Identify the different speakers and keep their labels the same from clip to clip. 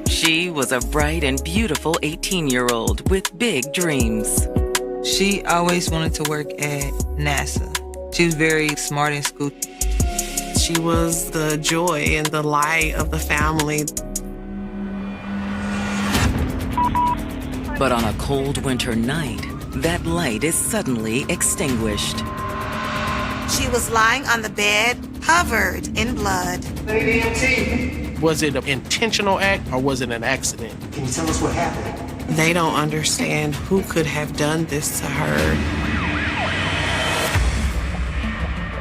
Speaker 1: She was a bright and beautiful 18-year-old with big dreams.
Speaker 2: She always wanted to work at NASA. She was very smart in school.
Speaker 3: She was the joy and the light of the family.
Speaker 1: But on a cold winter night, that light is suddenly extinguished.
Speaker 4: She was lying on the bed, covered in blood.
Speaker 5: Was it an intentional act or was it an accident?
Speaker 6: Can you tell us what happened?
Speaker 3: They don't understand who could have done this to her.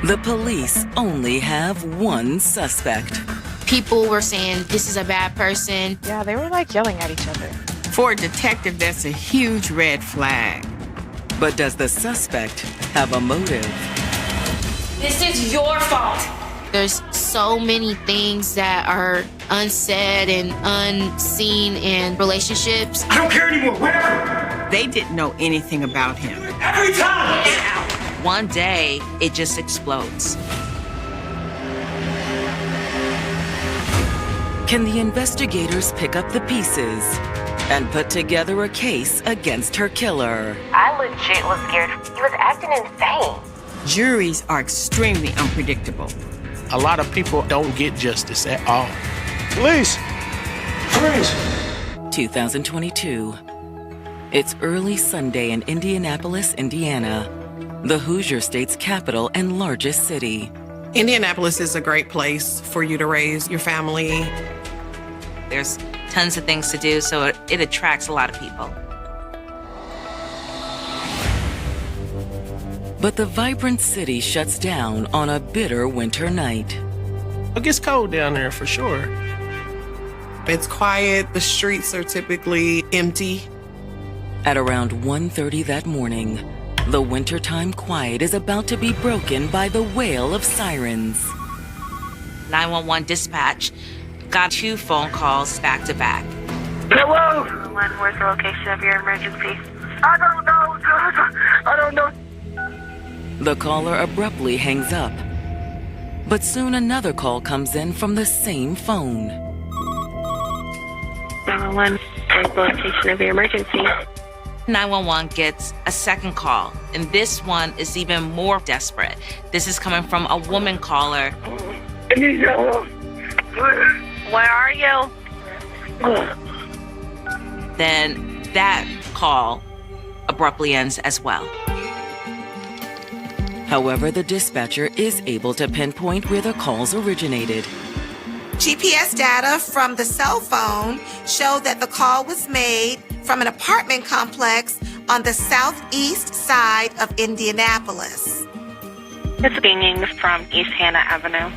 Speaker 1: The police only have one suspect.
Speaker 7: People were saying, this is a bad person.
Speaker 8: Yeah, they were like yelling at each other.
Speaker 9: For a detective, that's a huge red flag.
Speaker 1: But does the suspect have a motive?
Speaker 7: This is your fault. There's so many things that are unsaid and unseen in relationships.
Speaker 6: I don't care anymore, whatever!
Speaker 9: They didn't know anything about him.
Speaker 6: Every time!
Speaker 10: One day, it just explodes.
Speaker 1: Can the investigators pick up the pieces and put together a case against her killer?
Speaker 11: I legit was scared. He was acting insane.
Speaker 9: Juries are extremely unpredictable.
Speaker 5: A lot of people don't get justice at all.
Speaker 6: Police! Freeze!
Speaker 1: 2022. It's early Sunday in Indianapolis, Indiana, the Hoosier State's capital and largest city.
Speaker 3: Indianapolis is a great place for you to raise your family.
Speaker 10: There's tons of things to do, so it attracts a lot of people.
Speaker 1: But the vibrant city shuts down on a bitter winter night.
Speaker 5: It gets cold down there for sure.
Speaker 3: It's quiet. The streets are typically empty.
Speaker 1: At around 1:30 that morning, the wintertime quiet is about to be broken by the wail of sirens.
Speaker 10: 911 dispatch got 2 phone calls back to back.
Speaker 11: Hello? Where's the location of your emergency? I don't know. I don't know.
Speaker 1: The caller abruptly hangs up. But soon another call comes in from the same phone.
Speaker 11: 911, where's the location of your emergency?
Speaker 10: 911 gets a second call, and this one is even more desperate. This is coming from a woman caller.
Speaker 11: I need help. Where are you?
Speaker 10: Then that call abruptly ends as well.
Speaker 1: However, the dispatcher is able to pinpoint where the calls originated.
Speaker 4: GPS data from the cell phone show that the call was made from an apartment complex on the southeast side of Indianapolis.
Speaker 11: It's Binging from East Hannah Avenue.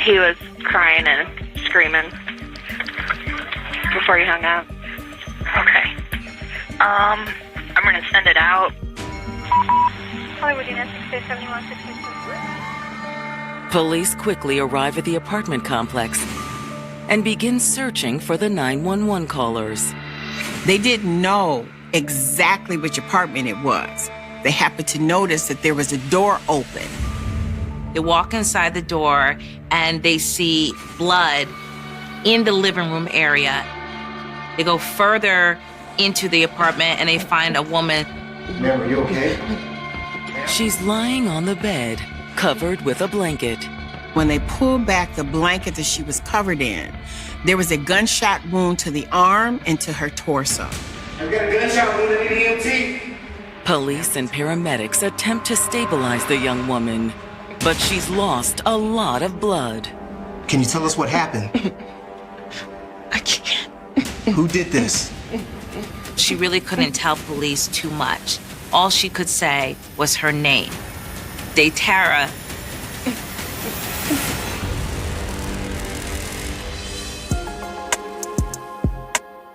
Speaker 11: He was crying and screaming before he hung up. Okay. I'm gonna send it out. Hollywood Unit 671-666.
Speaker 1: Police quickly arrive at the apartment complex and begin searching for the 911 callers.
Speaker 9: They didn't know exactly which apartment it was. They happened to notice that there was a door open.
Speaker 10: They walk inside the door and they see blood in the living room area. They go further into the apartment and they find a woman.
Speaker 6: Ma'am, are you okay?
Speaker 1: She's lying on the bed, covered with a blanket.
Speaker 9: When they pulled back the blanket that she was covered in, there was a gunshot wound to the arm and to her torso.
Speaker 6: I've got a gunshot wound in the EMT.
Speaker 1: Police and paramedics attempt to stabilize the young woman, but she's lost a lot of blood.
Speaker 6: Can you tell us what happened?
Speaker 3: I can't.
Speaker 6: Who did this?
Speaker 10: She really couldn't tell police too much. All she could say was her name, Daytara.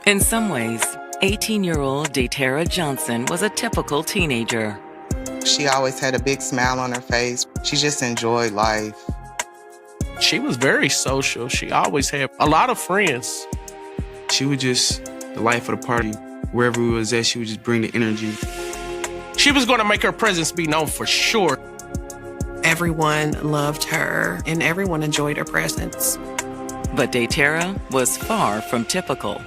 Speaker 1: In some ways, 18-year-old Daytara Johnson was a typical teenager.
Speaker 12: She always had a big smile on her face. She just enjoyed life.
Speaker 5: She was very social. She always had a lot of friends.
Speaker 13: She was just the life of the party. Wherever we was at, she would just bring the energy.
Speaker 5: She was going to make her presence be known for sure.
Speaker 3: Everyone loved her and everyone enjoyed her presence.
Speaker 1: But Daytera was far from typical.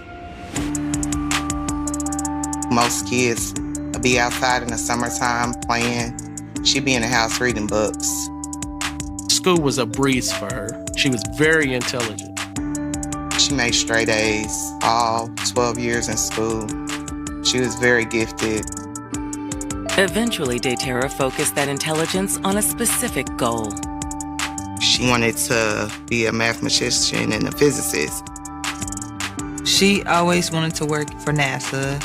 Speaker 12: Most kids be outside in the summertime playing. She'd be in the house reading books.
Speaker 5: School was a breeze for her. She was very intelligent.
Speaker 12: She made straight A's all 12 years in school. She was very gifted.
Speaker 1: Eventually, Daytera focused that intelligence on a specific goal.
Speaker 12: She wanted to be a mathematician and a physicist.
Speaker 2: She always wanted to work for NASA.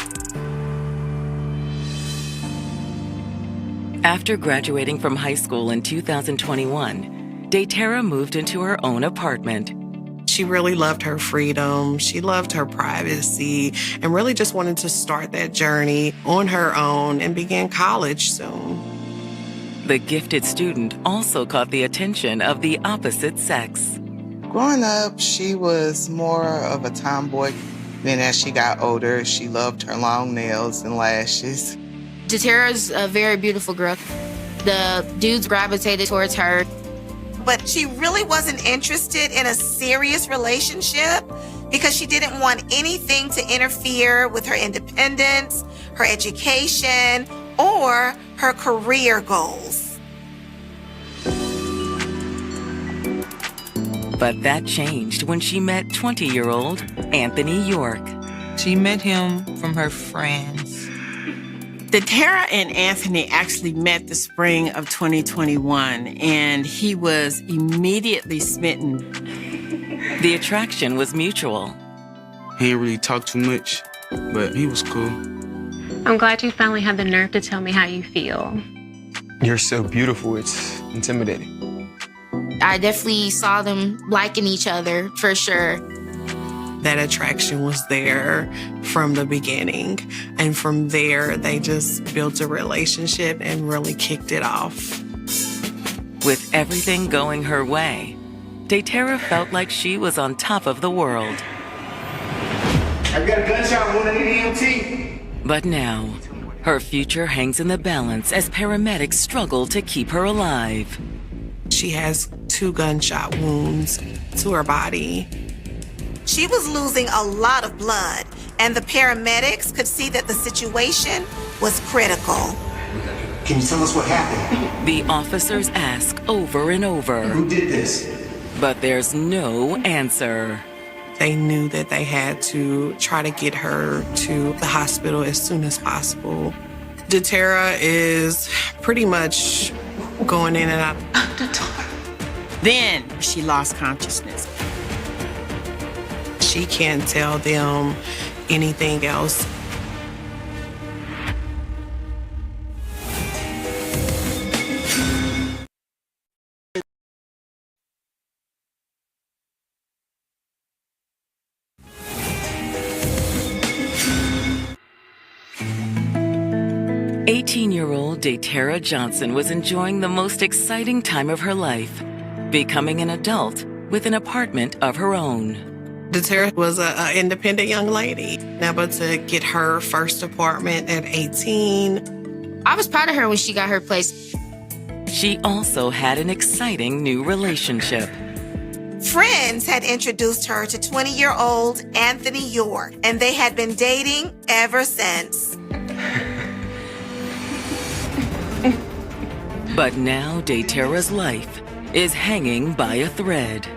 Speaker 1: After graduating from high school in 2021, Daytera moved into her own apartment.
Speaker 3: She really loved her freedom. She loved her privacy and really just wanted to start that journey on her own and begin college soon.
Speaker 1: The gifted student also caught the attention of the opposite sex.
Speaker 12: Growing up, she was more of a tomboy. Then as she got older, she loved her long nails and lashes.
Speaker 7: Daytera's a very beautiful girl. The dudes gravitated towards her.
Speaker 4: But she really wasn't interested in a serious relationship because she didn't want anything to interfere with her independence, her education, or her career goals.
Speaker 1: But that changed when she met 20-year-old Anthony York.
Speaker 2: She met him from her friends.
Speaker 9: Daytera and Anthony actually met the spring of 2021, and he was immediately smitten.
Speaker 1: The attraction was mutual.
Speaker 13: He didn't really talk too much, but he was cool.
Speaker 8: I'm glad you finally had the nerve to tell me how you feel.
Speaker 13: You're so beautiful, it's intimidating.
Speaker 7: I definitely saw them liking each other, for sure.
Speaker 3: That attraction was there from the beginning. And from there, they just built a relationship and really kicked it off.
Speaker 1: With everything going her way, Daytera felt like she was on top of the world.
Speaker 6: I've got a gunshot wound. I need EMT.
Speaker 1: But now, her future hangs in the balance as paramedics struggle to keep her alive.
Speaker 3: She has 2 gunshot wounds to her body.
Speaker 4: She was losing a lot of blood, and the paramedics could see that the situation was critical.
Speaker 6: Can you tell us what happened?
Speaker 1: The officers ask over and over.
Speaker 6: Who did this?
Speaker 1: But there's no answer.
Speaker 3: They knew that they had to try to get her to the hospital as soon as possible. Daytera is pretty much going in and out.
Speaker 9: Then she lost consciousness.
Speaker 3: She can't tell them anything else.
Speaker 1: "18-year-old Daytera Johnson was enjoying the most exciting time of her life, becoming an adult with an apartment of her own.
Speaker 3: Daytera was an independent young lady, able to get her first apartment at 18.
Speaker 7: I was proud of her when she got her place.
Speaker 1: She also had an exciting new relationship.
Speaker 4: Friends had introduced her to 20-year-old Anthony York, and they had been dating ever since.
Speaker 1: But now Daytera's life is hanging by a thread.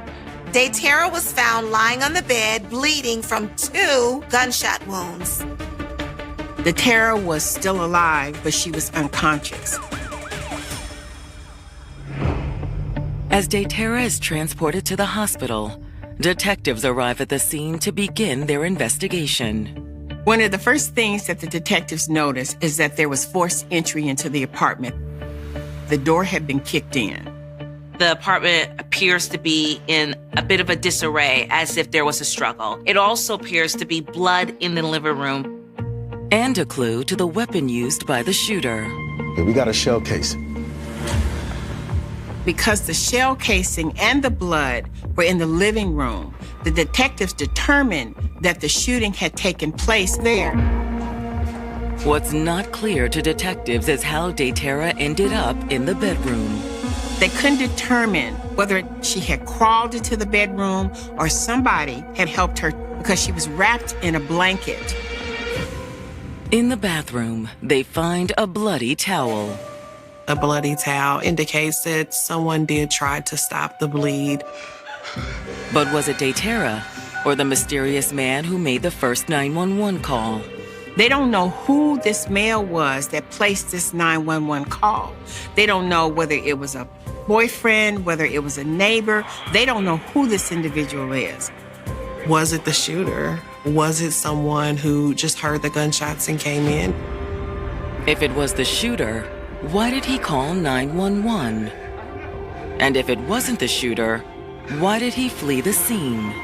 Speaker 4: Daytera was found lying on the bed, bleeding from 2 gunshot wounds.
Speaker 9: Daytera was still alive, but she was unconscious.
Speaker 1: As Daytera is transported to the hospital, detectives arrive at the scene to begin their investigation.
Speaker 9: One of the first things that the detectives noticed is that there was forced entry into the apartment. The door had been kicked in.
Speaker 10: The apartment appears to be in a bit of a disarray, as if there was a struggle. It also appears to be blood in the living room.
Speaker 1: And a clue to the weapon used by the shooter.
Speaker 14: Hey, we got a shell casing.
Speaker 9: Because the shell casing and the blood were in the living room, the detectives determined that the shooting had taken place there.
Speaker 1: What's not clear to detectives is how Daytera ended up in the bedroom.
Speaker 9: They couldn't determine whether she had crawled into the bedroom or somebody had helped her because she was wrapped in a blanket.
Speaker 1: In the bathroom, they find a bloody towel.
Speaker 3: A bloody towel indicates that someone did try to stop the bleed.
Speaker 1: But was it Daytera or the mysterious man who made the first 911 call?
Speaker 9: They don't know who this male was that placed this 911 call. They don't know whether it was a boyfriend, whether it was a neighbor. They don't know who this individual is.
Speaker 3: Was it the shooter? Was it someone who just heard the gunshots and came in?
Speaker 1: If it was the shooter, why did he call 911? And if it wasn't the shooter, why did he flee the scene?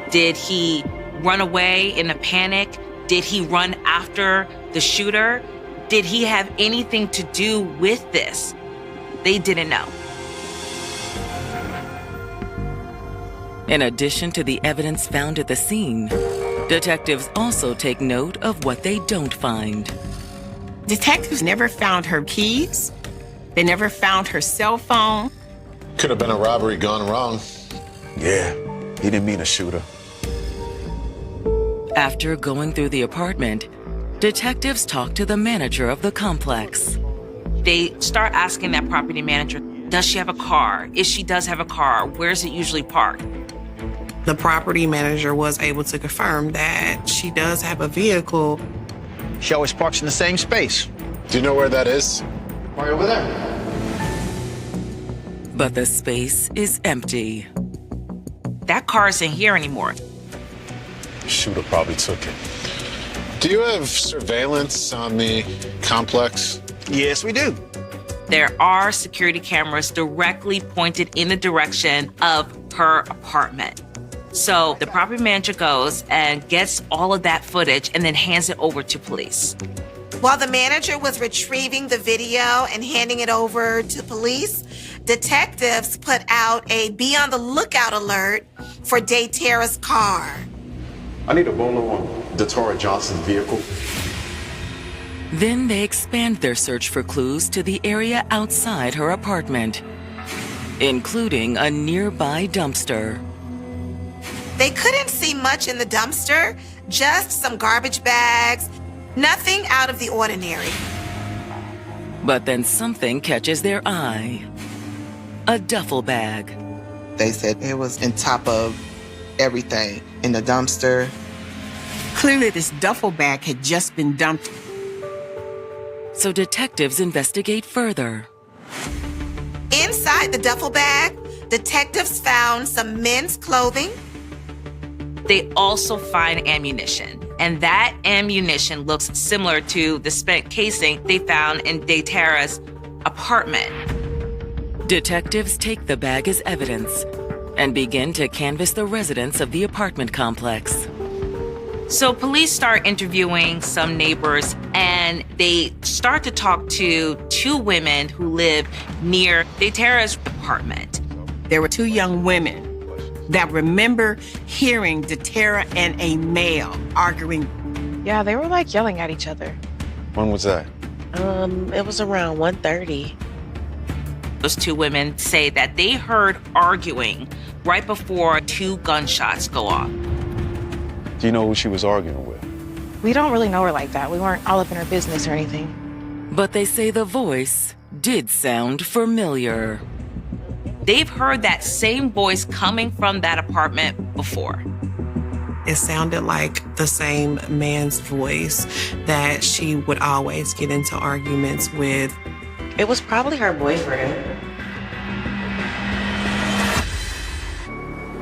Speaker 10: Did he run away in a panic? Did he run after the shooter? Did he have anything to do with this? They didn't know.
Speaker 1: In addition to the evidence found at the scene, detectives also take note of what they don't find.
Speaker 9: Detectives never found her keys. They never found her cell phone.
Speaker 14: Could have been a robbery gone wrong. Yeah, he didn't mean to shoot her.
Speaker 1: After going through the apartment, detectives talk to the manager of the complex.
Speaker 10: They start asking that property manager, does she have a car? If she does have a car, where's it usually parked?
Speaker 3: The property manager was able to confirm that she does have a vehicle.
Speaker 6: She always parks in the same space.
Speaker 14: Do you know where that is?
Speaker 6: Right over there.
Speaker 1: But the space is empty.
Speaker 10: That car isn't here anymore.
Speaker 14: The shooter probably took it. Do you have surveillance on the complex?
Speaker 6: Yes, we do.
Speaker 10: There are security cameras directly pointed in the direction of her apartment. So the property manager goes and gets all of that footage and then hands it over to police.
Speaker 4: While the manager was retrieving the video and handing it over to police, detectives put out a be on the lookout alert for Daytera's car.
Speaker 14: I need a bolo on Datora Johnson's vehicle.
Speaker 1: Then they expand their search for clues to the area outside her apartment, including a nearby dumpster.
Speaker 4: They couldn't see much in the dumpster, just some garbage bags, nothing out of the ordinary.
Speaker 1: But then something catches their eye. A duffel bag.
Speaker 12: They said it was on top of everything in the dumpster.
Speaker 9: Clearly, this duffel bag had just been dumped.
Speaker 1: So detectives investigate further.
Speaker 4: Inside the duffel bag, detectives found some men's clothing.
Speaker 10: They also find ammunition, and that ammunition looks similar to the spent casing they found in Daytera's apartment.
Speaker 1: Detectives take the bag as evidence and begin to canvass the residents of the apartment complex.
Speaker 10: So police start interviewing some neighbors, and they start to talk to two women who live near Daytera's apartment.
Speaker 9: There were two young women that remember hearing Daytera and a male arguing.
Speaker 15: Yeah, they were like yelling at each other.
Speaker 14: When was that?
Speaker 15: It was around 1:30.
Speaker 10: Those two women say that they heard arguing right before two gunshots go off.
Speaker 14: Do you know who she was arguing with?
Speaker 15: We don't really know her like that. We weren't all up in her business or anything.
Speaker 1: But they say the voice did sound familiar.
Speaker 10: They've heard that same voice coming from that apartment before.
Speaker 3: It sounded like the same man's voice that she would always get into arguments with.
Speaker 15: It was probably her boyfriend.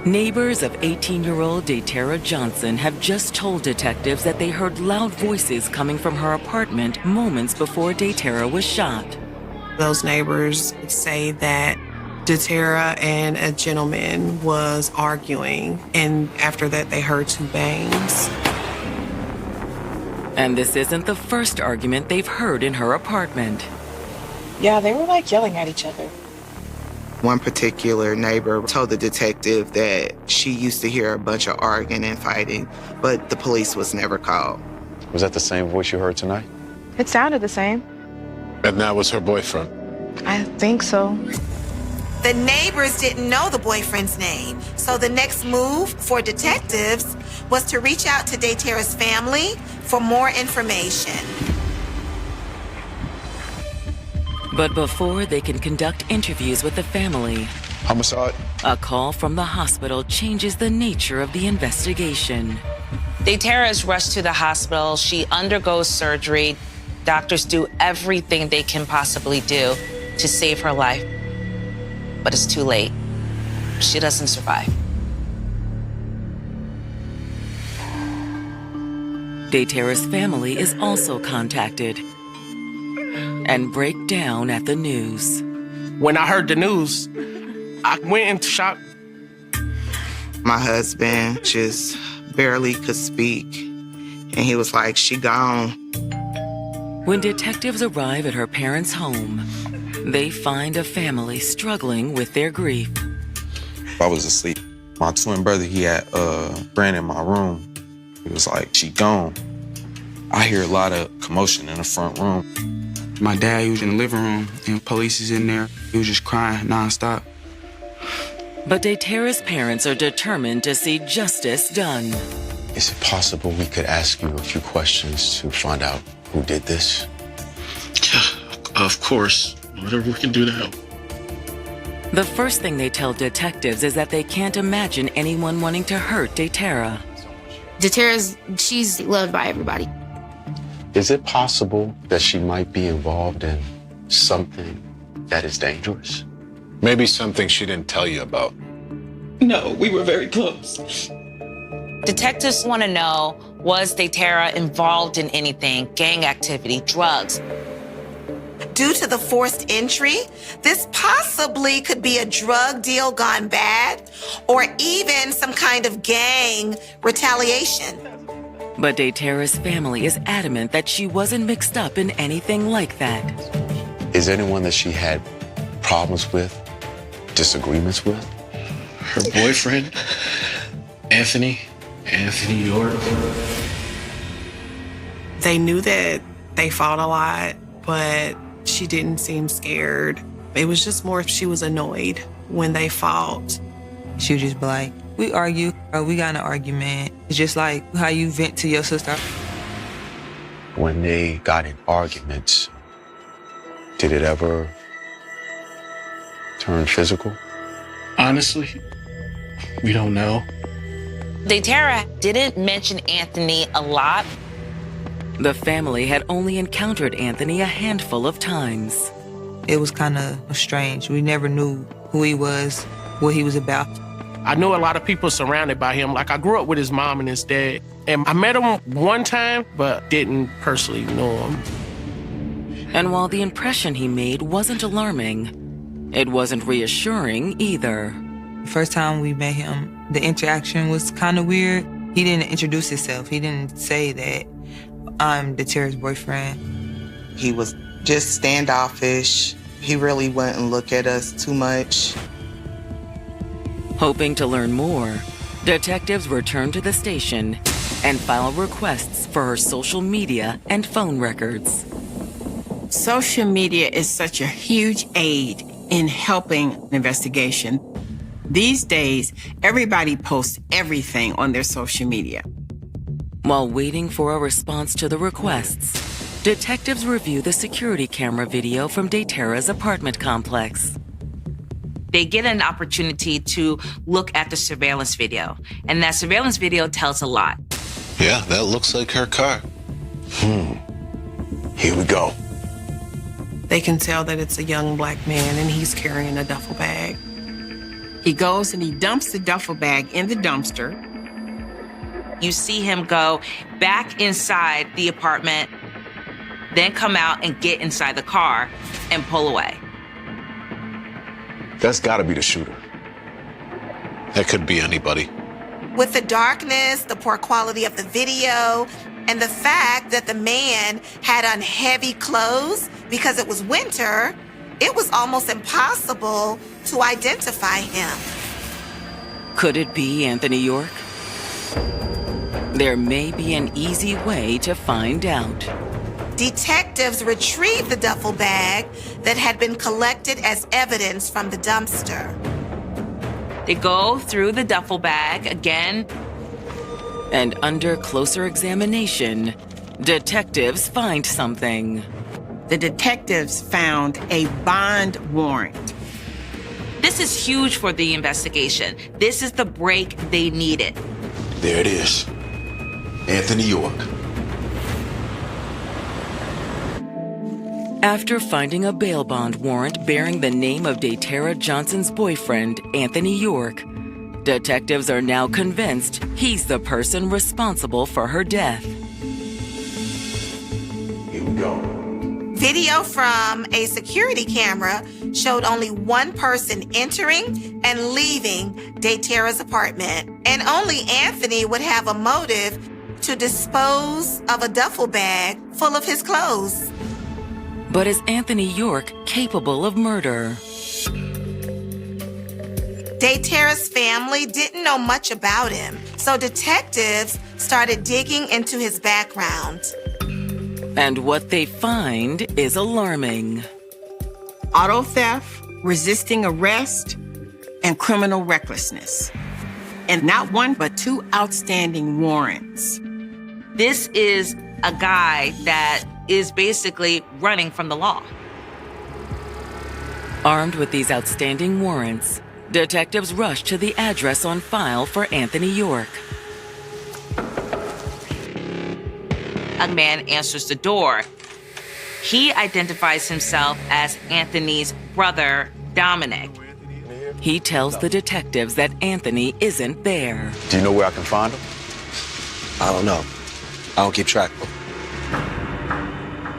Speaker 1: Neighbors of 18-year-old Daytera Johnson have just told detectives that they heard loud voices coming from her apartment moments before Daytera was shot.
Speaker 3: Those neighbors say that Daytera and a gentleman was arguing, and after that they heard two bangs.
Speaker 1: And this isn't the first argument they've heard in her apartment.
Speaker 15: Yeah, they were like yelling at each other.
Speaker 12: One particular neighbor told the detective that she used to hear a bunch of arguing and fighting, but the police was never called.
Speaker 14: Was that the same voice you heard tonight?
Speaker 15: It sounded the same.
Speaker 14: And that was her boyfriend?
Speaker 15: I think so.
Speaker 4: The neighbors didn't know the boyfriend's name, so the next move for detectives was to reach out to Daytera's family for more information.
Speaker 1: But before they can conduct interviews with the family,
Speaker 14: Homicide.
Speaker 1: a call from the hospital changes the nature of the investigation.
Speaker 10: Daytera is rushed to the hospital. She undergoes surgery. Doctors do everything they can possibly do to save her life. But it's too late. She doesn't survive.
Speaker 1: Daytera's family is also contacted and break down at the news.
Speaker 5: When I heard the news, I went into shock.
Speaker 12: My husband just barely could speak, and he was like, "She gone."
Speaker 1: When detectives arrive at her parents' home, they find a family struggling with their grief.
Speaker 13: I was asleep. My twin brother, he had ran in my room. He was like, "She gone." I hear a lot of commotion in the front room.
Speaker 16: My dad, he was in the living room, and police is in there. He was just crying nonstop.
Speaker 1: But Daytera's parents are determined to see justice done.
Speaker 17: Is it possible we could ask you a few questions to find out who did this?
Speaker 5: Yeah, of course. Whatever we can do to help.
Speaker 1: The first thing they tell detectives is that they can't imagine anyone wanting to hurt Daytera.
Speaker 7: She's loved by everybody.
Speaker 17: Is it possible that she might be involved in something that is dangerous? Maybe something she didn't tell you about.
Speaker 10: No, we were very close. Detectives want to know, was Daytera involved in anything, gang activity, drugs?
Speaker 4: Due to the forced entry, this possibly could be a drug deal gone bad or even some kind of gang retaliation.
Speaker 1: But Daytera's family is adamant that she wasn't mixed up in anything like that.
Speaker 17: Is anyone that she had problems with, disagreements with?
Speaker 5: Her boyfriend, Anthony York.
Speaker 3: They knew that they fought a lot, but she didn't seem scared. It was just more she was annoyed when they fought.
Speaker 2: She would just be like, "We argue, or we got in an argument." It's just like how you vent to your sister.
Speaker 17: When they got in arguments, did it ever turn physical?
Speaker 5: Honestly, we don't know.
Speaker 10: Daytera didn't mention Anthony a lot.
Speaker 1: The family had only encountered Anthony a handful of times.
Speaker 2: It was kind of strange. We never knew who he was, what he was about.
Speaker 5: I knew a lot of people surrounded by him. Like, I grew up with his mom and his dad. And I met him one time, but didn't personally know him.
Speaker 1: And while the impression he made wasn't alarming, it wasn't reassuring either.
Speaker 2: The first time we met him, the interaction was kind of weird. He didn't introduce himself. He didn't say that I'm Daytera's boyfriend.
Speaker 12: He was just standoffish. He really wouldn't look at us too much.
Speaker 1: Hoping to learn more, detectives return to the station and file requests for her social media and phone records.
Speaker 9: Social media is such a huge aid in helping an investigation. These days, everybody posts everything on their social media.
Speaker 1: While waiting for a response to the requests, detectives review the security camera video from Daytera's apartment complex.
Speaker 10: They get an opportunity to look at the surveillance video, and that surveillance video tells a lot.
Speaker 17: Yeah, that looks like her car. Here we go.
Speaker 3: They can tell that it's a young black man and he's carrying a duffel bag.
Speaker 9: He goes and he dumps the duffel bag in the dumpster.
Speaker 10: You see him go back inside the apartment, then come out and get inside the car and pull away.
Speaker 17: That's gotta be the shooter. That could be anybody.
Speaker 4: With the darkness, the poor quality of the video, and the fact that the man had on heavy clothes because it was winter, it was almost impossible to identify him.
Speaker 1: Could it be Anthony York? There may be an easy way to find out.
Speaker 4: Detectives retrieved the duffel bag that had been collected as evidence from the dumpster.
Speaker 10: They go through the duffel bag again.
Speaker 1: And under closer examination, detectives find something.
Speaker 9: The detectives found a bond warrant.
Speaker 10: This is huge for the investigation. This is the break they needed.
Speaker 18: There it is. Anthony York.
Speaker 1: After finding a bail bond warrant bearing the name of Daytara Johnson's boyfriend, Anthony York, detectives are now convinced he's the person responsible for her death.
Speaker 18: Here we go.
Speaker 4: Video from a security camera showed only one person entering and leaving Daytara's apartment, and only Anthony would have a motive to dispose of a duffel bag full of his clothes.
Speaker 1: But is Anthony York capable of murder?
Speaker 4: Daytara's family didn't know much about him, so detectives started digging into his background.
Speaker 1: And what they find is alarming.
Speaker 9: Auto theft, resisting arrest, and criminal recklessness. And not one, but 2 outstanding warrants.
Speaker 10: This is a guy that is basically running from the law.
Speaker 1: Armed with these outstanding warrants, detectives rush to the address on file for Anthony York.
Speaker 10: A man answers the door. He identifies himself as Anthony's brother, Dominic.
Speaker 1: He tells the detectives that Anthony isn't there.
Speaker 18: Do you know where I can find him?
Speaker 6: I don't know. I don't keep track of him.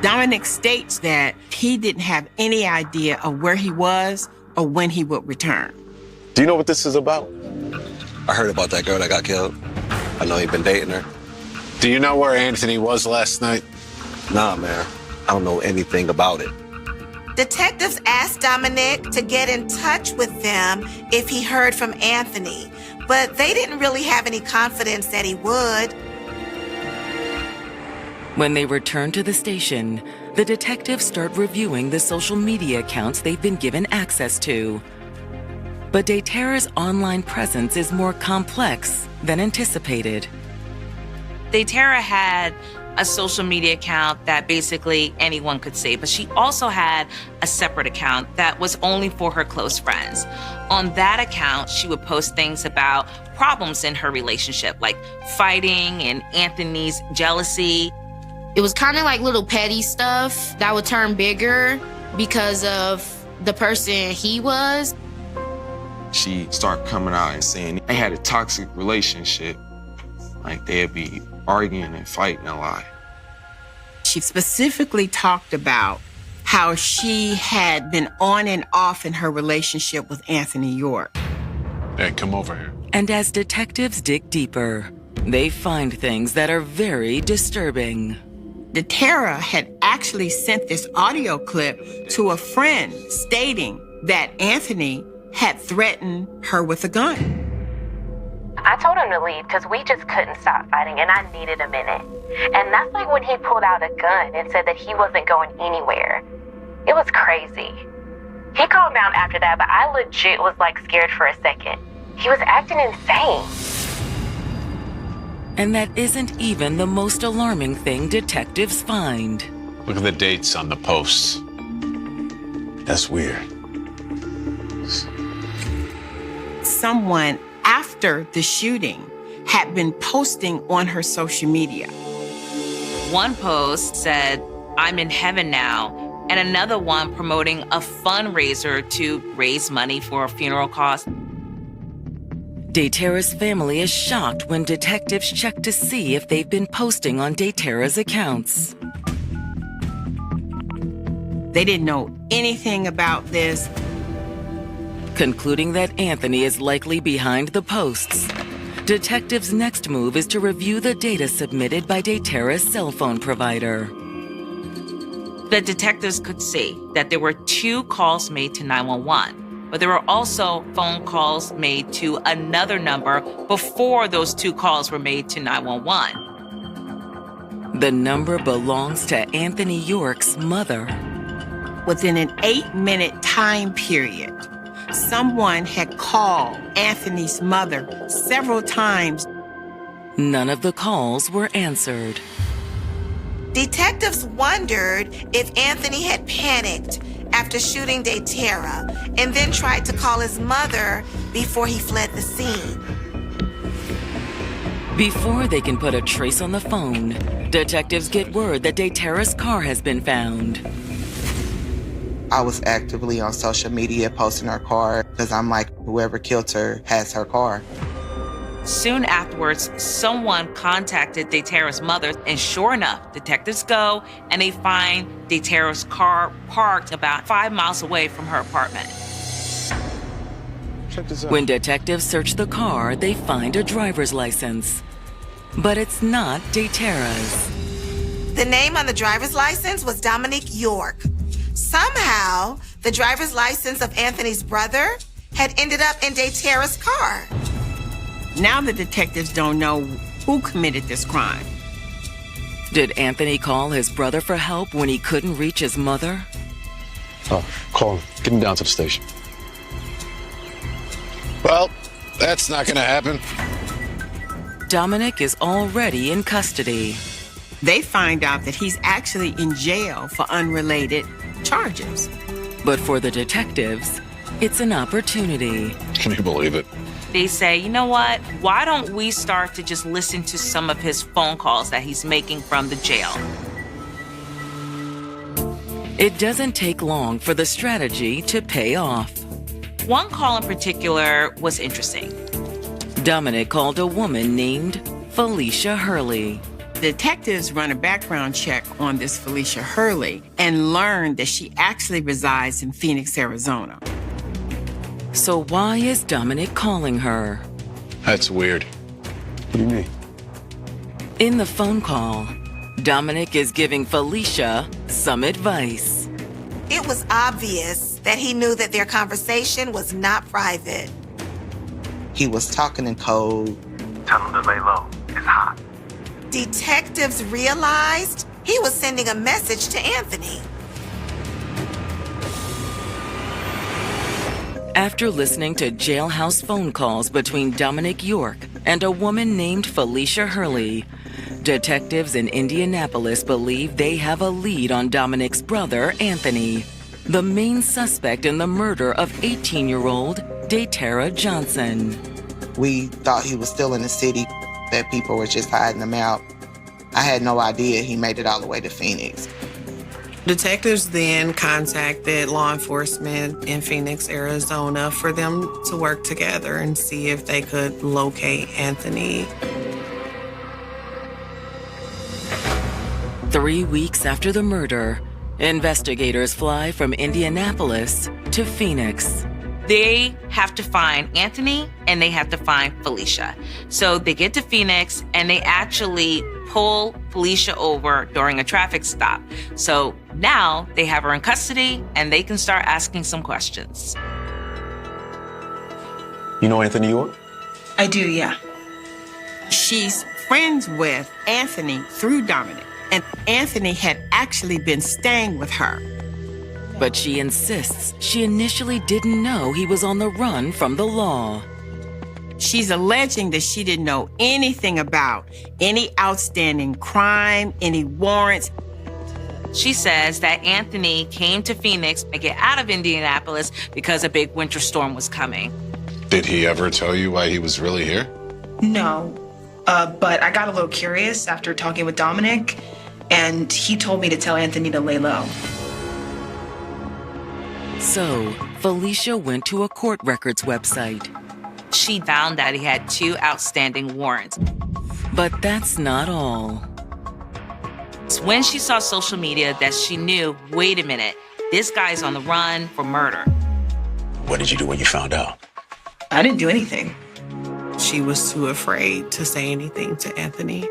Speaker 9: Dominic states that he didn't have any idea of where he was or when he would return.
Speaker 18: Do you know what this is about?
Speaker 6: I heard about that girl that got killed. I know you've been dating her.
Speaker 14: Do you know where Anthony was last night?
Speaker 6: Nah, man. I don't know anything about it.
Speaker 4: Detectives asked Dominic to get in touch with them if he heard from Anthony, but they didn't really have any confidence that he would.
Speaker 1: When they return to the station, the detectives start reviewing the social media accounts they've been given access to. But Daytara's online presence is more complex than anticipated.
Speaker 10: Daytara had a social media account that basically anyone could see, but she also had a separate account that was only for her close friends. On that account, she would post things about problems in her relationship, like fighting and Anthony's jealousy.
Speaker 7: It was kind of like little petty stuff that would turn bigger because of the person he was.
Speaker 13: She started coming out and saying they had a toxic relationship. Like they'd be arguing and fighting a lot.
Speaker 9: She specifically talked about how she had been on and off in her relationship with Anthony York.
Speaker 14: Hey, come over here.
Speaker 1: And as detectives dig deeper, they find things that are very disturbing.
Speaker 9: Daytara had actually sent this audio clip to a friend stating that Anthony had threatened her with a gun.
Speaker 15: I told him to leave because we just couldn't stop fighting and I needed a minute. And that's like when he pulled out a gun and said that he wasn't going anywhere. It was crazy. He calmed down after that, but I legit was like scared for a second. He was acting insane.
Speaker 1: And that isn't even the most alarming thing detectives find.
Speaker 14: Look at the dates on the posts.
Speaker 18: That's weird.
Speaker 9: Someone after the shooting had been posting on her social media.
Speaker 10: One post said, "I'm in heaven now," and another one promoting a fundraiser to raise money for funeral costs.
Speaker 1: Daytara's family is shocked when detectives check to see if they've been posting on Daytara's accounts.
Speaker 9: They didn't know anything about this.
Speaker 1: Concluding that Anthony is likely behind the posts, detectives' next move is to review the data submitted by Daytara's cell phone provider.
Speaker 10: The detectives could see that there were 2 calls made to 911. But there were also phone calls made to another number before those 2 calls were made to 911.
Speaker 1: The number belongs to Anthony York's mother.
Speaker 9: Within an 8-minute time period, someone had called Anthony's mother several times.
Speaker 1: None of the calls were answered.
Speaker 4: Detectives wondered if Anthony had panicked after shooting Daytera and then tried to call his mother before he fled the scene.
Speaker 1: Before they can put a trace on the phone, detectives get word that Daytera's car has been found.
Speaker 12: I was actively on social media posting her car because I'm like, whoever killed her has her car.
Speaker 10: Soon afterwards, someone contacted Daytera's mother, and sure enough, detectives go and they find Daytera's car parked about 5 miles away from her apartment.
Speaker 14: Check this out.
Speaker 1: When detectives search the car, they find a driver's license. But it's not Daytera's.
Speaker 4: The name on the driver's license was Dominic York. Somehow, the driver's license of Anthony's brother had ended up in Daytera's car.
Speaker 9: Now the detectives don't know who committed this crime.
Speaker 1: Did Anthony call his brother for help when he couldn't reach his mother?
Speaker 17: Oh, call him. Get him down to the station.
Speaker 14: Well, that's not gonna happen.
Speaker 1: Dominic is already in custody.
Speaker 9: They find out that he's actually in jail for unrelated charges.
Speaker 1: But for the detectives, it's an opportunity.
Speaker 14: Can you believe it?
Speaker 10: They say, you know what? Why don't we start to just listen to some of his phone calls that he's making from the jail?
Speaker 1: It doesn't take long for the strategy to pay off.
Speaker 10: One call in particular was interesting.
Speaker 1: Dominic called a woman named Felicia Hurley.
Speaker 9: Detectives run a background check on this Felicia Hurley and learn that she actually resides in Phoenix, Arizona.
Speaker 1: So why is Dominic calling her?
Speaker 14: That's weird.
Speaker 17: What do you mean?
Speaker 1: In the phone call, Dominic is giving Felicia some advice.
Speaker 4: It was obvious that he knew that their conversation was not private.
Speaker 12: He was talking in code.
Speaker 6: Tell him to lay low. It's hot.
Speaker 4: Detectives realized he was sending a message to Anthony.
Speaker 1: After listening to jailhouse phone calls between Dominic York and a woman named Felicia Hurley, detectives in Indianapolis believe they have a lead on Dominic's brother, Anthony, the main suspect in the murder of 18-year-old Daytera Johnson.
Speaker 12: We thought he was still in the city, that people were just hiding him out. I had no idea he made it all the way to Phoenix.
Speaker 3: Detectives then contacted law enforcement in Phoenix, Arizona for them to work together and see if they could locate Anthony.
Speaker 1: 3 weeks after the murder, investigators fly from Indianapolis to Phoenix.
Speaker 10: They have to find Anthony and they have to find Felicia. So they get to Phoenix and they actually pull Felicia over during a traffic stop. So now they have her in custody and they can start asking some questions.
Speaker 17: You know Anthony York?
Speaker 9: I do, yeah. She's friends with Anthony through Dominic, and Anthony had actually been staying with her.
Speaker 1: But she insists she initially didn't know he was on the run from the law.
Speaker 9: She's alleging that she didn't know anything about any outstanding crime, any warrants.
Speaker 10: She says that Anthony came to Phoenix to get out of Indianapolis because a big winter storm was coming.
Speaker 14: Did he ever tell you why he was really here?
Speaker 19: No, but I got a little curious after talking with Dominic, and he told me to tell Anthony to lay low.
Speaker 1: So, Felicia went to a court records website.
Speaker 10: She found that he had 2 outstanding warrants.
Speaker 1: But that's not all.
Speaker 10: It's when she saw social media that she knew, wait a minute, this guy's on the run for murder.
Speaker 17: What did you do when you found out?
Speaker 19: I didn't do anything.
Speaker 3: She was too afraid to say anything to Anthony.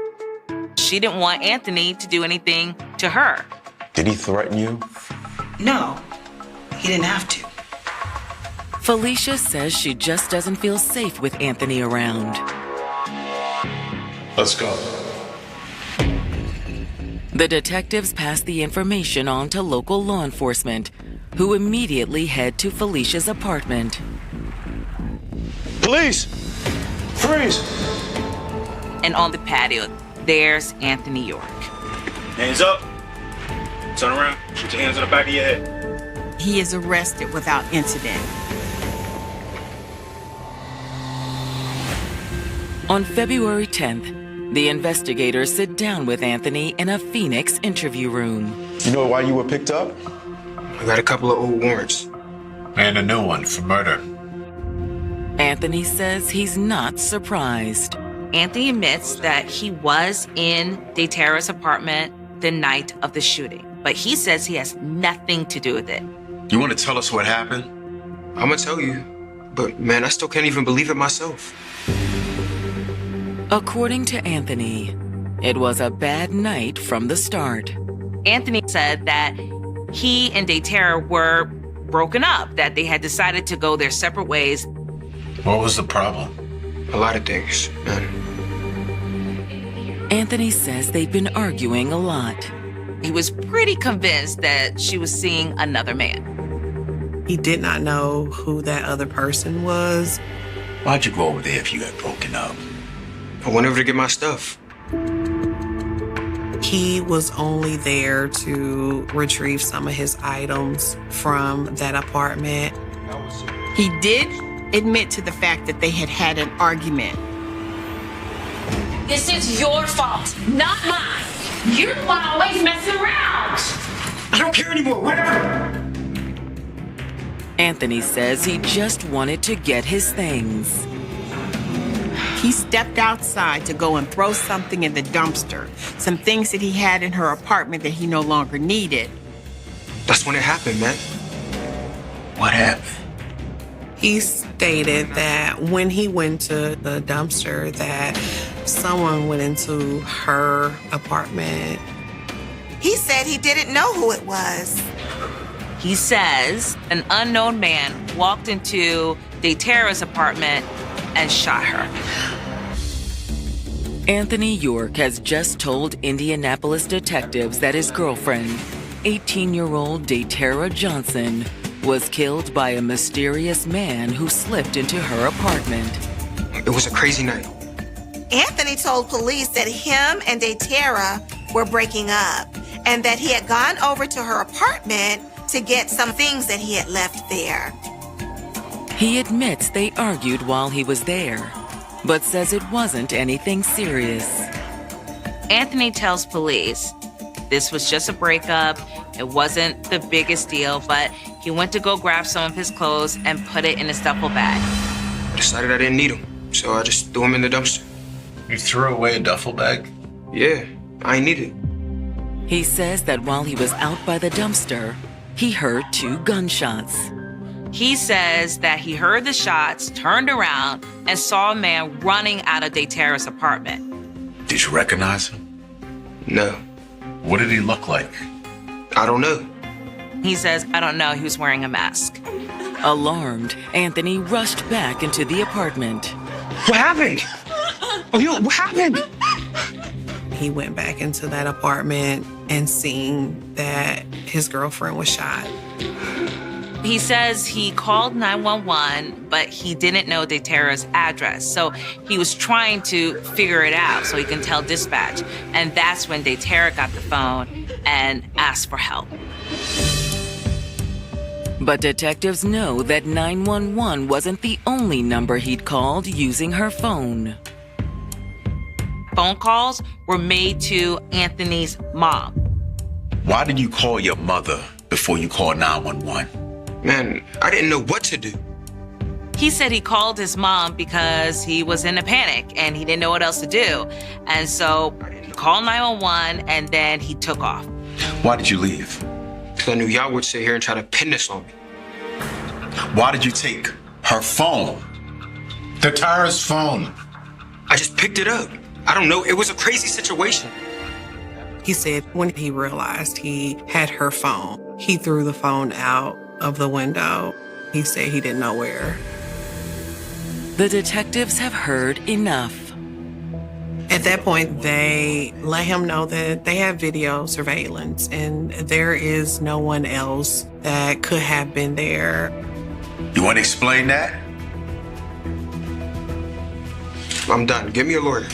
Speaker 10: She didn't want Anthony to do anything to her.
Speaker 17: Did he threaten you?
Speaker 19: No, he didn't have to.
Speaker 1: Felicia says she just doesn't feel safe with Anthony around.
Speaker 14: Let's go.
Speaker 1: The detectives pass the information on to local law enforcement, who immediately head to Felicia's apartment.
Speaker 18: Police! Freeze!
Speaker 10: And on the patio, there's Anthony York.
Speaker 6: Hands up. Turn around. Put your hands on the back of your head.
Speaker 9: He is arrested without incident.
Speaker 1: On February 10th, the investigators sit down with Anthony in a Phoenix interview room.
Speaker 18: You know why you were picked up?
Speaker 20: I got a couple of old warrants.
Speaker 14: And a new one for murder.
Speaker 1: Anthony says he's not surprised.
Speaker 10: Anthony admits that he was in DeTerra's apartment the night of the shooting, but he says he has nothing to do with it.
Speaker 20: You want to tell us what happened? I'm gonna tell you, but man, I still can't even believe it myself.
Speaker 1: According to Anthony, it was a bad night from the start.
Speaker 10: Anthony said that he and DeTerra were broken up, that they had decided to go their separate ways.
Speaker 14: What was the problem?
Speaker 20: A lot of things, man.
Speaker 1: Anthony says they've been arguing a lot.
Speaker 10: He was pretty convinced that she was seeing another man.
Speaker 3: He did not know who that other person was.
Speaker 18: Why'd you go over there if you got broken up?
Speaker 20: I went over to get my stuff.
Speaker 3: He was only there to retrieve some of his items from that apartment.
Speaker 9: He did admit to the fact that they had had an argument.
Speaker 7: This is your fault, not mine. You're the one always messing around.
Speaker 20: I don't care anymore, whatever.
Speaker 1: Anthony says he just wanted to get his things.
Speaker 9: He stepped outside to go and throw something in the dumpster, some things that he had in her apartment that he no longer needed.
Speaker 20: That's when it happened, man.
Speaker 18: What happened?
Speaker 3: He stated that when he went to the dumpster that someone went into her apartment.
Speaker 4: He said he didn't know who it was.
Speaker 10: He says an unknown man walked into DeTerra's apartment and shot her.
Speaker 1: Anthony York has just told Indianapolis detectives that his girlfriend, 18-year-old DeTerra Johnson, was killed by a mysterious man who slipped into her apartment.
Speaker 20: It was a crazy night.
Speaker 4: Anthony told police that him and DeTerra were breaking up and that he had gone over to her apartment to get some things that he had left there.
Speaker 1: He admits they argued while he was there, but says it wasn't anything serious.
Speaker 10: Anthony tells police this was just a breakup. It wasn't the biggest deal, but he went to go grab some of his clothes and put it in his duffel bag.
Speaker 20: I decided I didn't need them, so I just threw them in the dumpster.
Speaker 14: You threw away a duffel bag?
Speaker 20: Yeah, I ain't need it.
Speaker 1: He says that while he was out by the dumpster, he heard 2 gunshots.
Speaker 10: He says that he heard the shots, turned around, and saw a man running out of DeTerra's apartment.
Speaker 18: Did you recognize him?
Speaker 20: No.
Speaker 14: What did he look like?
Speaker 20: I don't know.
Speaker 10: He says, I don't know, he was wearing a mask.
Speaker 1: Alarmed, Anthony rushed back into the apartment.
Speaker 20: What happened? What happened?
Speaker 3: He went back into that apartment and seen that his girlfriend was shot.
Speaker 10: He says he called 911, but he didn't know DeTerra's address. So he was trying to figure it out so he can tell dispatch. And that's when DeTerra got the phone and asked for help.
Speaker 1: But detectives know that 911 wasn't the only number he'd called using her phone.
Speaker 10: Phone calls were made to Anthony's mom.
Speaker 18: Why did you call your mother before you called 911?
Speaker 20: Man, I didn't know what to do.
Speaker 10: He said he called his mom because he was in a panic and he didn't know what else to do. And so he called 911 and then he took off.
Speaker 18: Why did you leave?
Speaker 20: Because I knew y'all would sit here and try to pin this on me.
Speaker 18: Why did you take her phone?
Speaker 14: DeTerra's phone.
Speaker 20: I just picked it up. I don't know. It was a crazy situation.
Speaker 3: He said when he realized he had her phone, he threw the phone out of the window. He said he didn't know where.
Speaker 1: The detectives have heard enough.
Speaker 3: At that point, they let him know that they have video surveillance and there is no one else that could have been there.
Speaker 18: You want to explain that?
Speaker 20: I'm done. Give me a lawyer.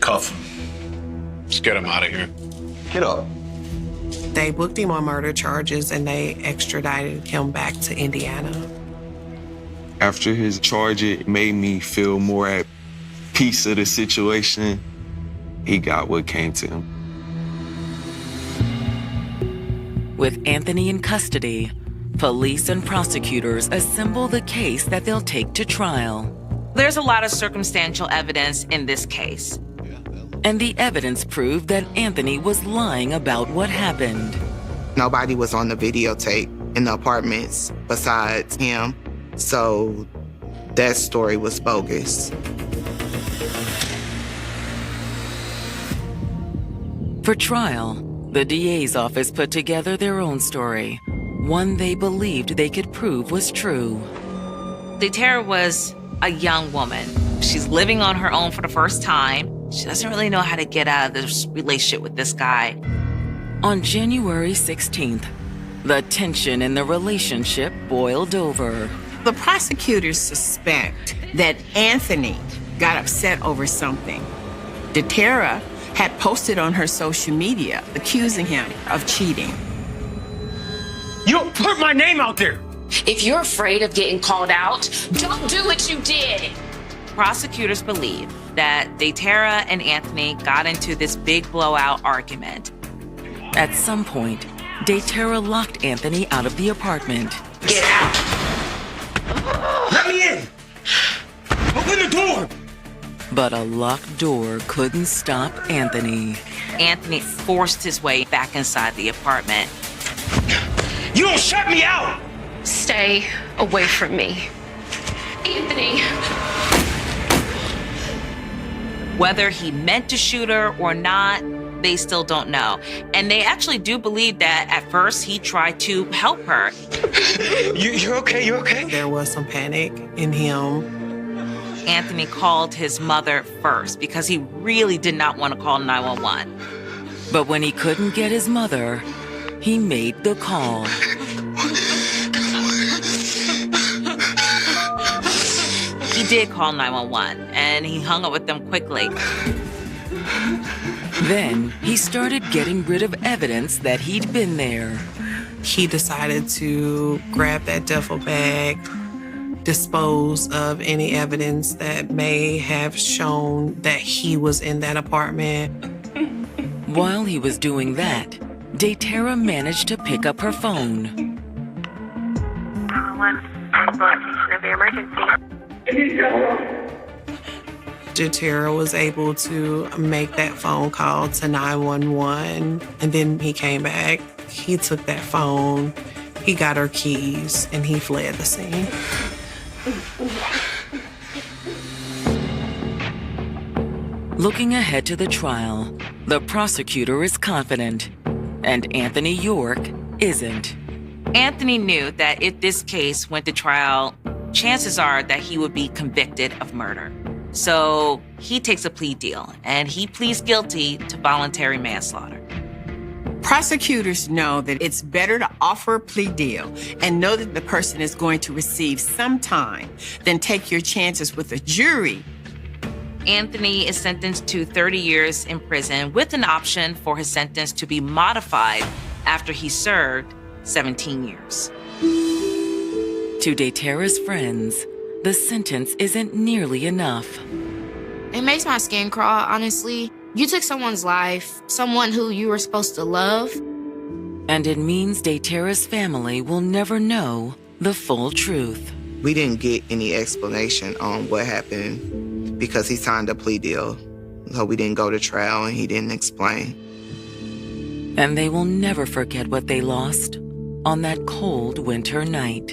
Speaker 18: Cuff him.
Speaker 14: Let's get him out of here.
Speaker 18: Get up.
Speaker 3: They booked him on murder charges and they extradited him back to Indiana.
Speaker 13: After his charge, it made me feel more at peace of the situation. He got what came to him.
Speaker 1: With Anthony in custody, police and prosecutors assemble the case that they'll take to trial.
Speaker 10: There's a lot of circumstantial evidence in this case.
Speaker 1: And the evidence proved that Anthony was lying about what happened.
Speaker 12: Nobody was on the videotape in the apartments besides him, so that story was bogus.
Speaker 1: For trial, the DA's office put together their own story, one they believed they could prove was true.
Speaker 10: Daytera was a young woman. She's living on her own for the first time. She doesn't really know how to get out of this relationship with this guy.
Speaker 1: On January 16th, the tension in the relationship boiled over.
Speaker 9: The prosecutors suspect that Anthony got upset over something. Daytera had posted on her social media accusing him of cheating.
Speaker 20: You don't put my name out there!
Speaker 7: If you're afraid of getting called out, don't do what you did.
Speaker 10: Prosecutors believe that Daytera and Anthony got into this big blowout argument.
Speaker 1: At some point, Daytera locked Anthony out of the apartment.
Speaker 20: Get out! Let me in! Open the door!
Speaker 1: But a locked door couldn't stop Anthony.
Speaker 10: Anthony forced his way back inside the apartment.
Speaker 20: You don't shut me out!
Speaker 8: Stay away from me. Anthony.
Speaker 10: Whether he meant to shoot her or not, they still don't know. And they actually do believe that at first he tried to help her.
Speaker 20: You're okay, you're okay?
Speaker 3: There was some panic in him.
Speaker 10: Anthony called his mother first because he really did not want to call 911.
Speaker 1: But when he couldn't get his mother, he made the call.
Speaker 10: He did call 911 and he hung up with them quickly.
Speaker 1: Then he started getting rid of evidence that he'd been there.
Speaker 3: He decided to grab that duffel bag, dispose of any evidence that may have shown that he was in that apartment.
Speaker 1: While he was doing that, Daytera managed to pick up her phone.
Speaker 3: Daytera was able to make that phone call to 911, and then he came back. He took that phone, he got her keys, and he fled the scene.
Speaker 1: Looking ahead to the trial, the prosecutor is confident, and Anthony York isn't.
Speaker 10: Anthony knew that if this case went to trial, chances are that he would be convicted of murder. So he takes a plea deal and he pleads guilty to voluntary manslaughter.
Speaker 9: Prosecutors know that it's better to offer a plea deal and know that the person is going to receive some time than take your chances with a jury.
Speaker 10: Anthony is sentenced to 30 years in prison with an option for his sentence to be modified after he served 17 years.
Speaker 1: To Daytera's friends, the sentence isn't nearly enough.
Speaker 7: It makes my skin crawl, honestly. You took someone's life, someone who you were supposed to love.
Speaker 1: And it means Daytera's family will never know the full truth.
Speaker 12: We didn't get any explanation on what happened because he signed a plea deal. So we didn't go to trial and he didn't explain.
Speaker 1: And they will never forget what they lost on that cold winter night.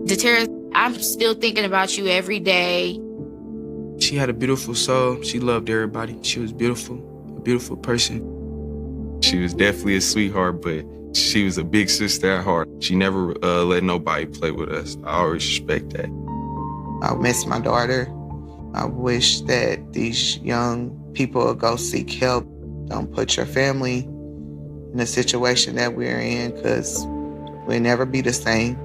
Speaker 7: Daytera, I'm still thinking about you every day.
Speaker 16: She had a beautiful soul. She loved everybody. She was beautiful, a beautiful person.
Speaker 13: She was definitely a sweetheart, but she was a big sister at heart. She never let nobody play with us. I always respect that.
Speaker 12: I miss my daughter. I wish that these young people would go seek help. Don't put your family in the situation that we're in, because we'll never be the same.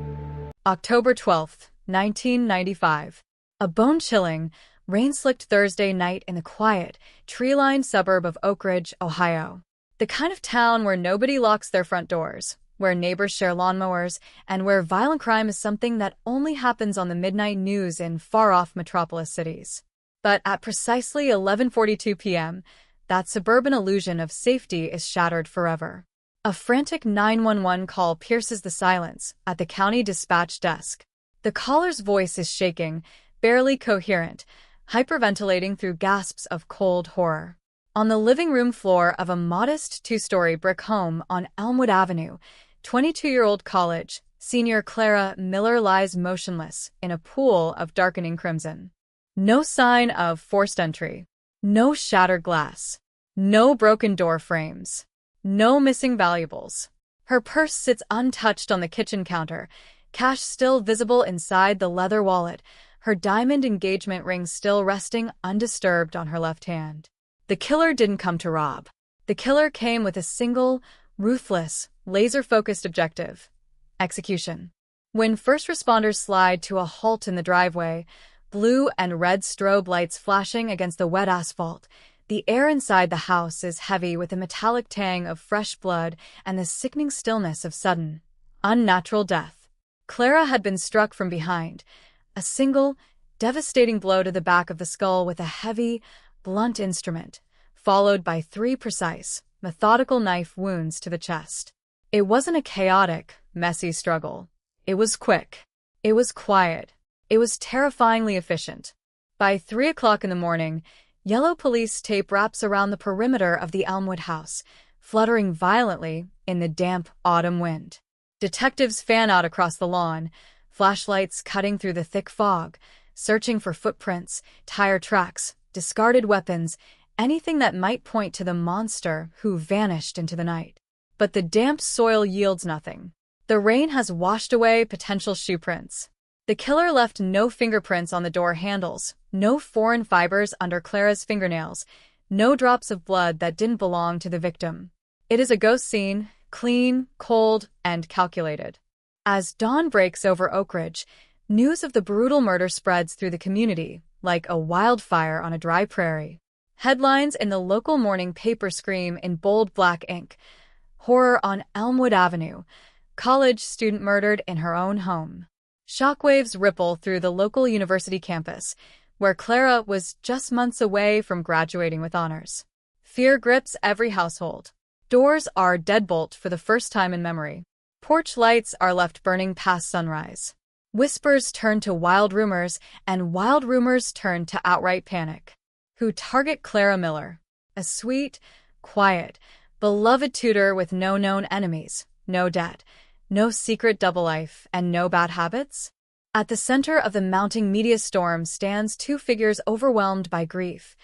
Speaker 21: October 12th, 1995. A bone-chilling, rain-slicked Thursday night in the quiet, tree-lined suburb of Oak Ridge, Ohio. The kind of town where nobody locks their front doors, where neighbors share lawnmowers, and where violent crime is something that only happens on the midnight news in far-off metropolis cities. But at precisely 11:42 p.m., that suburban illusion of safety is shattered forever. A frantic 911 call pierces the silence at the county dispatch desk. The caller's voice is shaking, barely coherent, hyperventilating through gasps of cold horror. On the living room floor of a modest two-story brick home on Elmwood Avenue, 22-year-old college senior Clara Miller lies motionless in a pool of darkening crimson. No sign of forced entry. No shattered glass. No broken door frames. No missing valuables. Her purse sits untouched on the kitchen counter, cash still visible inside the leather wallet, her diamond engagement ring still resting undisturbed on her left hand. The killer didn't come to rob. The killer came with a single, ruthless, laser-focused objective: execution. When first responders slide to a halt in the driveway, blue and red strobe lights flashing against the wet asphalt, the air inside the house is heavy with a metallic tang of fresh blood and the sickening stillness of sudden, unnatural death. Clara had been struck from behind, a single, devastating blow to the back of the skull with a heavy, blunt instrument, followed by 3 precise, methodical knife wounds to the chest. It wasn't a chaotic, messy struggle. It was quick. It was quiet. It was terrifyingly efficient. By 3 o'clock in the morning, yellow police tape wraps around the perimeter of the Elmwood house, fluttering violently in the damp autumn wind. Detectives fan out across the lawn, flashlights cutting through the thick fog, searching for footprints, tire tracks, discarded weapons, anything that might point to the monster who vanished into the night. But the damp soil yields nothing. The rain has washed away potential shoe prints. The killer left no fingerprints on the door handles, no foreign fibers under Clara's fingernails, no drops of blood that didn't belong to the victim. It is a ghost scene, clean, cold, and calculated. As dawn breaks over Oak Ridge, news of the brutal murder spreads through the community like a wildfire on a dry prairie. Headlines in the local morning paper scream in bold black ink: "Horror on Elmwood Avenue. College student murdered in her own home." Shockwaves ripple through the local university campus, where Clara was just months away from graduating with honors. Fear grips every household. Doors are deadbolt for the first time in memory. Porch lights are left burning past sunrise. Whispers turn to wild rumors, and wild rumors turn to outright panic. Who target Clara Miller? A sweet, quiet, beloved tutor with no known enemies, no debt, no secret double life, and no bad habits? At the center of the mounting media storm stands 2 figures overwhelmed by grief.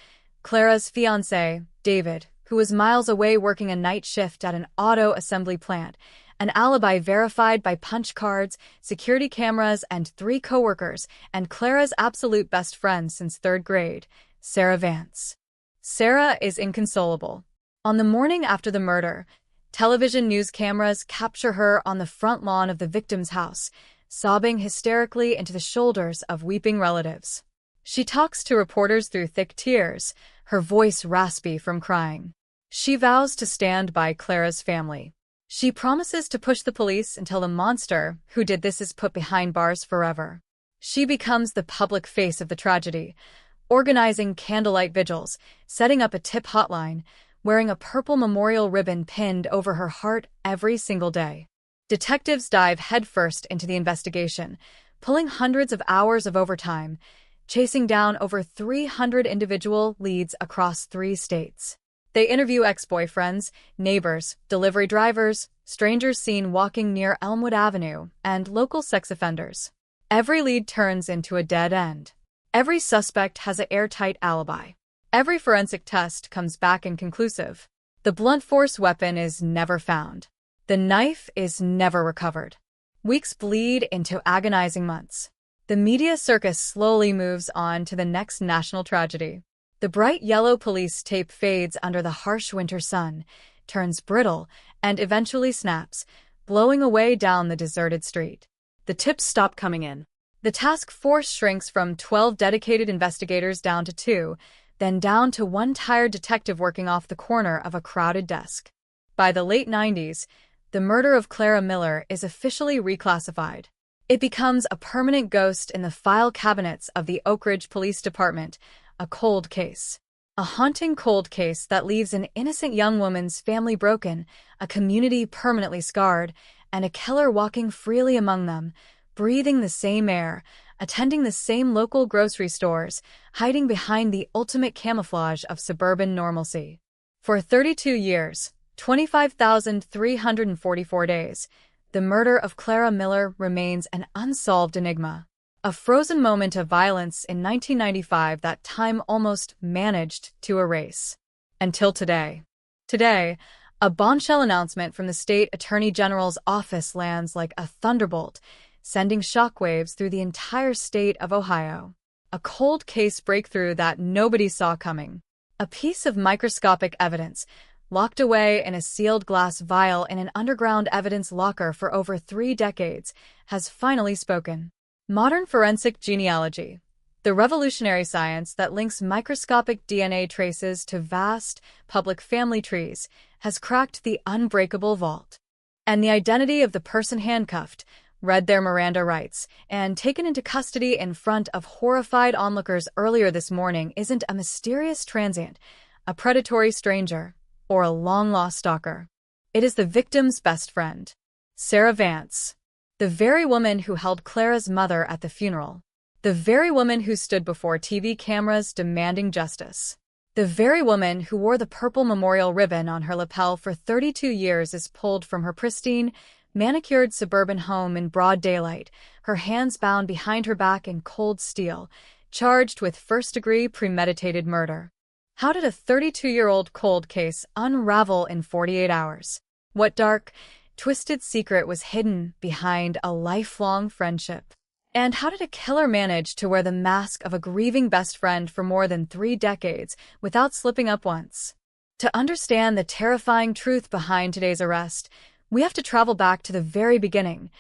Speaker 21: Clara's fiancé, David, who was miles away working a night shift at an auto assembly plant, an alibi verified by punch cards, security cameras, and 3 coworkers, and Clara's absolute best friend since 3rd grade, Sarah Vance. Sarah is inconsolable. On the morning after the murder, television news cameras capture her on the front lawn of the victim's house, sobbing hysterically into the shoulders of weeping relatives. She talks to reporters through thick tears, her voice raspy from crying. She vows to stand by Clara's family. She promises to push the police until the monster who did this is put behind bars forever. She becomes the public face of the tragedy, organizing candlelight vigils, setting up a tip hotline, wearing a purple memorial ribbon pinned over her heart every single day. Detectives dive headfirst into the investigation, pulling hundreds of hours of overtime, chasing down over 300 individual leads across 3 states. They interview ex-boyfriends, neighbors, delivery drivers, strangers seen walking near Elmwood Avenue, and local sex offenders. Every lead turns into a dead end. Every suspect has an airtight alibi. Every forensic test comes back inconclusive. The blunt force weapon is never found. The knife is never recovered. Weeks bleed into agonizing months. The media circus slowly moves on to the next national tragedy. The bright yellow police tape fades under the harsh winter sun, turns brittle, and eventually snaps, blowing away down the deserted street. The tips stop coming in. The task force shrinks from 12 dedicated investigators down to 2, then down to one tired detective working off the corner of a crowded desk. By the late 90s, the murder of Clara Miller is officially reclassified. It becomes a permanent ghost in the file cabinets of the Oak Ridge Police Department, a cold case. A haunting cold case that leaves an innocent young woman's family broken, a community permanently scarred, and a killer walking freely among them, breathing the same air, attending the same local grocery stores, hiding behind the ultimate camouflage of suburban normalcy. For 32 years, 25,344 days, the murder of Clara Miller remains an unsolved enigma. A frozen moment of violence in 1995 that time almost managed to erase. Until today. Today, a bombshell announcement from the state attorney general's office lands like a thunderbolt, sending shockwaves through the entire state of Ohio. A cold case breakthrough that nobody saw coming. A piece of microscopic evidence, locked away in a sealed glass vial in an underground evidence locker for over 3 decades, has finally spoken. Modern forensic genealogy, the revolutionary science that links microscopic DNA traces to vast, public family trees, has cracked the unbreakable vault. And the identity of the person handcuffed, read their Miranda rights, and taken into custody in front of horrified onlookers earlier this morning isn't a mysterious transient, a predatory stranger, or a long-lost stalker. It is the victim's best friend, Sarah Vance. The very woman who held Clara's mother at the funeral. The very woman who stood before TV cameras demanding justice. The very woman who wore the purple memorial ribbon on her lapel for 32 years is pulled from her pristine, manicured suburban home in broad daylight, her hands bound behind her back in cold steel, charged with first-degree premeditated murder. How did a 32-year-old cold case unravel in 48 hours? What dark, twisted secret was hidden behind a lifelong friendship? And how did a killer manage to wear the mask of a grieving best friend for more than 3 decades without slipping up once? To understand the terrifying truth behind today's arrest, we have to travel back to the very beginning,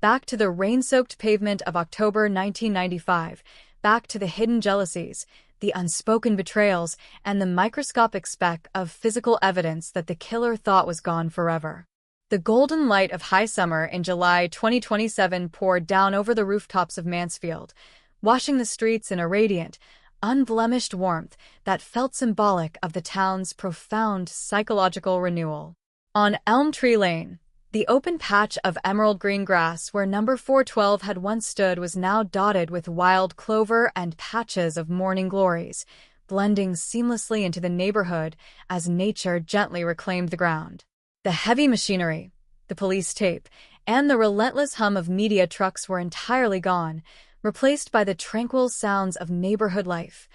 Speaker 21: back to the rain-soaked pavement of October 1995, back to the hidden jealousies, the unspoken betrayals, and the microscopic speck of physical evidence that the killer thought was gone forever. The golden light of high summer in July 2027 poured down over the rooftops of Mansfield, washing the streets in a radiant, unblemished warmth that felt symbolic of the town's profound psychological renewal. On Elm Tree Lane, the open patch of emerald green grass where number 412 had once stood was now dotted with wild clover and patches of morning glories, blending seamlessly into the neighborhood as nature gently reclaimed the ground. The heavy machinery, the police tape, and the relentless hum of media trucks were entirely gone, replaced by the tranquil sounds of neighborhood life.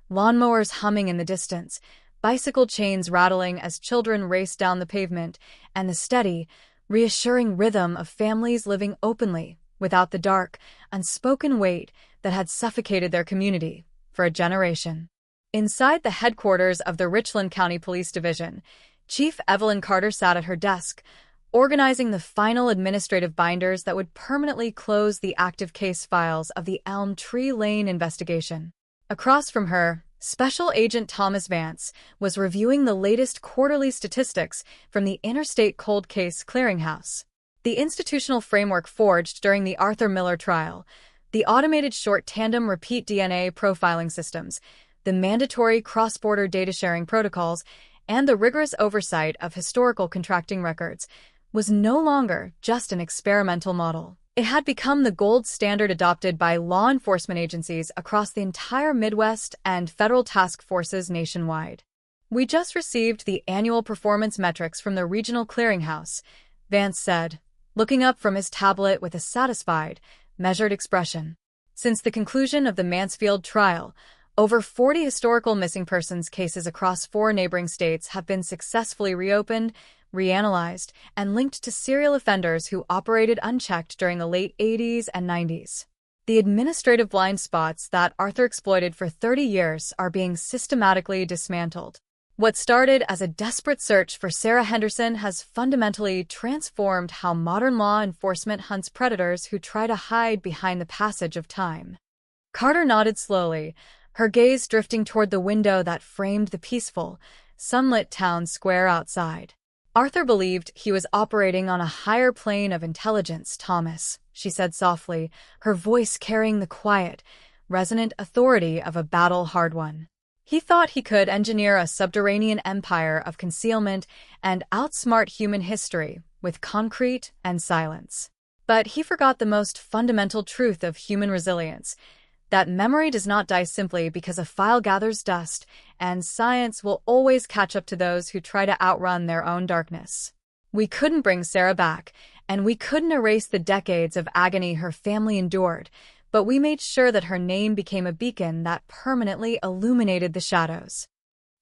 Speaker 21: Lawnmowers humming in the distance, bicycle chains rattling as children raced down the pavement, and the steady, reassuring rhythm of families living openly, without the dark, unspoken weight that had suffocated their community for a generation. Inside the headquarters of the Richland County Police Division, Chief Evelyn Carter sat at her desk, organizing the final administrative binders that would permanently close the active case files of the Elm Tree Lane investigation. Across from her, Special Agent Thomas Vance was reviewing the latest quarterly statistics from the Interstate Cold Case Clearinghouse. The institutional framework forged during the Arthur Miller trial, the automated short tandem repeat DNA profiling systems, the mandatory cross-border data sharing protocols, and the rigorous oversight of historical contracting records, was no longer just an experimental model. It had become the gold standard adopted by law enforcement agencies across the entire Midwest and federal task forces nationwide. "We just received the annual performance metrics from the Regional Clearinghouse," Vance said, looking up from his tablet with a satisfied, measured expression. Since the conclusion of the Mansfield trial, over 40 historical missing persons cases across 4 neighboring states have been successfully reopened, reanalyzed, and linked to serial offenders who operated unchecked during the late 80s and 90s. The administrative blind spots that Arthur exploited for 30 years are being systematically dismantled. What started as a desperate search for Sarah Henderson has fundamentally transformed how modern law enforcement hunts predators who try to hide behind the passage of time. Carter nodded slowly, her gaze drifting toward the window that framed the peaceful, sunlit town square outside. Arthur believed he was operating on a higher plane of intelligence, Thomas, she said softly, her voice carrying the quiet, resonant authority of a battle-hard one. He thought he could engineer a subterranean empire of concealment and outsmart human history with concrete and silence. But he forgot the most fundamental truth of human resilience, that memory does not die simply because a file gathers dust, and science will always catch up to those who try to outrun their own darkness. We couldn't bring Sarah back, and we couldn't erase the decades of agony her family endured, but we made sure that her name became a beacon that permanently illuminated the shadows.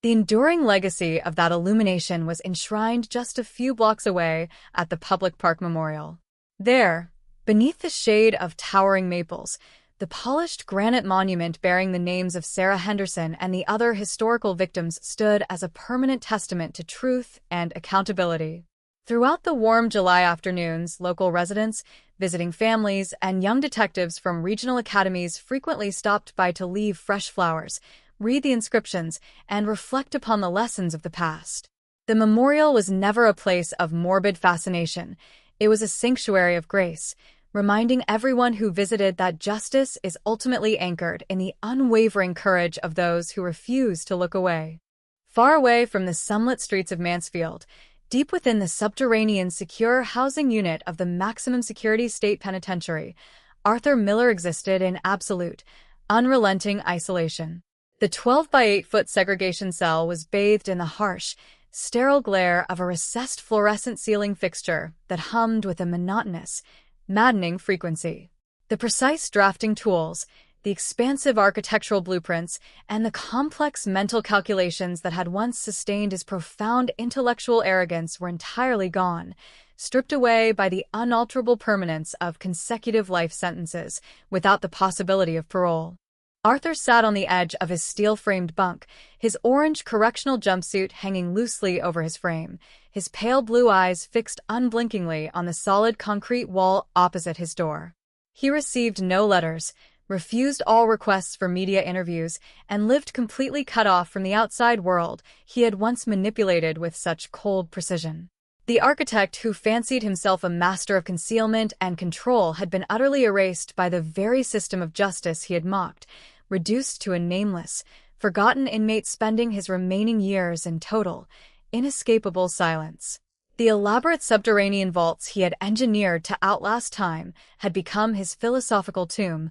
Speaker 21: The enduring legacy of that illumination was enshrined just a few blocks away at the Public Park Memorial. There, beneath the shade of towering maples, the polished granite monument bearing the names of Sarah Henderson and the other historical victims stood as a permanent testament to truth and accountability. Throughout the warm July afternoons, local residents, visiting families, and young detectives from regional academies frequently stopped by to leave fresh flowers, read the inscriptions, and reflect upon the lessons of the past. The memorial was never a place of morbid fascination. It was a sanctuary of grace, reminding everyone who visited that justice is ultimately anchored in the unwavering courage of those who refuse to look away. Far away from the sunlit streets of Mansfield, deep within the subterranean secure housing unit of the maximum security state penitentiary, Arthur Miller existed in absolute, unrelenting isolation. The 12-by-8-foot segregation cell was bathed in the harsh, sterile glare of a recessed fluorescent ceiling fixture that hummed with a monotonous, maddening frequency. The precise drafting tools, the expansive architectural blueprints, and the complex mental calculations that had once sustained his profound intellectual arrogance were entirely gone, stripped away by the unalterable permanence of consecutive life sentences without the possibility of parole. Arthur sat on the edge of his steel-framed bunk, his orange correctional jumpsuit hanging loosely over his frame, his pale blue eyes fixed unblinkingly on the solid concrete wall opposite his door. He received no letters, refused all requests for media interviews, and lived completely cut off from the outside world he had once manipulated with such cold precision. The architect who fancied himself a master of concealment and control had been utterly erased by the very system of justice he had mocked, reduced to a nameless, forgotten inmate spending his remaining years in total, inescapable silence. The elaborate subterranean vaults he had engineered to outlast time had become his philosophical tomb,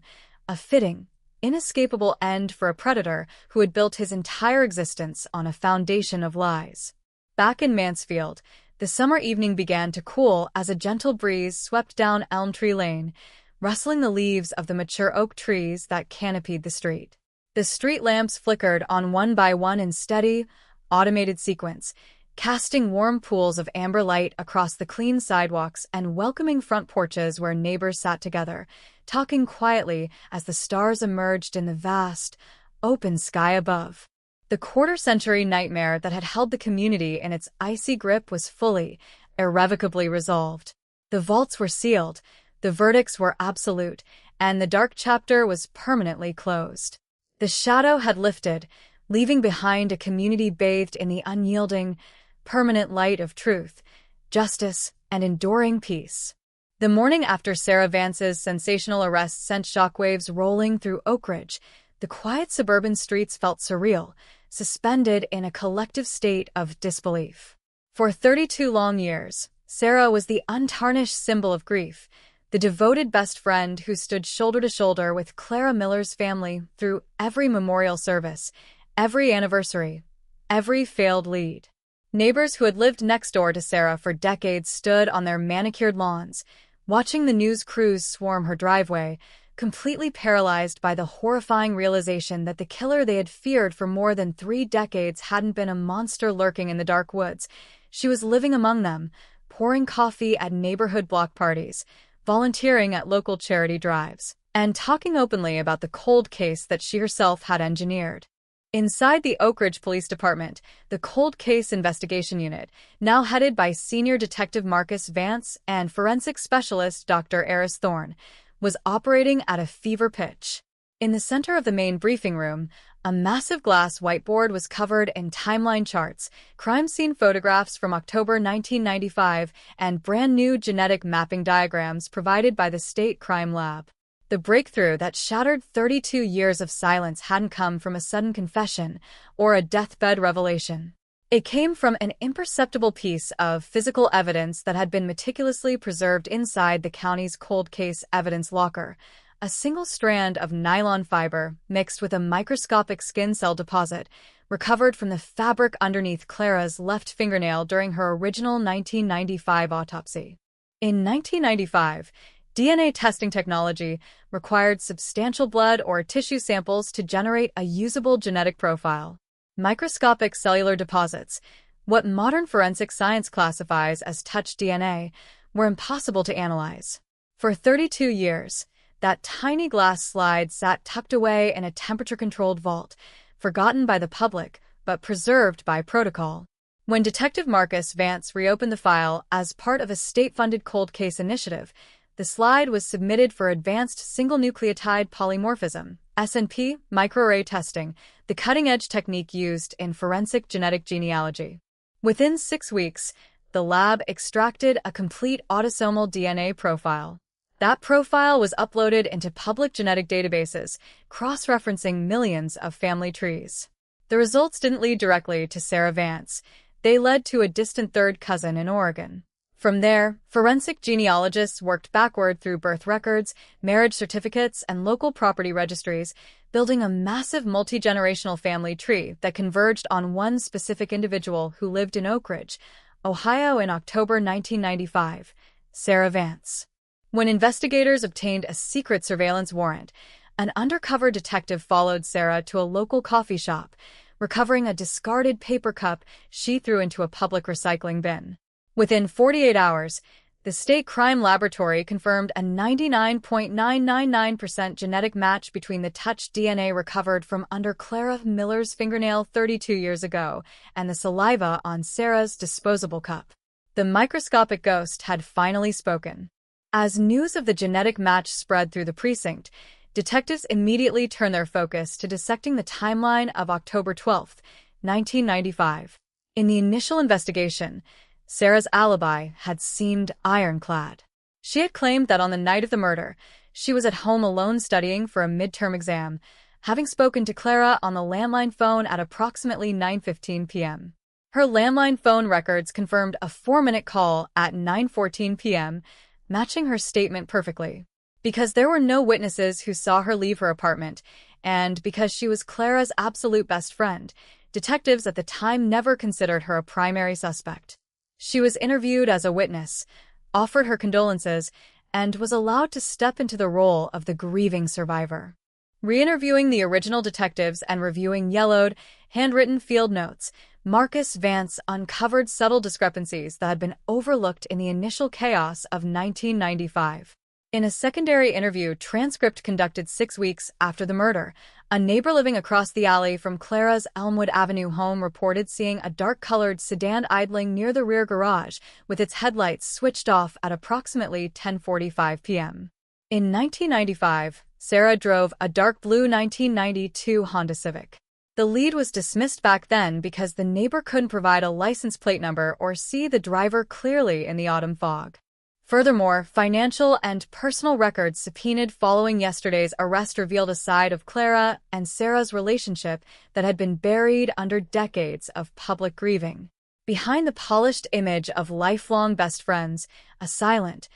Speaker 21: a fitting, inescapable end for a predator who had built his entire existence on a foundation of lies. Back in Mansfield, the summer evening began to cool as a gentle breeze swept down Elm Tree Lane, rustling the leaves of the mature oak trees that canopied the street. The street lamps flickered on one by one in steady, automated sequence, casting warm pools of amber light across the clean sidewalks and welcoming front porches where neighbors sat together, talking quietly as the stars emerged in the vast, open sky above. The quarter-century nightmare that had held the community in its icy grip was fully, irrevocably resolved. The vaults were sealed, the verdicts were absolute, and the dark chapter was permanently closed. The shadow had lifted, leaving behind a community bathed in the unyielding, permanent light of truth, justice, and enduring peace. The morning after Sarah Vance's sensational arrest sent shockwaves rolling through Oak Ridge, the quiet suburban streets felt surreal, suspended in a collective state of disbelief. For 32 long years, Sarah was the untarnished symbol of grief, the devoted best friend who stood shoulder to shoulder with Clara Miller's family through every memorial service, every anniversary, every failed lead. Neighbors who had lived next door to Sarah for decades stood on their manicured lawns, watching the news crews swarm her driveway, completely paralyzed by the horrifying realization that the killer they had feared for more than 3 decades hadn't been a monster lurking in the dark woods. She was living among them, pouring coffee at neighborhood block parties, volunteering at local charity drives, and talking openly about the cold case that she herself had engineered. Inside the Oak Ridge Police Department, the Cold Case Investigation Unit, now headed by Senior Detective Marcus Vance and Forensic Specialist Dr. Eris Thorne, was operating at a fever pitch. In the center of the main briefing room, a massive glass whiteboard was covered in timeline charts, crime scene photographs from October 1995, and brand new genetic mapping diagrams provided by the State Crime Lab. The breakthrough that shattered 32 years of silence hadn't come from a sudden confession or a deathbed revelation. It came from an imperceptible piece of physical evidence that had been meticulously preserved inside the county's cold case evidence locker. A single strand of nylon fiber mixed with a microscopic skin cell deposit recovered from the fabric underneath Clara's left fingernail during her original 1995 autopsy. In 1995, DNA testing technology required substantial blood or tissue samples to generate a usable genetic profile. Microscopic cellular deposits, what modern forensic science classifies as touch DNA, were impossible to analyze. For 32 years, that tiny glass slide sat tucked away in a temperature-controlled vault, forgotten by the public, but preserved by protocol. When Detective Marcus Vance reopened the file as part of a state-funded cold case initiative, the slide was submitted for advanced single-nucleotide polymorphism, SNP, microarray testing, the cutting-edge technique used in forensic genetic genealogy. Within 6 weeks, the lab extracted a complete autosomal DNA profile. That profile was uploaded into public genetic databases, cross-referencing millions of family trees. The results didn't lead directly to Sarah Vance. They led to a distant third cousin in Oregon. From there, forensic genealogists worked backward through birth records, marriage certificates, and local property registries, building a massive multi-generational family tree that converged on one specific individual who lived in Oak Ridge, Ohio in October 1995, Sarah Vance. When investigators obtained a secret surveillance warrant, an undercover detective followed Sarah to a local coffee shop, recovering a discarded paper cup she threw into a public recycling bin. Within 48 hours, the State Crime Laboratory confirmed a 99.999% genetic match between the touch DNA recovered from under Clara Miller's fingernail 32 years ago and the saliva on Sarah's disposable cup. The microscopic ghost had finally spoken. As news of the genetic match spread through the precinct, detectives immediately turned their focus to dissecting the timeline of October 12, 1995. In the initial investigation, Sarah's alibi had seemed ironclad. She had claimed that on the night of the murder, she was at home alone studying for a midterm exam, having spoken to Clara on the landline phone at approximately 9:15 p.m. Her landline phone records confirmed a 4-minute call at 9:14 p.m., matching her statement perfectly. Because there were no witnesses who saw her leave her apartment, and because she was Clara's absolute best friend, detectives at the time never considered her a primary suspect. She was interviewed as a witness, offered her condolences, and was allowed to step into the role of the grieving survivor. Re-interviewing the original detectives and reviewing yellowed, handwritten field notes, Marcus Vance uncovered subtle discrepancies that had been overlooked in the initial chaos of 1995. In a secondary interview transcript conducted 6 weeks after the murder, a neighbor living across the alley from Clara's Elmwood Avenue home reported seeing a dark-colored sedan idling near the rear garage with its headlights switched off at approximately 10:45 p.m. In 1995, Sarah drove a dark blue 1992 Honda Civic. The lead was dismissed back then because the neighbor couldn't provide a license plate number or see the driver clearly in the autumn fog. Furthermore, financial and personal records subpoenaed following yesterday's arrest revealed a side of Clara and Sarah's relationship that had been buried under decades of public grieving. Behind the polished image of lifelong best friends, a silent,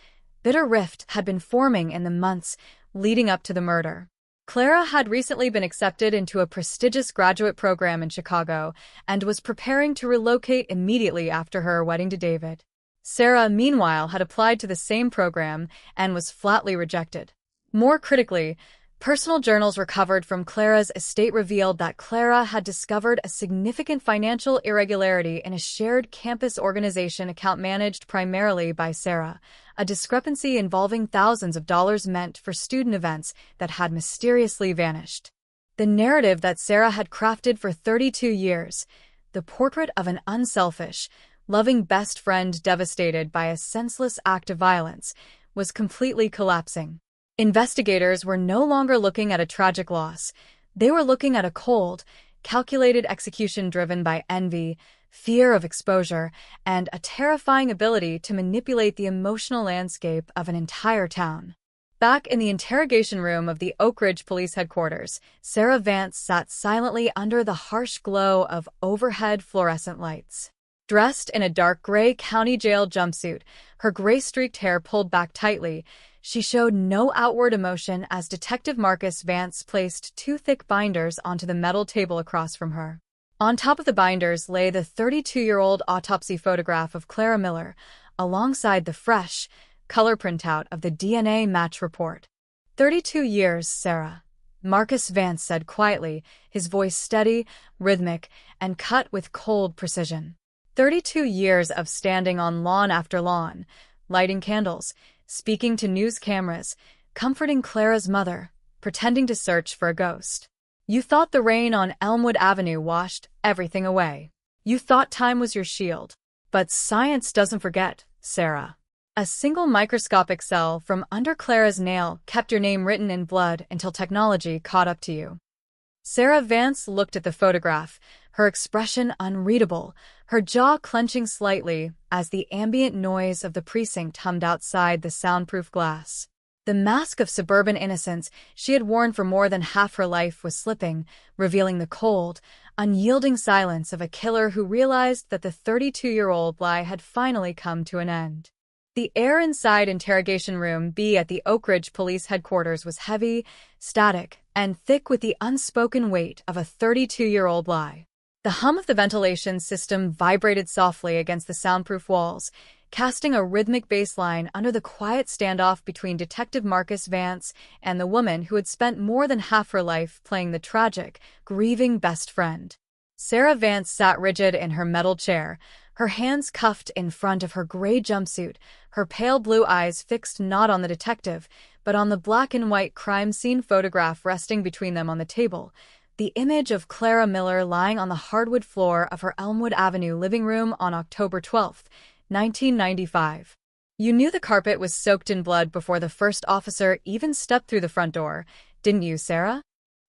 Speaker 21: bitter rift had been forming in the months leading up to the murder. Clara had recently been accepted into a prestigious graduate program in Chicago and was preparing to relocate immediately after her wedding to David. Sarah, meanwhile, had applied to the same program and was flatly rejected. More critically, Personal journals recovered from Clara's estate revealed that Clara had discovered a significant financial irregularity in a shared campus organization account managed primarily by Sarah, a discrepancy involving thousands of dollars meant for student events that had mysteriously vanished. The narrative that Sarah had crafted for 32 years, the portrait of an unselfish, loving best friend devastated by a senseless act of violence, was completely collapsing. Investigators were no longer looking at a tragic loss. They were looking at a cold, calculated execution driven by envy, fear of exposure, and a terrifying ability to manipulate the emotional landscape of an entire town. Back in the interrogation room of the Oak Ridge Police Headquarters, Sarah Vance sat silently under the harsh glow of overhead fluorescent lights. Dressed in a dark gray county jail jumpsuit, her gray-streaked hair pulled back tightly, she showed no outward emotion as Detective Marcus Vance placed 2 thick binders onto the metal table across from her. On top of the binders lay the 32-year-old autopsy photograph of Clara Miller, alongside the fresh, color printout of the DNA match report. 32 years, Sarah, Marcus Vance said quietly, his voice steady, rhythmic, and cut with cold precision. 32 years of standing on lawn after lawn, lighting candles, speaking to news cameras, comforting Clara's mother, pretending to search for a ghost. You thought the rain on Elmwood Avenue washed everything away. You thought time was your shield. But science doesn't forget, Sarah. A single microscopic cell from under Clara's nail kept your name written in blood until technology caught up to you. Sarah Vance looked at the photograph, her expression unreadable, her jaw clenching slightly as the ambient noise of the precinct hummed outside the soundproof glass. The mask of suburban innocence she had worn for more than half her life was slipping, revealing the cold, unyielding silence of a killer who realized that the 32-year-old lie had finally come to an end. The air inside Interrogation Room B at the Oak Ridge Police Headquarters was heavy, static, and thick with the unspoken weight of a 32-year-old lie. The hum of the ventilation system vibrated softly against the soundproof walls, casting a rhythmic bass line under the quiet standoff between Detective Marcus Vance and the woman who had spent more than half her life playing the tragic, grieving best friend. Sarah Vance sat rigid in her metal chair, her hands cuffed in front of her gray jumpsuit, her pale blue eyes fixed not on the detective, but on the black and white crime scene photograph resting between them on the table, the image of Clara Miller lying on the hardwood floor of her Elmwood Avenue living room on October 12, 1995. You knew the carpet was soaked in blood before the first officer even stepped through the front door, didn't you, Sarah?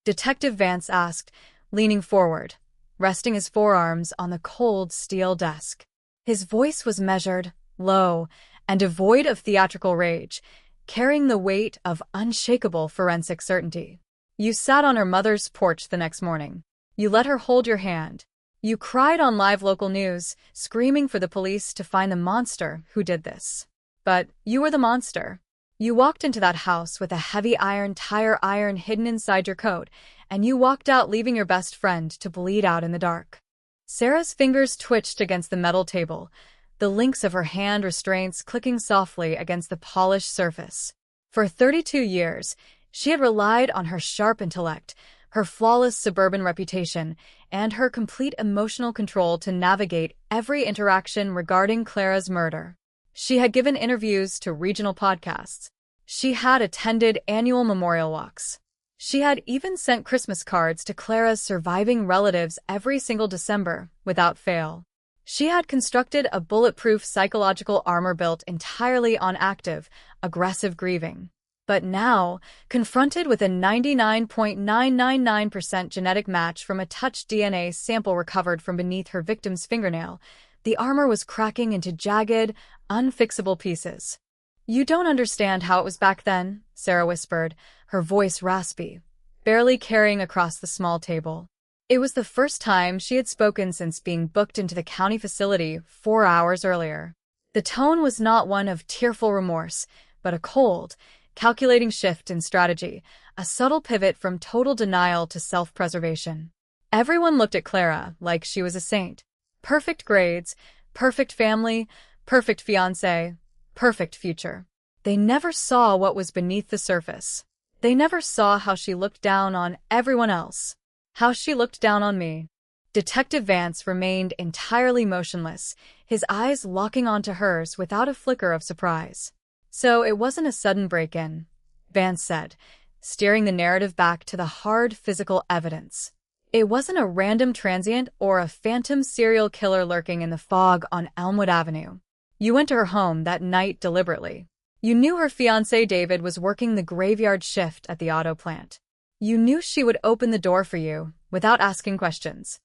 Speaker 21: Detective Vance asked, leaning forward, resting his forearms on the cold steel desk. His voice was measured, low, and devoid of theatrical rage, carrying the weight of unshakable forensic certainty. You sat on her mother's porch the next morning. You let her hold your hand. You cried on live local news, screaming for the police to find the monster who did this. But you were the monster. You walked into that house with a heavy tire iron hidden inside your coat, and you walked out leaving your best friend to bleed out in the dark. Sarah's fingers twitched against the metal table, the links of her hand restraints clicking softly against the polished surface. For 32 years, she had relied on her sharp intellect, her flawless suburban reputation, and her complete emotional control to navigate every interaction regarding Clara's murder. She had given interviews to regional podcasts. She had attended annual memorial walks. She had even sent Christmas cards to Clara's surviving relatives every single December, without fail. She had constructed a bulletproof psychological armor built entirely on active, aggressive grieving. But now, confronted with a 99.999% genetic match from a touch DNA sample recovered from beneath her victim's fingernail, the armor was cracking into jagged, unfixable pieces. You don't understand how it was back then, Sarah whispered, her voice raspy, barely carrying across the small table. It was the first time she had spoken since being booked into the county facility 4 hours earlier. The tone was not one of tearful remorse, but a cold, calculating shift in strategy, a subtle pivot from total denial to self-preservation. Everyone looked at Clara like she was a saint. Perfect grades, perfect family, perfect fiancé, perfect future. They never saw what was beneath the surface. They never saw how she looked down on everyone else, how she looked down on me. Detective Vance remained entirely motionless, his eyes locking onto hers without a flicker of surprise. So it wasn't a sudden break-in, Vance said, steering the narrative back to the hard physical evidence. It wasn't a random transient or a phantom serial killer lurking in the fog on Elmwood Avenue. You went to her home that night deliberately. You knew her fiancé David was working the graveyard shift at the auto plant. You knew she would open the door for you without asking questions.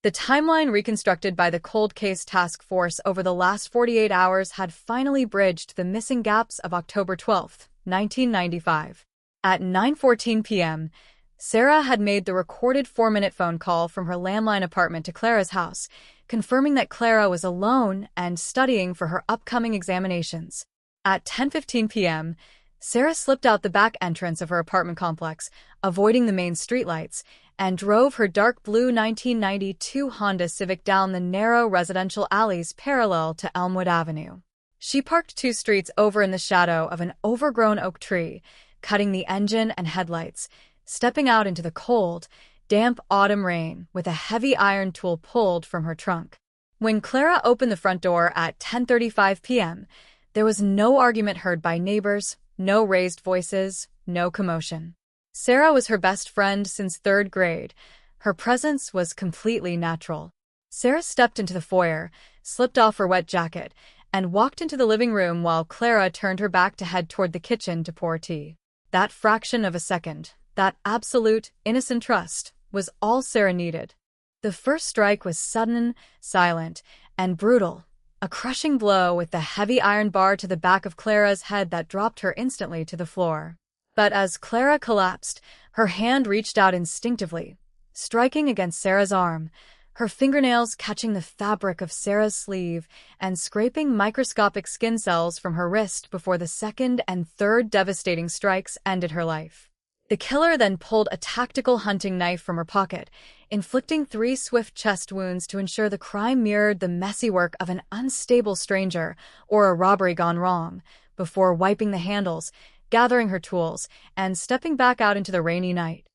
Speaker 21: The timeline reconstructed by the Cold Case Task Force over the last 48 hours had finally bridged the missing gaps of October 12, 1995. At 9:14 p.m., Sarah had made the recorded 4-minute phone call from her landline apartment to Clara's house, confirming that Clara was alone and studying for her upcoming examinations. At 10:15 p.m., Sarah slipped out the back entrance of her apartment complex, avoiding the main streetlights, and drove her dark blue 1992 Honda Civic down the narrow residential alleys parallel to Elmwood Avenue. She parked 2 streets over in the shadow of an overgrown oak tree, cutting the engine and headlights, stepping out into the cold, damp autumn rain with a heavy iron tool pulled from her trunk. When Clara opened the front door at 10:35 p.m., there was no argument heard by neighbors, no raised voices, no commotion. Sarah was her best friend since 3rd grade. Her presence was completely natural. Sarah stepped into the foyer, slipped off her wet jacket, and walked into the living room while Clara turned her back to head toward the kitchen to pour tea. That fraction of a second, that absolute, innocent trust, was all Sarah needed. The first strike was sudden, silent, and brutal, a crushing blow with the heavy iron bar to the back of Clara's head that dropped her instantly to the floor. But as Clara collapsed, her hand reached out instinctively, striking against Sarah's arm, her fingernails catching the fabric of Sarah's sleeve and scraping microscopic skin cells from her wrist before the second and third devastating strikes ended her life. The killer then pulled a tactical hunting knife from her pocket, inflicting 3 swift chest wounds to ensure the crime mirrored the messy work of an unstable stranger or a robbery gone wrong, before wiping the handles, gathering her tools, and stepping back out into the rainy night.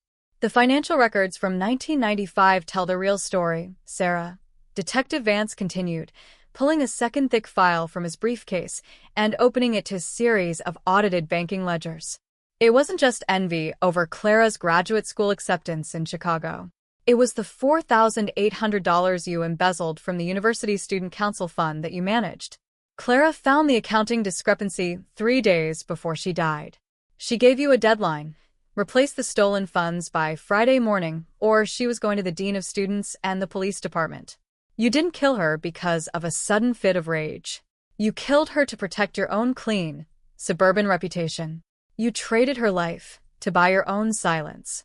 Speaker 21: The financial records from 1995 tell the real story, Sarah. Detective Vance continued, pulling a second thick file from his briefcase and opening it to a series of audited banking ledgers. It wasn't just envy over Clara's graduate school acceptance in Chicago. It was the $4,800 you embezzled from the University Student Council Fund that you managed. Clara found the accounting discrepancy 3 days before she died. She gave you a deadline. Replace the stolen funds by Friday morning, or she was going to the dean of students and the police department. You didn't kill her because of a sudden fit of rage. You killed her to protect your own clean, suburban reputation. You traded her life to buy your own silence.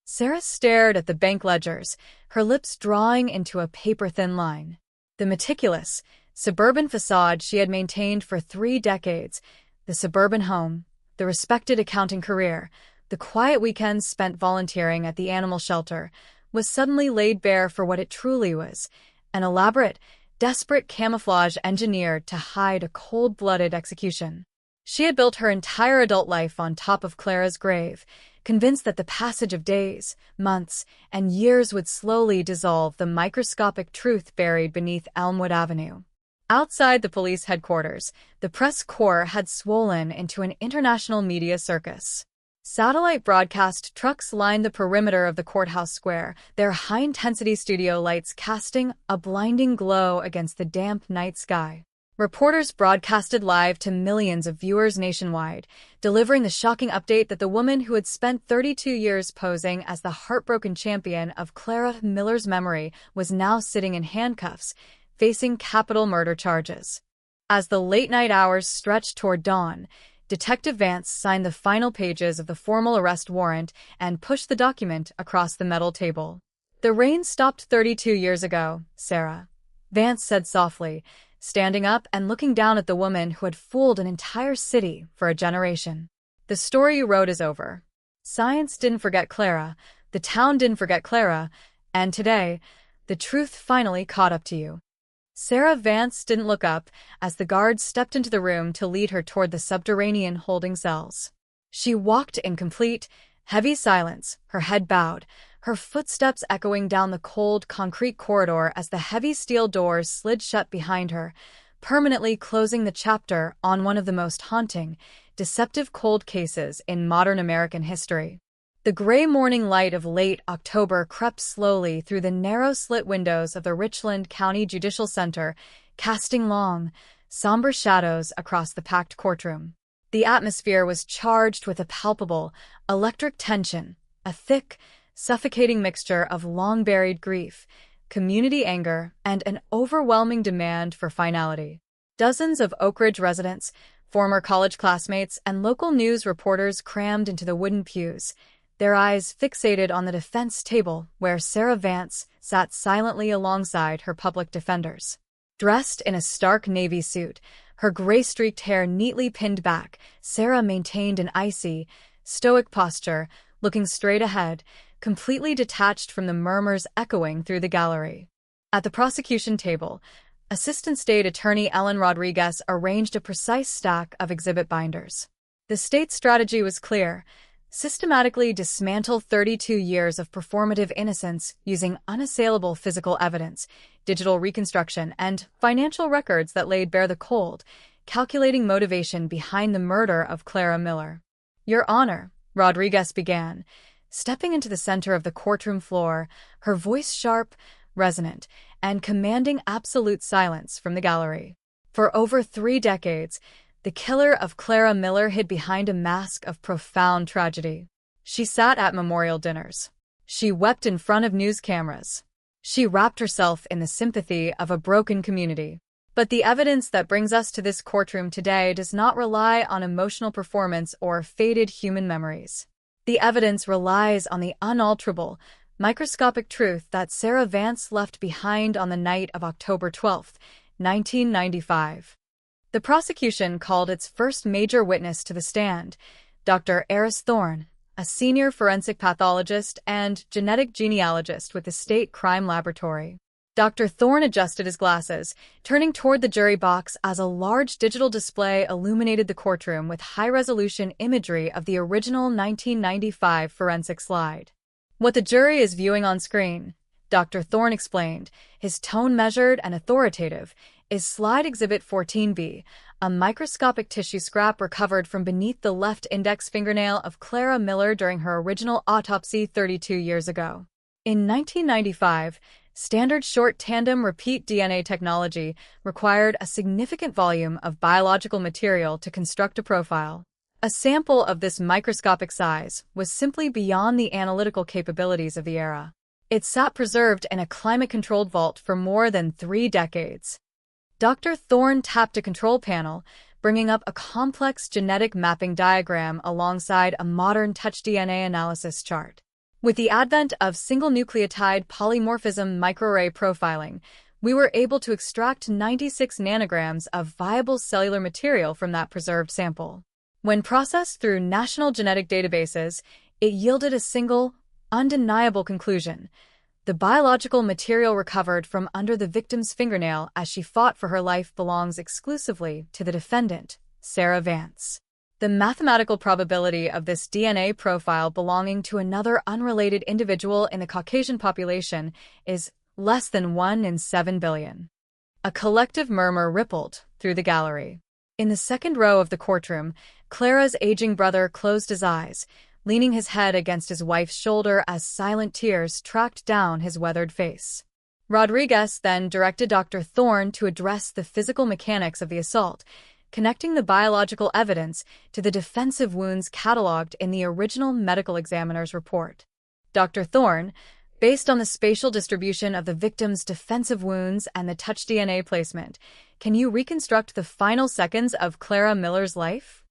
Speaker 21: Sarah stared at the bank ledgers, her lips drawing into a paper-thin line. The meticulous, suburban facade she had maintained for 3 decades, the suburban home, the respected accounting career, the quiet weekends spent volunteering at the animal shelter, was suddenly laid bare for what it truly was, an elaborate, desperate camouflage engineered to hide a cold-blooded execution. She had built her entire adult life on top of Clara's grave, convinced that the passage of days, months, and years would slowly dissolve the microscopic truth buried beneath Elmwood Avenue. Outside the police headquarters, the press corps had swollen into an international media circus. Satellite broadcast trucks lined the perimeter of the courthouse square, their high-intensity studio lights casting a blinding glow against the damp night sky. Reporters broadcasted live to millions of viewers nationwide, delivering the shocking update that the woman who had spent 32 years posing as the heartbroken champion of Clara Miller's memory was now sitting in handcuffs, facing capital murder charges. As the late-night hours stretched toward dawn, Detective Vance signed the final pages of the formal arrest warrant and pushed the document across the metal table. "The rain stopped 32 years ago, Sarah," Vance said softly, standing up and looking down at the woman who had fooled an entire city for a generation. "The story you wrote is over. Science didn't forget Clara, the town didn't forget Clara, and today, the truth finally caught up to you." Sarah Vance didn't look up as the guards stepped into the room to lead her toward the subterranean holding cells. She walked in complete, heavy silence, her head bowed, her footsteps echoing down the cold, concrete corridor as the heavy steel doors slid shut behind her, permanently closing the chapter on one of the most haunting, deceptive cold cases in modern American history. The gray morning light of late October crept slowly through the narrow slit windows of the Richland County Judicial Center, casting long, somber shadows across the packed courtroom. The atmosphere was charged with a palpable, electric tension, a thick, suffocating mixture of long-buried grief, community anger, and an overwhelming demand for finality. Dozens of Oak Ridge residents, former college classmates, and local news reporters crammed into the wooden pews, their eyes fixated on the defense table where Sarah Vance sat silently alongside her public defenders. Dressed in a stark navy suit, her gray-streaked hair neatly pinned back, Sarah maintained an icy, stoic posture, looking straight ahead, completely detached from the murmurs echoing through the gallery. At the prosecution table, Assistant State Attorney Ellen Rodriguez arranged a precise stack of exhibit binders. The state's strategy was clear: systematically dismantle 32 years of performative innocence using unassailable physical evidence, digital reconstruction, and financial records that laid bare the cold, calculating motivation behind the murder of Clara Miller. "Your Honor," Rodriguez began, stepping into the center of the courtroom floor, her voice sharp, resonant, and commanding absolute silence from the gallery. For over 3 decades, the killer of Clara Miller hid behind a mask of profound tragedy. She sat at memorial dinners. She wept in front of news cameras. She wrapped herself in the sympathy of a broken community. But the evidence that brings us to this courtroom today does not rely on emotional performance or faded human memories. The evidence relies on the unalterable, microscopic truth that Sarah Vance left behind on the night of October 12, 1995. The prosecution called its first major witness to the stand, Dr. Eris Thorne, a senior forensic pathologist and genetic genealogist with the State Crime Laboratory. Dr. Thorne adjusted his glasses, turning toward the jury box as a large digital display illuminated the courtroom with high-resolution imagery of the original 1995 forensic slide. "What the jury is viewing on screen," Dr. Thorne explained, his tone measured and authoritative, is Slide Exhibit 14B, a microscopic tissue scrap recovered from beneath the left index fingernail of Clara Miller during her original autopsy 32 years ago. In 1995, standard short tandem repeat DNA technology required a significant volume of biological material to construct a profile. A sample of this microscopic size was simply beyond the analytical capabilities of the era. It sat preserved in a climate-controlled vault for more than 3 decades. Dr. Thorne tapped a control panel, bringing up a complex genetic mapping diagram alongside a modern TouchDNA analysis chart. With the advent of single-nucleotide polymorphism microarray profiling, we were able to extract 96 nanograms of viable cellular material from that preserved sample. When processed through national genetic databases, it yielded a single, undeniable conclusion: the biological material recovered from under the victim's fingernail as she fought for her life belongs exclusively to the defendant, Sarah Vance. The mathematical probability of this DNA profile belonging to another unrelated individual in the Caucasian population is less than 1 in 7 billion. A collective murmur rippled through the gallery. In the second row of the courtroom, Clara's aging brother closed his eyes, leaning his head against his wife's shoulder as silent tears tracked down his weathered face. Rodriguez then directed Dr. Thorne to address the physical mechanics of the assault, connecting the biological evidence to the defensive wounds cataloged in the original medical examiner's report. Dr. Thorne, based on the spatial distribution of the victim's defensive wounds and the TouchDNA placement, can you reconstruct the final seconds of Clara Miller's life?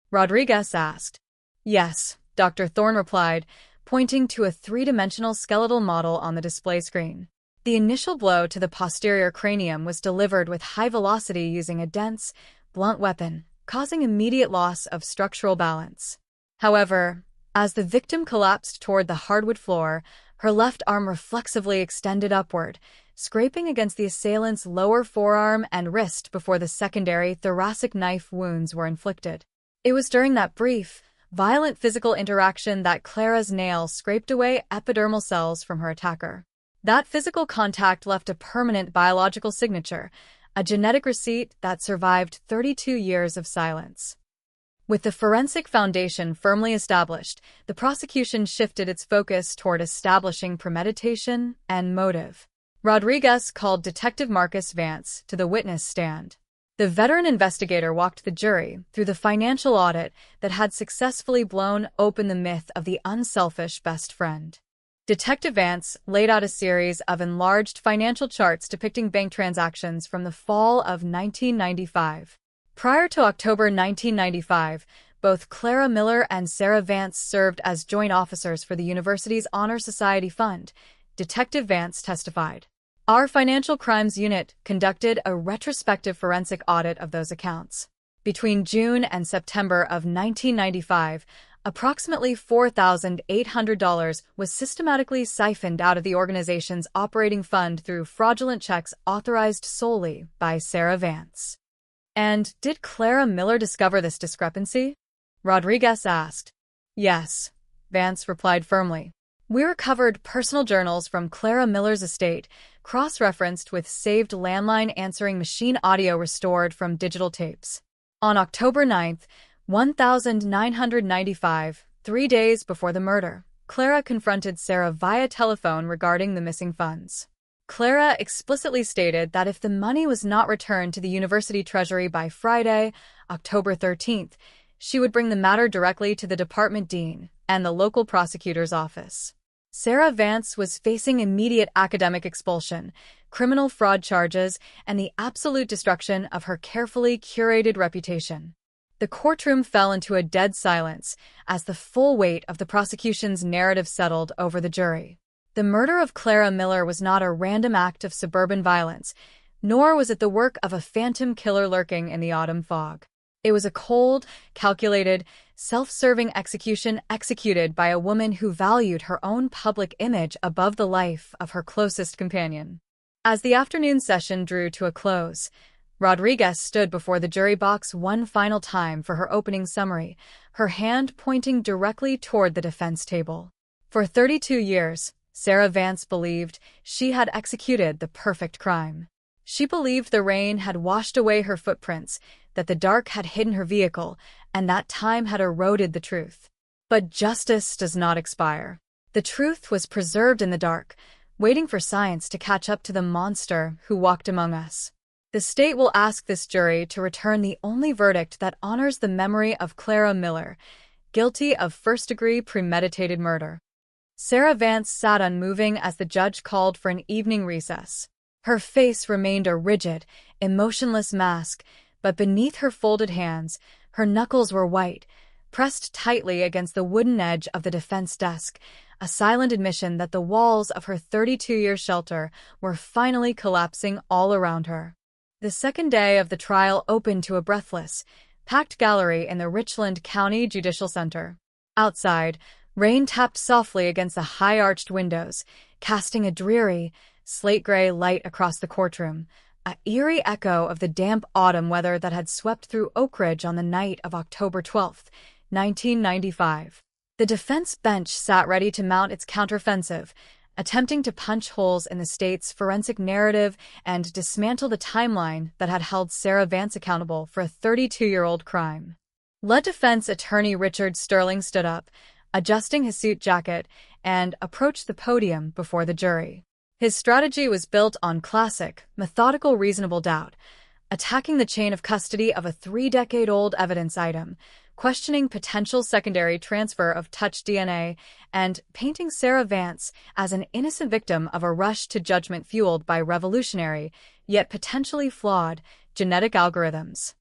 Speaker 21: Rodriguez asked. Yes, Dr. Thorne replied, pointing to a 3-dimensional skeletal model on the display screen. The initial blow to the posterior cranium was delivered with high velocity using a dense, blunt weapon, causing immediate loss of structural balance. However, as the victim collapsed toward the hardwood floor, her left arm reflexively extended upward, scraping against the assailant's lower forearm and wrist before the secondary thoracic knife wounds were inflicted. It was during that brief, violent physical interaction that Clara's nail scraped away epidermal cells from her attacker. That physical contact left a permanent biological signature, a genetic receipt that survived 32 years of silence. With the forensic foundation firmly established, the prosecution shifted its focus toward establishing premeditation and motive. Rodriguez called Detective Marcus Vance to the witness stand. The veteran investigator walked the jury through the financial audit that had successfully blown open the myth of the unselfish best friend. Detective Vance laid out a series of enlarged financial charts depicting bank transactions from the fall of 1995. Prior to October 1995, both Clara Miller and Sarah Vance served as joint officers for the university's Honor Society Fund, Detective Vance testified. Our Financial Crimes Unit conducted a retrospective forensic audit of those accounts. Between June and September of 1995, approximately $4,800 was systematically siphoned out of the organization's operating fund through fraudulent checks authorized solely by Sarah Vance. And did Clara Miller discover this discrepancy? Rodriguez asked. Yes, Vance replied firmly. We recovered personal journals from Clara Miller's estate, cross-referenced with saved landline answering machine audio restored from digital tapes. On October 9th, 1995, 3 days before the murder, Clara confronted Sarah via telephone regarding the missing funds. Clara explicitly stated that if the money was not returned to the university treasury by Friday, October 13th, she would bring the matter directly to the department dean and the local prosecutor's office. Sarah Vance was facing immediate academic expulsion, criminal fraud charges, and the absolute destruction of her carefully curated reputation. The courtroom fell into a dead silence as the full weight of the prosecution's narrative settled over the jury. The murder of Clara Miller was not a random act of suburban violence, nor was it the work of a phantom killer lurking in the autumn fog. It was a cold, calculated, self-serving execution executed by a woman who valued her own public image above the life of her closest companion. As the afternoon session drew to a close, Rodriguez stood before the jury box one final time for her opening summary, her hand pointing directly toward the defense table. For 32 years, Sarah Vance believed she had executed the perfect crime. She believed the rain had washed away her footprints, that the dark had hidden her vehicle, and that time had eroded the truth. But justice does not expire. The truth was preserved in the dark, waiting for science to catch up to the monster who walked among us. The state will ask this jury to return the only verdict that honors the memory of Clara Miller, guilty of first-degree premeditated murder. Sarah Vance sat unmoving as the judge called for an evening recess. Her face remained a rigid, emotionless mask, but beneath her folded hands, her knuckles were white, pressed tightly against the wooden edge of the defense desk, a silent admission that the walls of her 32-year shelter were finally collapsing all around her. The second day of the trial opened to a breathless, packed gallery in the Richland County Judicial Center. Outside, rain tapped softly against the high-arched windows, casting a dreary, slate-gray light across the courtroom, an eerie echo of the damp autumn weather that had swept through Oak Ridge on the night of October 12, 1995. The defense bench sat ready to mount its counteroffensive, attempting to punch holes in the state's forensic narrative and dismantle the timeline that had held Sarah Vance accountable for a 32-year-old crime. Lead defense attorney Richard Sterling stood up, adjusting his suit jacket, and approached the podium before the jury. His strategy was built on classic, methodical reasonable doubt, attacking the chain of custody of a 3-decade-old evidence item, questioning potential secondary transfer of touch DNA, and painting Sarah Vance as an innocent victim of a rush to judgment fueled by revolutionary, yet potentially flawed, genetic algorithms.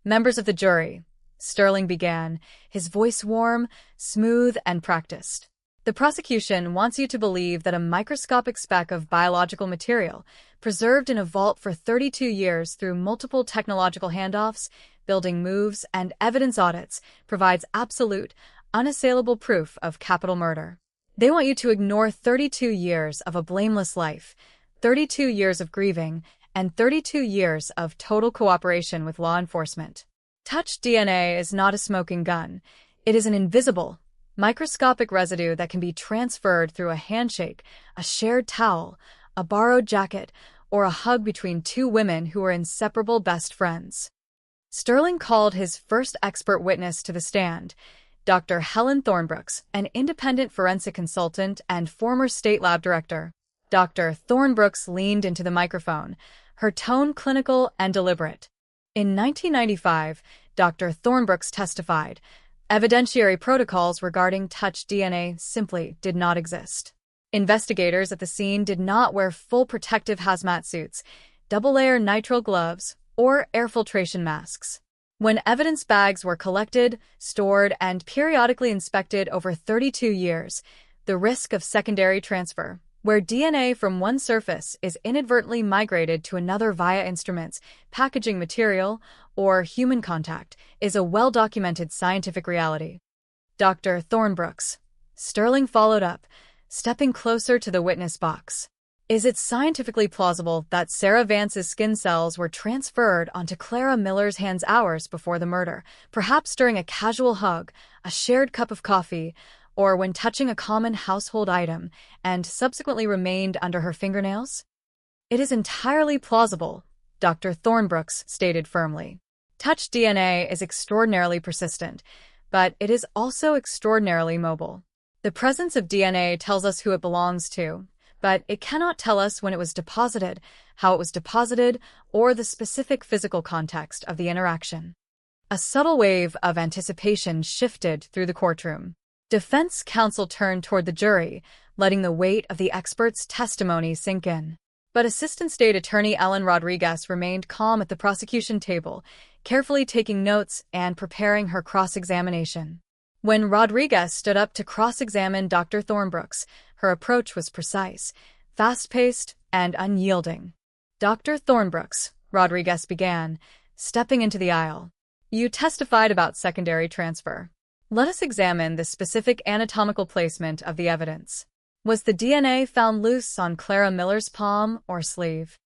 Speaker 21: Members of the jury, Sterling began, his voice warm, smooth, and practiced. The prosecution wants you to believe that a microscopic speck of biological material, preserved in a vault for 32 years through multiple technological handoffs, building moves, and evidence audits, provides absolute, unassailable proof of capital murder. They want you to ignore 32 years of a blameless life, 32 years of grieving, and 32 years of total cooperation with law enforcement. Touch DNA is not a smoking gun. It is an invisible, microscopic residue that can be transferred through a handshake, a shared towel, a borrowed jacket, or a hug between two women who are inseparable best friends. Sterling called his first expert witness to the stand, Dr. Helen Thornbrooks, an independent forensic consultant and former state lab director. Dr. Thornbrooks leaned into the microphone, her tone clinical and deliberate. In 1995, Dr. Thornbrooks testified, evidentiary protocols regarding touch DNA simply did not exist. Investigators at the scene did not wear full protective hazmat suits, double-layer nitrile gloves, or air filtration masks. When evidence bags were collected, stored, and periodically inspected over 32 years, the risk of secondary transfer, where DNA from one surface is inadvertently migrated to another via instruments, packaging material, or human contact, is a well-documented scientific reality. Dr. Thornbrooks. Sterling followed up, stepping closer to the witness box. Is it scientifically plausible that Sarah Vance's skin cells were transferred onto Clara Miller's hands hours before the murder, perhaps during a casual hug, a shared cup of coffee, or when touching a common household item, and subsequently remained under her fingernails? It is entirely plausible, Dr. Thornbrooks stated firmly. Touch DNA is extraordinarily persistent, but it is also extraordinarily mobile. The presence of DNA tells us who it belongs to, but it cannot tell us when it was deposited, how it was deposited, or the specific physical context of the interaction. A subtle wave of anticipation shifted through the courtroom. Defense counsel turned toward the jury, letting the weight of the expert's testimony sink in. But Assistant State Attorney Ellen Rodriguez remained calm at the prosecution table, carefully taking notes and preparing her cross-examination. When Rodriguez stood up to cross-examine Dr. Thornbrooks, her approach was precise, fast-paced, and unyielding. Dr. Thornbrooks, Rodriguez began, stepping into the aisle. You testified about secondary transfer. Let us examine the specific anatomical placement of the evidence. Was the DNA found loose on Clara Miller's palm or sleeve?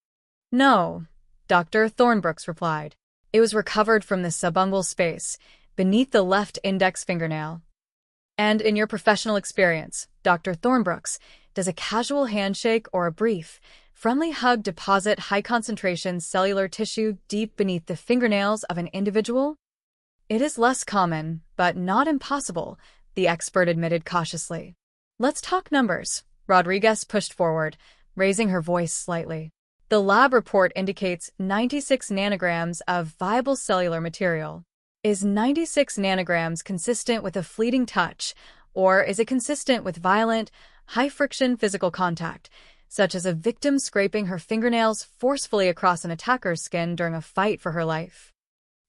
Speaker 21: No, Dr. Thornbrooks replied. It was recovered from the subungual space, beneath the left index fingernail. And in your professional experience, Dr. Thornbrooks, does a casual handshake or a brief, friendly hug deposit high-concentration cellular tissue deep beneath the fingernails of an individual? It is less common, but not impossible, the expert admitted cautiously. Let's talk numbers, Rodriguez pushed forward, raising her voice slightly. The lab report indicates 96 nanograms of viable cellular material. Is 96 nanograms consistent with a fleeting touch, or is it consistent with violent, high-friction physical contact, such as a victim scraping her fingernails forcefully across an attacker's skin during a fight for her life?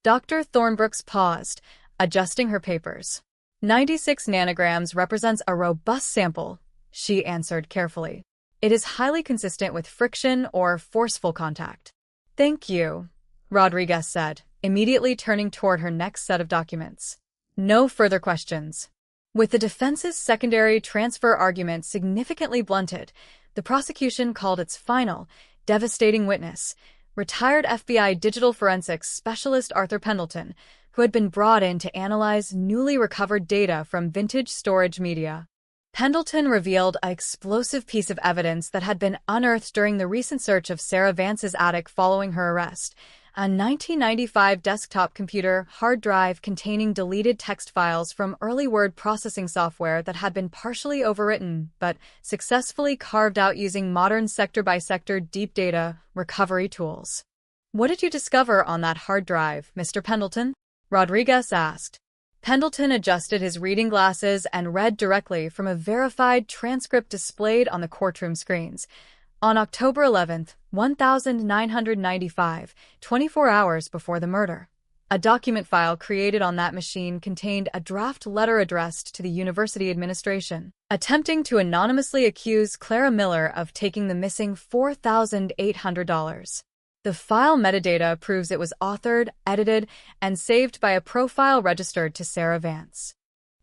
Speaker 21: Dr. Thornbrooks paused, adjusting her papers. 96 nanograms represents a robust sample, she answered carefully. It is highly consistent with friction or forceful contact. Thank you, Rodriguez said, immediately turning toward her next set of documents. No further questions. With the defense's secondary transfer argument significantly blunted, the prosecution called its final, devastating witness, retired FBI digital forensics specialist Arthur Pendleton, who had been brought in to analyze newly recovered data from vintage storage media. Pendleton revealed an explosive piece of evidence that had been unearthed during the recent search of Sarah Vance's attic following her arrest, a 1995 desktop computer hard drive containing deleted text files from early word processing software that had been partially overwritten but successfully carved out using modern sector-by-sector deep data recovery tools. What did you discover on that hard drive, Mr. Pendleton? Rodriguez asked. Pendleton adjusted his reading glasses and read directly from a verified transcript displayed on the courtroom screens. On October 11th, 1995, 24 hours before the murder, a document file created on that machine contained a draft letter addressed to the university administration, attempting to anonymously accuse Clara Miller of taking the missing $4,800. The file metadata proves it was authored, edited, and saved by a profile registered to Sarah Vance.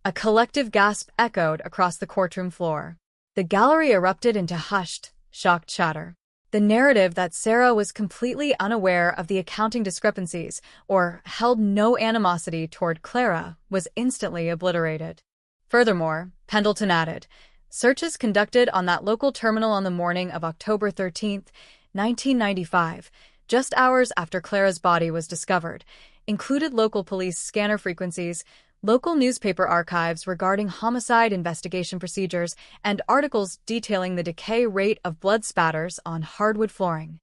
Speaker 21: A collective gasp echoed across the courtroom floor. The gallery erupted into hushed, shocked chatter. The narrative that Sarah was completely unaware of the accounting discrepancies or held no animosity toward Clara was instantly obliterated. Furthermore, Pendleton added, searches conducted on that local terminal on the morning of October 13, 1995, just hours after Clara's body was discovered, included local police scanner frequencies, local newspaper archives regarding homicide investigation procedures, and articles detailing the decay rate of blood spatters on hardwood flooring.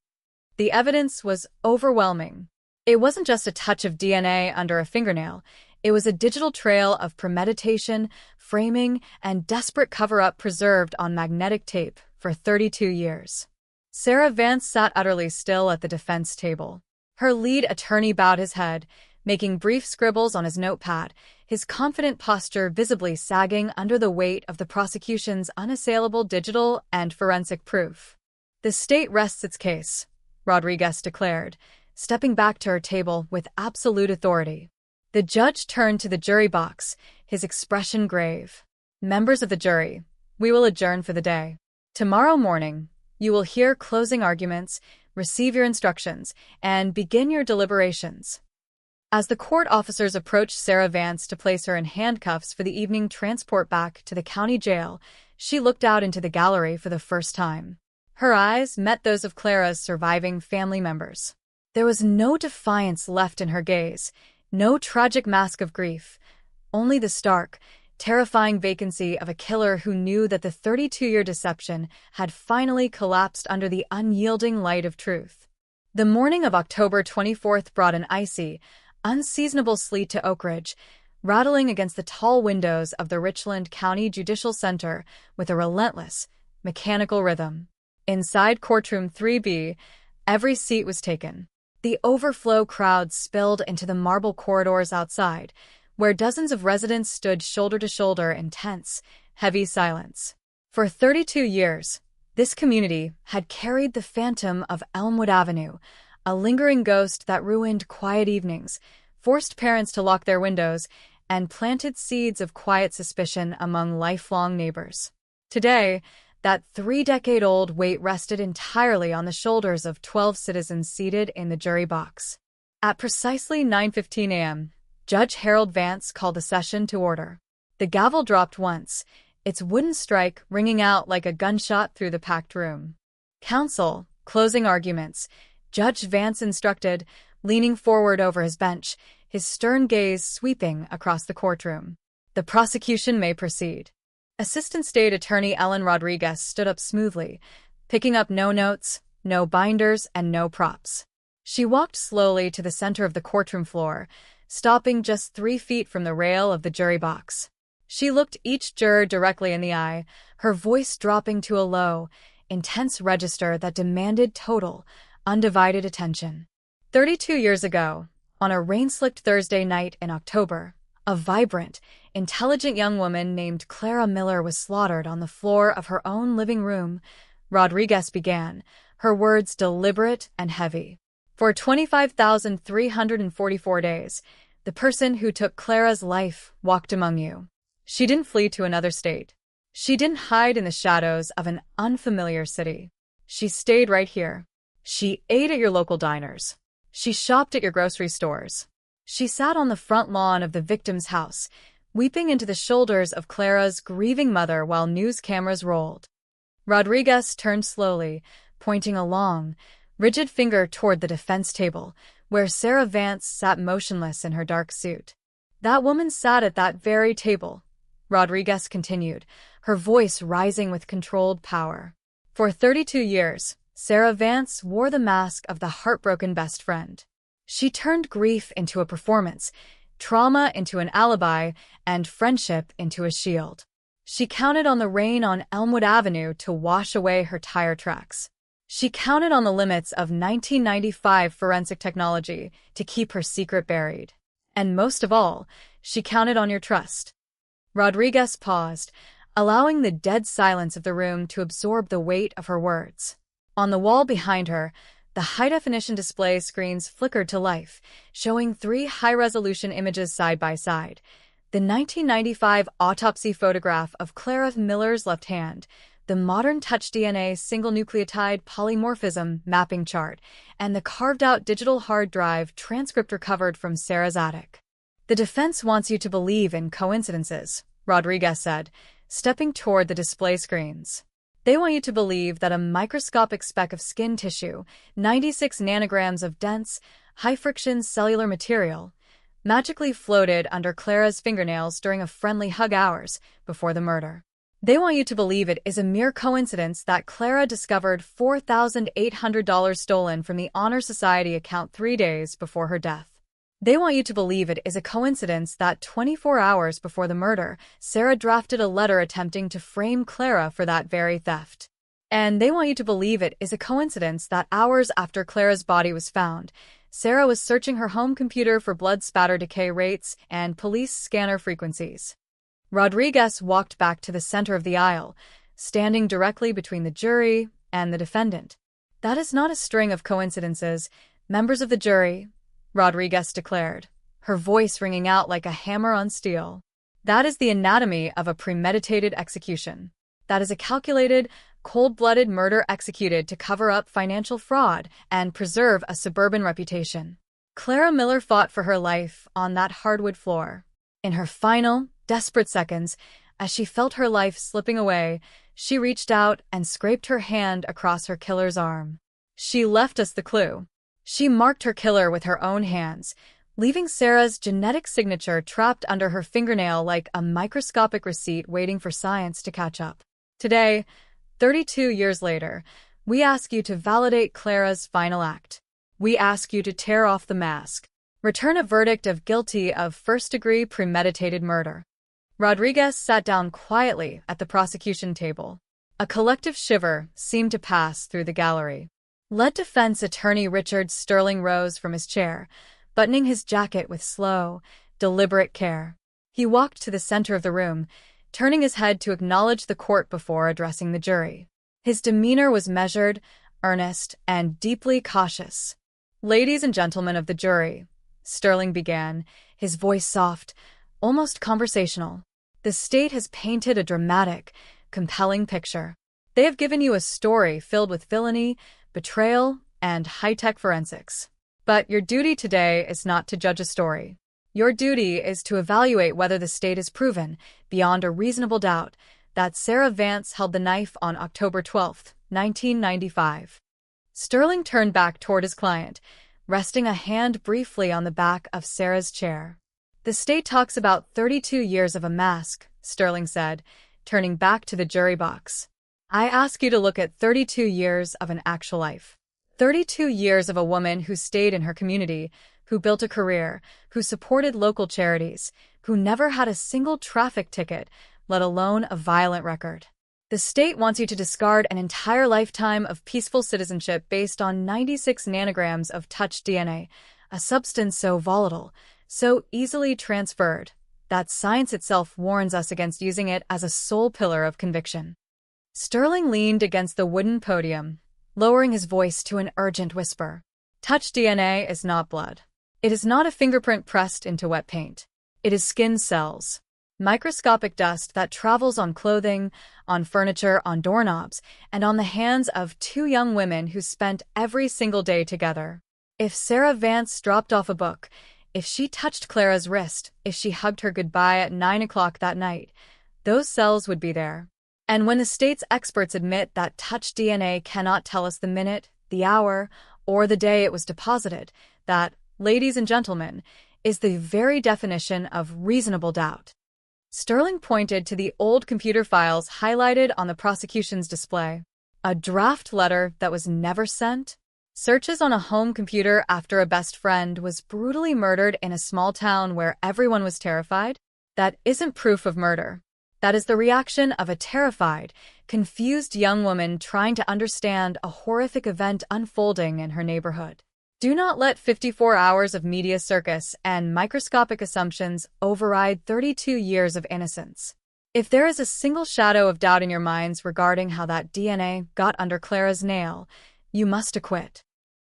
Speaker 21: The evidence was overwhelming. It wasn't just a touch of DNA under a fingernail. It was a digital trail of premeditation, framing, and desperate cover-up preserved on magnetic tape for 32 years. Sarah Vance sat utterly still at the defense table. Her lead attorney bowed his head, making brief scribbles on his notepad, his confident posture visibly sagging under the weight of the prosecution's unassailable digital and forensic proof. The state rests its case, Rodriguez declared, stepping back to her table with absolute authority. The judge turned to the jury box, his expression grave. Members of the jury, we will adjourn for the day. Tomorrow morning, you will hear closing arguments, receive your instructions, and begin your deliberations. As the court officers approached Sarah Vance to place her in handcuffs for the evening transport back to the county jail, she looked out into the gallery for the first time. Her eyes met those of Clara's surviving family members. There was no defiance left in her gaze, no tragic mask of grief, only the stark, terrifying vacancy of a killer who knew that the 32-year deception had finally collapsed under the unyielding light of truth. The morning of October 24th brought an icy, unseasonable sleet to Oak Ridge, rattling against the tall windows of the Richland County Judicial Center with a relentless, mechanical rhythm. Inside courtroom 3B, every seat was taken. The overflow crowd spilled into the marble corridors outside, where dozens of residents stood shoulder to shoulder in tense, heavy silence. For 32 years, this community had carried the phantom of Elmwood Avenue, a lingering ghost that ruined quiet evenings, forced parents to lock their windows, and planted seeds of quiet suspicion among lifelong neighbors. Today, that 3-decade-old weight rested entirely on the shoulders of 12 citizens seated in the jury box. At precisely 9:15 a.m., Judge Harold Vance called the session to order. The gavel dropped once, its wooden strike ringing out like a gunshot through the packed room. Counsel, closing arguments, Judge Vance instructed, leaning forward over his bench, his stern gaze sweeping across the courtroom. The prosecution may proceed. Assistant State Attorney Ellen Rodriguez stood up smoothly, picking up no notes, no binders, and no props. She walked slowly to the center of the courtroom floor, stopping just 3 feet from the rail of the jury box. She looked each juror directly in the eye, her voice dropping to a low, intense register that demanded total, undivided attention. 32 years ago, on a rain-slicked Thursday night in October, a vibrant, intelligent young woman named Clara Miller was slaughtered on the floor of her own living room, Rodriguez began, her words deliberate and heavy. For 25,344 days, the person who took Clara's life walked among you. She didn't flee to another state. She didn't hide in the shadows of an unfamiliar city. She stayed right here. She ate at your local diners. She shopped at your grocery stores. She sat on the front lawn of the victim's house, weeping into the shoulders of Clara's grieving mother while news cameras rolled. Rodriguez turned slowly, pointing a long, rigid finger toward the defense table, where Sarah Vance sat motionless in her dark suit. That woman sat at that very table, Rodriguez continued, her voice rising with controlled power. For 32 years, Sarah Vance wore the mask of the heartbroken best friend. She turned grief into a performance, trauma into an alibi, and friendship into a shield. She counted on the rain on Elmwood Avenue to wash away her tire tracks. She counted on the limits of 1995 forensic technology to keep her secret buried. And most of all, she counted on your trust. Rodriguez paused, allowing the dead silence of the room to absorb the weight of her words. On the wall behind her, the high-definition display screens flickered to life, showing 3 high-resolution images side by side. The 1995 autopsy photograph of Clara Miller's left hand, the modern Touch DNA single nucleotide polymorphism mapping chart, and the carved-out digital hard drive transcript recovered from Sarah's attic. The defense wants you to believe in coincidences, Rodriguez said, stepping toward the display screens. They want you to believe that a microscopic speck of skin tissue, 96 nanograms of dense, high-friction cellular material, magically floated under Clara's fingernails during a friendly hug hours before the murder. They want you to believe it is a mere coincidence that Clara discovered $4,800 stolen from the Honor Society account 3 days before her death. They want you to believe it is a coincidence that 24 hours before the murder, Sarah drafted a letter attempting to frame Clara for that very theft. And they want you to believe it is a coincidence that hours after Clara's body was found, Sarah was searching her home computer for blood spatter decay rates and police scanner frequencies. Rodriguez walked back to the center of the aisle, standing directly between the jury and the defendant. That is not a string of coincidences, members of the jury, Rodriguez declared, her voice ringing out like a hammer on steel. That is the anatomy of a premeditated execution. That is a calculated, cold-blooded murder executed to cover up financial fraud and preserve a suburban reputation. Clara Miller fought for her life on that hardwood floor. In her final, desperate seconds, as she felt her life slipping away, she reached out and scraped her hand across her killer's arm. She left us the clue. She marked her killer with her own hands, leaving Sarah's genetic signature trapped under her fingernail like a microscopic receipt waiting for science to catch up. Today, 32 years later, we ask you to validate Clara's final act. We ask you to tear off the mask. Return a verdict of guilty of first-degree premeditated murder. Rodriguez sat down quietly at the prosecution table. A collective shiver seemed to pass through the gallery. Lead defense attorney Richard Sterling rose from his chair, buttoning his jacket with slow, deliberate care. He walked to the center of the room, turning his head to acknowledge the court before addressing the jury. His demeanor was measured, earnest, and deeply cautious. "Ladies and gentlemen of the jury," Sterling began, his voice soft, almost conversational. "The state has painted a dramatic, compelling picture. They have given you a story filled with villainy, betrayal, and high-tech forensics. But your duty today is not to judge a story. Your duty is to evaluate whether the state has proven, beyond a reasonable doubt, that Sarah Vance held the knife on October 12, 1995. Sterling turned back toward his client, resting a hand briefly on the back of Sarah's chair. "The state talks about 32 years of a mask," Sterling said, turning back to the jury box. "I ask you to look at 32 years of an actual life. 32 years of a woman who stayed in her community, who built a career, who supported local charities, who never had a single traffic ticket, let alone a violent record. The state wants you to discard an entire lifetime of peaceful citizenship based on 96 nanograms of touch DNA, a substance so volatile, so easily transferred, that science itself warns us against using it as a sole pillar of conviction." Sterling leaned against the wooden podium, lowering his voice to an urgent whisper. "Touch DNA is not blood. It is not a fingerprint pressed into wet paint. It is skin cells. Microscopic dust that travels on clothing, on furniture, on doorknobs, and on the hands of 2 young women who spent every single day together. If Sarah Vance dropped off a book, if she touched Clara's wrist, if she hugged her goodbye at 9 o'clock that night, those cells would be there. And when the state's experts admit that touch DNA cannot tell us the minute, the hour, or the day it was deposited, that, ladies and gentlemen, is the very definition of reasonable doubt." Sterling pointed to the old computer files highlighted on the prosecution's display. A draft letter that was never sent? Searches on a home computer after a best friend was brutally murdered in a small town where everyone was terrified? That isn't proof of murder. That is the reaction of a terrified, confused young woman trying to understand a horrific event unfolding in her neighborhood. Do not let 54 hours of media circus and microscopic assumptions override 32 years of innocence. If there is a single shadow of doubt in your minds regarding how that DNA got under Clara's nail, you must acquit.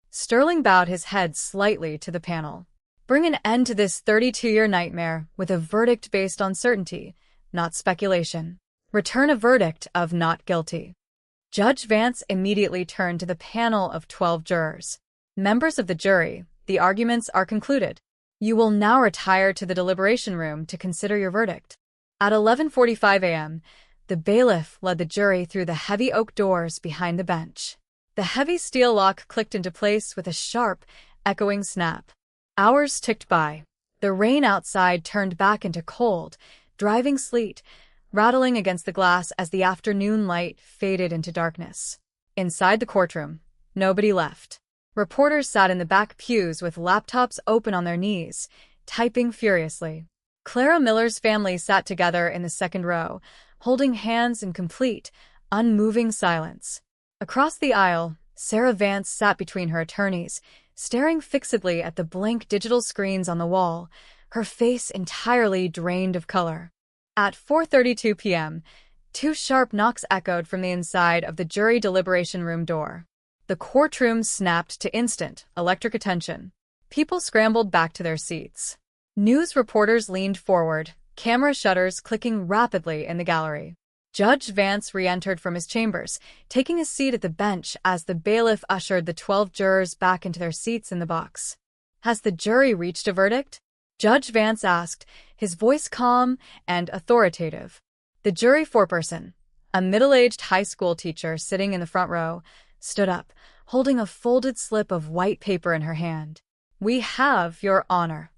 Speaker 21: Sterling bowed his head slightly to the panel. Bring an end to this 32-year nightmare with a verdict based on certainty, not speculation. return a verdict of not guilty. Judge Vance immediately turned to the panel of 12 jurors. Members of the jury, the arguments are concluded. You will now retire to the deliberation room to consider your verdict. At 11:45 a.m., the bailiff led the jury through the heavy oak doors behind the bench. The heavy steel lock clicked into place with a sharp, echoing snap. Hours ticked by. The rain outside turned back into cold, driving sleet, rattling against the glass as the afternoon light faded into darkness. Inside the courtroom, nobody left. Reporters sat in the back pews with laptops open on their knees, typing furiously. Clara Miller's family sat together in the second row, holding hands in complete, unmoving silence. Across the aisle, Sarah Vance sat between her attorneys, staring fixedly at the blank digital screens on the wall, her face entirely drained of color. At 4:32 p.m., two sharp knocks echoed from the inside of the jury deliberation room door. The courtroom snapped to instant, electric attention. People scrambled back to their seats. News reporters leaned forward, camera shutters clicking rapidly in the gallery. Judge Vance re-entered from his chambers, taking a seat at the bench as the bailiff ushered the 12 jurors back into their seats in the box. Has the jury reached a verdict? Judge Vance asked, his voice calm and authoritative. The jury foreperson, a middle-aged high school teacher sitting in the front row, stood up, holding a folded slip of white paper in her hand. We have, Your Honor.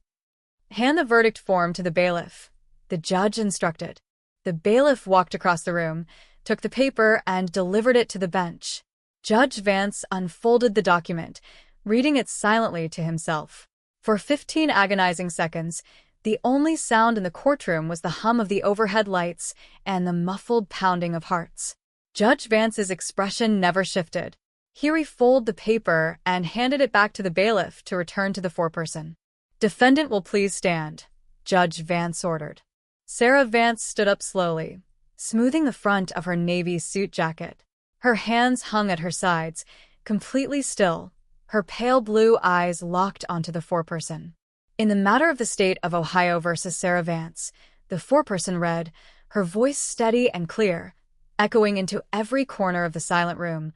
Speaker 21: Hand the verdict form to the bailiff, the judge instructed. The bailiff walked across the room, took the paper, and delivered it to the bench. Judge Vance unfolded the document, reading it silently to himself. For 15 agonizing seconds, the only sound in the courtroom was the hum of the overhead lights and the muffled pounding of hearts. Judge Vance's expression never shifted. He refolded the paper and handed it back to the bailiff to return to the foreperson. Defendant will please stand, Judge Vance ordered. Sarah Vance stood up slowly, smoothing the front of her navy suit jacket. Her hands hung at her sides, completely still, her pale blue eyes locked onto the foreperson. In the matter of the state of Ohio versus Sarah Vance, the foreperson read, her voice steady and clear, echoing into every corner of the silent room.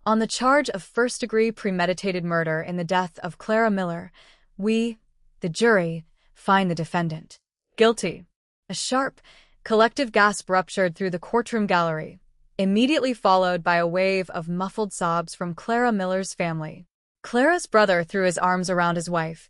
Speaker 21: On the charge of first-degree premeditated murder in the death of Clara Miller, we, the jury, find the defendant guilty. A sharp, collective gasp ruptured through the courtroom gallery, immediately followed by a wave of muffled sobs from Clara Miller's family. Clara's brother threw his arms around his wife,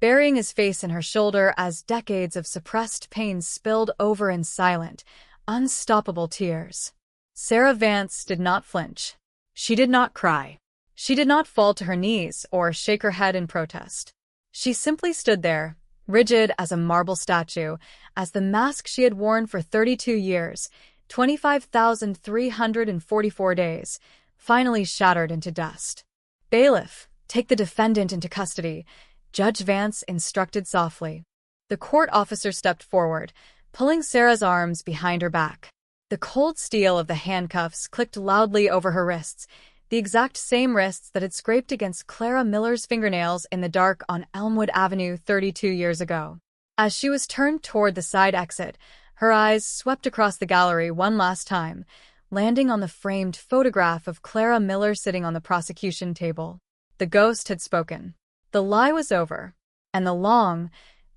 Speaker 21: burying his face in her shoulder as decades of suppressed pain spilled over in silent, unstoppable tears. Sarah Vance did not flinch. She did not cry. She did not fall to her knees or shake her head in protest. She simply stood there, rigid as a marble statue, as the mask she had worn for 32 years, 25,344 days, finally shattered into dust. Bailiff, take the defendant into custody, Judge Vance instructed softly. The court officer stepped forward, pulling Sarah's arms behind her back. The cold steel of the handcuffs clicked loudly over her wrists, the exact same wrists that had scraped against Clara Miller's fingernails in the dark on Elmwood Avenue 32 years ago. As she was turned toward the side exit, her eyes swept across the gallery one last time, landing on the framed photograph of Clara Miller sitting on the prosecution table. The ghost had spoken. The lie was over, and the long,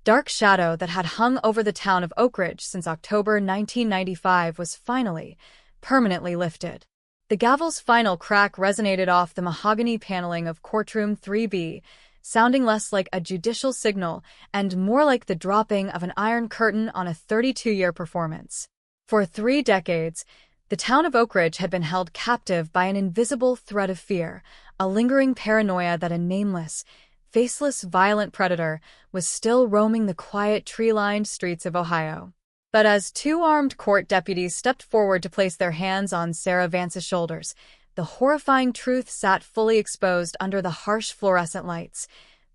Speaker 21: dark shadow that had hung over the town of Oak Ridge since October 1995 was finally, permanently lifted. The gavel's final crack resonated off the mahogany paneling of courtroom 3B, sounding less like a judicial signal and more like the dropping of an iron curtain on a 32-year performance. For 3 decades, the town of Oak Ridge had been held captive by an invisible threat of fear, a lingering paranoia that a nameless, faceless, violent predator was still roaming the quiet, tree-lined streets of Ohio. But as 2 armed court deputies stepped forward to place their hands on Sarah Vance's shoulders, the horrifying truth sat fully exposed under the harsh fluorescent lights.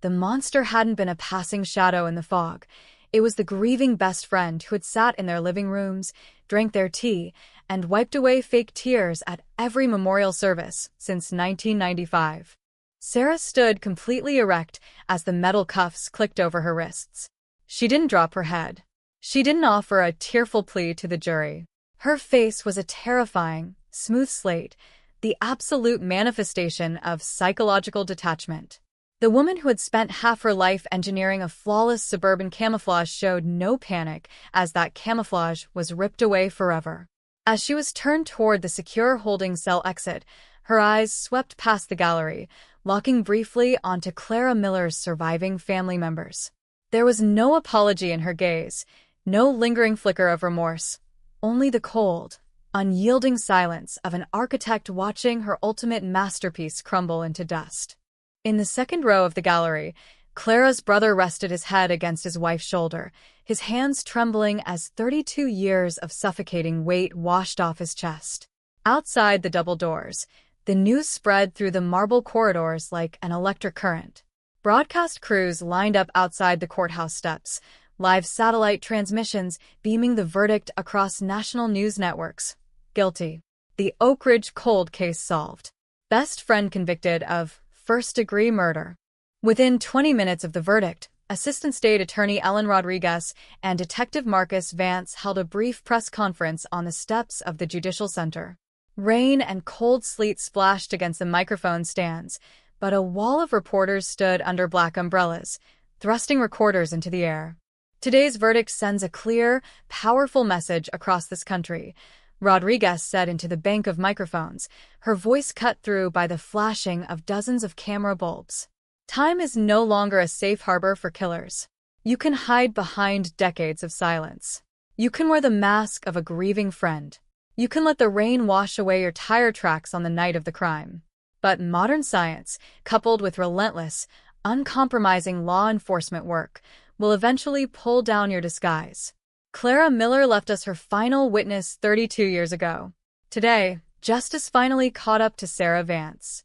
Speaker 21: The monster hadn't been a passing shadow in the fog. It was the grieving best friend who had sat in their living rooms, drank their tea, and wiped away fake tears at every memorial service since 1995. Sarah stood completely erect as the metal cuffs clicked over her wrists. She didn't drop her head. She didn't offer a tearful plea to the jury. Her face was a terrifying, smooth slate, the absolute manifestation of psychological detachment. The woman who had spent half her life engineering a flawless suburban camouflage showed no panic as that camouflage was ripped away forever. As she was turned toward the secure holding cell exit, her eyes swept past the gallery, locking briefly onto Clara Miller's surviving family members. There was no apology in her gaze, no lingering flicker of remorse, only the cold, unyielding silence of an architect watching her ultimate masterpiece crumble into dust. In the second row of the gallery, Clara's brother rested his head against his wife's shoulder, his hands trembling as 32 years of suffocating weight washed off his chest. Outside the double doors, the news spread through the marble corridors like an electric current. Broadcast crews lined up outside the courthouse steps, live satellite transmissions beaming the verdict across national news networks. Guilty. The Oak Ridge cold case solved. Best friend convicted of first-degree murder. Within 20 minutes of the verdict, Assistant State Attorney Ellen Rodriguez and Detective Marcus Vance held a brief press conference on the steps of the Judicial Center. Rain and cold sleet splashed against the microphone stands, but a wall of reporters stood under black umbrellas, thrusting recorders into the air. Today's verdict sends a clear, powerful message across this country, Rodriguez said into the bank of microphones, her voice cut through by the flashing of dozens of camera bulbs. Time is no longer a safe harbor for killers. You can hide behind decades of silence. You can wear the mask of a grieving friend. You can let the rain wash away your tire tracks on the night of the crime. But modern science, coupled with relentless, uncompromising law enforcement work, will eventually pull down your disguise. Clara Miller left us her final witness 32 years ago. Today, justice finally caught up to Sarah Vance.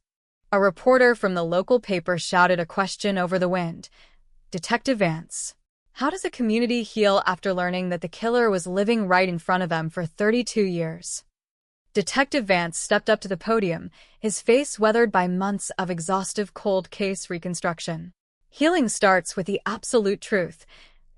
Speaker 21: A reporter from the local paper shouted a question over the wind. Detective Vance, how does a community heal after learning that the killer was living right in front of them for 32 years? Detective Vance stepped up to the podium, his face weathered by months of exhaustive cold case reconstruction. Healing starts with the absolute truth,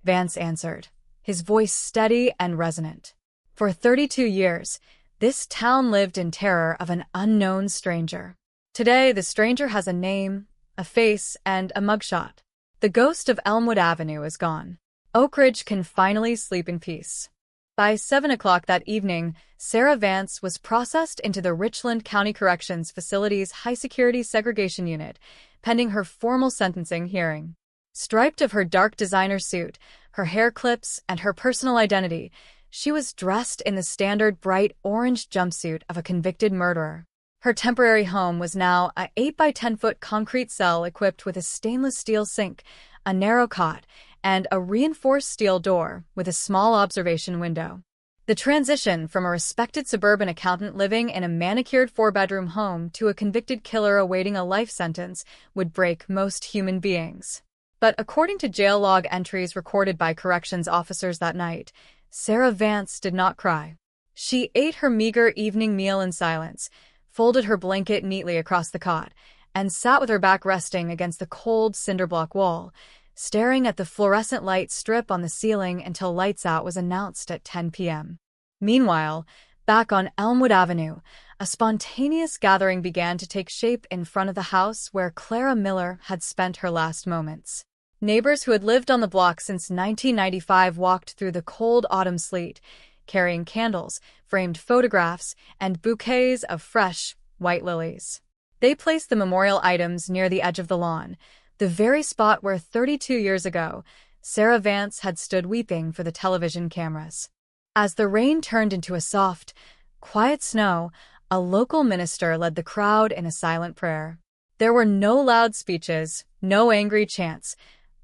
Speaker 21: Vance answered, his voice steady and resonant. For 32 years, this town lived in terror of an unknown stranger. Today, the stranger has a name, a face, and a mugshot. The ghost of Elmwood Avenue is gone. Oak Ridge can finally sleep in peace. By 7 o'clock that evening, Sarah Vance was processed into the Richland County Corrections Facility's high-security segregation unit, pending her formal sentencing hearing. Striped of her dark designer suit, her hair clips, and her personal identity, she was dressed in the standard bright orange jumpsuit of a convicted murderer. Her temporary home was now a 8 by 10-foot concrete cell equipped with a stainless steel sink, a narrow cot, and a reinforced steel door with a small observation window. The transition from a respected suburban accountant living in a manicured 4-bedroom home to a convicted killer awaiting a life sentence would break most human beings. But according to jail log entries recorded by corrections officers that night, Sarah Vance did not cry. She ate her meager evening meal in silence, folded her blanket neatly across the cot, and sat with her back resting against the cold cinder-block wall, staring at the fluorescent light strip on the ceiling until lights out was announced at 10 p.m. Meanwhile, back on Elmwood Avenue, a spontaneous gathering began to take shape in front of the house where Clara Miller had spent her last moments. Neighbors who had lived on the block since 1995 walked through the cold autumn sleet, carrying candles, framed photographs, and bouquets of fresh, white lilies. They placed the memorial items near the edge of the lawn, the very spot where 32 years ago, Sarah Vance had stood weeping for the television cameras. As the rain turned into a soft, quiet snow, a local minister led the crowd in a silent prayer. There were no loud speeches, no angry chants,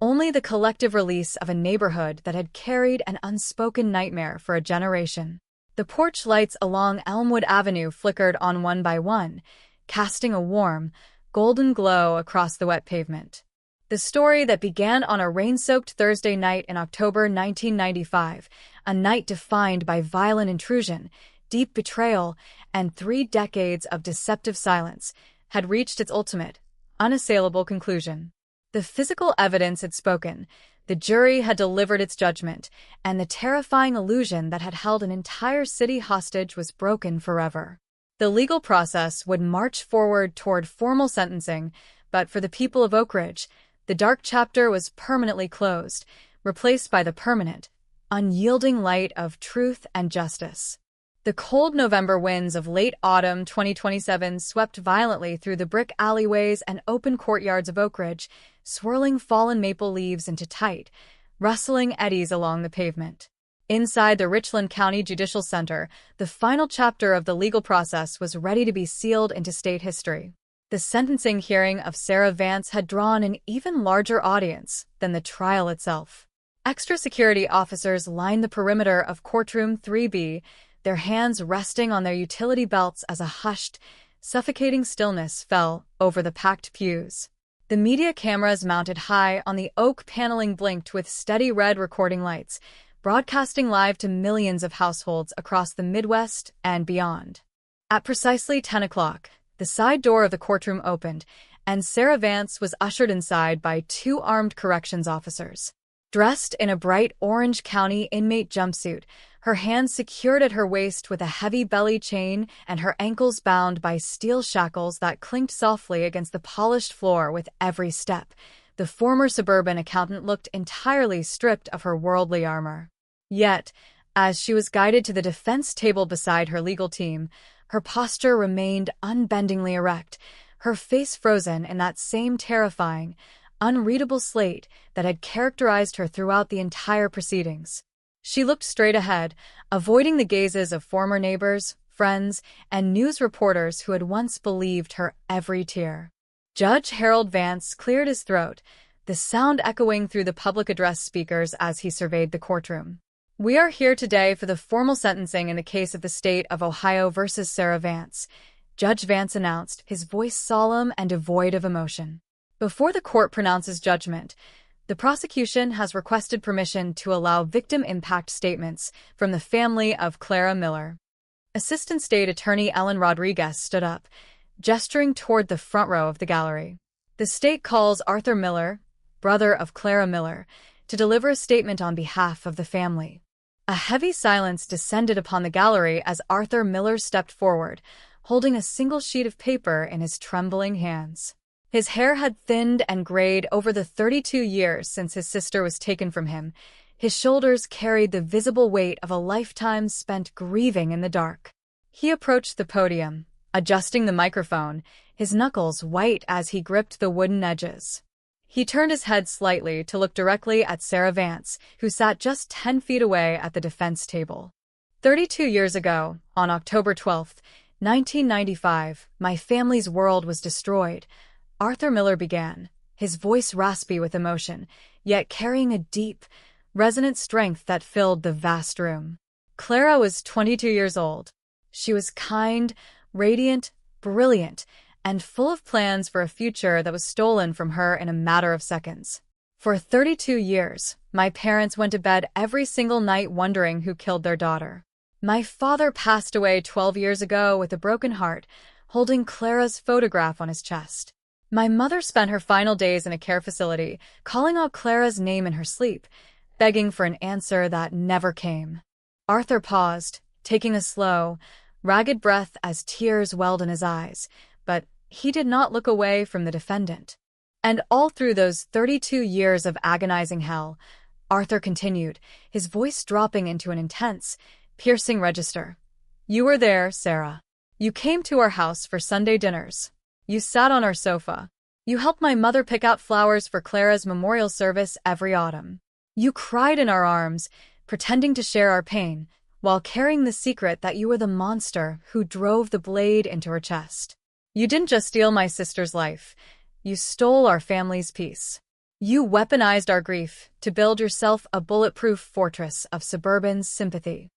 Speaker 21: only the collective release of a neighborhood that had carried an unspoken nightmare for a generation. The porch lights along Elmwood Avenue flickered on one by one, casting a warm, golden glow across the wet pavement. The story that began on a rain-soaked Thursday night in October 1995, a night defined by violent intrusion, deep betrayal, and 3 decades of deceptive silence, had reached its ultimate, unassailable conclusion. The physical evidence had spoken, The jury had delivered its judgment, and the terrifying illusion that had held an entire city hostage was broken forever. The legal process would march forward toward formal sentencing, but for the people of Oak Ridge, the dark chapter was permanently closed, replaced by the permanent, unyielding light of truth and justice. The cold November winds of late autumn 2027 swept violently through the brick alleyways and open courtyards of Oak Ridge, swirling fallen maple leaves into tight, rustling eddies along the pavement. Inside the Richland County Judicial Center, the final chapter of the legal process was ready to be sealed into state history. The sentencing hearing of Sarah Vance had drawn an even larger audience than the trial itself. Extra security officers lined the perimeter of courtroom 3B, their hands resting on their utility belts as a hushed, suffocating stillness fell over the packed pews. The media cameras mounted high on the oak paneling blinked with steady red recording lights, broadcasting live to millions of households across the Midwest and beyond. At precisely 10 o'clock, the side door of the courtroom opened, and Sarah Vance was ushered inside by two armed corrections officers. Dressed in a bright Orange County inmate jumpsuit, her hands secured at her waist with a heavy belly chain and her ankles bound by steel shackles that clinked softly against the polished floor with every step, the former suburban accountant looked entirely stripped of her worldly armor. Yet, as she was guided to the defense table beside her legal team, her posture remained unbendingly erect, her face frozen in that same terrifying, unreadable slate that had characterized her throughout the entire proceedings. She looked straight ahead, avoiding the gazes of former neighbors, friends, and news reporters who had once believed her every tear. Judge Harold Vance cleared his throat, the sound echoing through the public address speakers as he surveyed the courtroom. "We are here today for the formal sentencing in the case of the state of Ohio versus Sarah Vance," Judge Vance announced, his voice solemn and devoid of emotion. Before the court pronounces judgment, the prosecution has requested permission to allow victim impact statements from the family of Clara Miller. Assistant State Attorney Ellen Rodriguez stood up, gesturing toward the front row of the gallery. The state calls Arthur Miller, brother of Clara Miller, to deliver a statement on behalf of the family. A heavy silence descended upon the gallery as Arthur Miller stepped forward, holding a single sheet of paper in his trembling hands. His hair had thinned and grayed over the 32 years since his sister was taken from him. His shoulders carried the visible weight of a lifetime spent grieving in the dark. He approached the podium, adjusting the microphone, his knuckles white as he gripped the wooden edges. He turned his head slightly to look directly at Sarah Vance, who sat just 10 feet away at the defense table. 32 years ago, on October 12, 1995, my family's world was destroyed. Arthur Miller began, his voice raspy with emotion, yet carrying a deep, resonant strength that filled the vast room. Clara was 22 years old. She was kind, radiant, brilliant, and full of plans for a future that was stolen from her in a matter of seconds. For 32 years, my parents went to bed every single night wondering who killed their daughter. My father passed away 12 years ago with a broken heart, holding Clara's photograph on his chest. My mother spent her final days in a care facility, calling out Clara's name in her sleep, begging for an answer that never came. Arthur paused, taking a slow, ragged breath as tears welled in his eyes, but he did not look away from the defendant. And all through those 32 years of agonizing hell, Arthur continued, his voice dropping into an intense, piercing register. "You were there, Sarah. You came to our house for Sunday dinners. You sat on our sofa. You helped my mother pick out flowers for Clara's memorial service every autumn. You cried in our arms, pretending to share our pain, while carrying the secret that you were the monster who drove the blade into her chest. You didn't just steal my sister's life. You stole our family's peace. You weaponized our grief to build yourself a bulletproof fortress of suburban sympathy."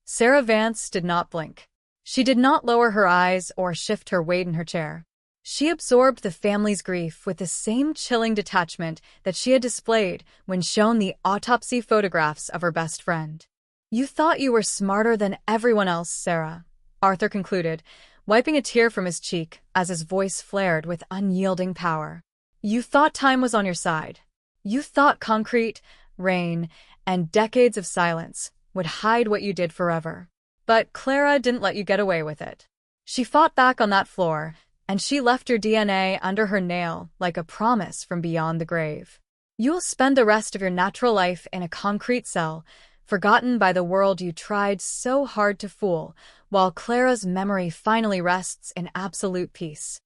Speaker 21: Sarah Vance did not blink. She did not lower her eyes or shift her weight in her chair. She absorbed the family's grief with the same chilling detachment that she had displayed when shown the autopsy photographs of her best friend. "You thought you were smarter than everyone else, Sarah," Arthur concluded, wiping a tear from his cheek as his voice flared with unyielding power. "You thought time was on your side. You thought concrete, rain, and decades of silence would hide what you did forever. But Clara didn't let you get away with it. She fought back on that floor, and she left your DNA under her nail like a promise from beyond the grave. You'll spend the rest of your natural life in a concrete cell, forgotten by the world you tried so hard to fool, while Clara's memory finally rests in absolute peace.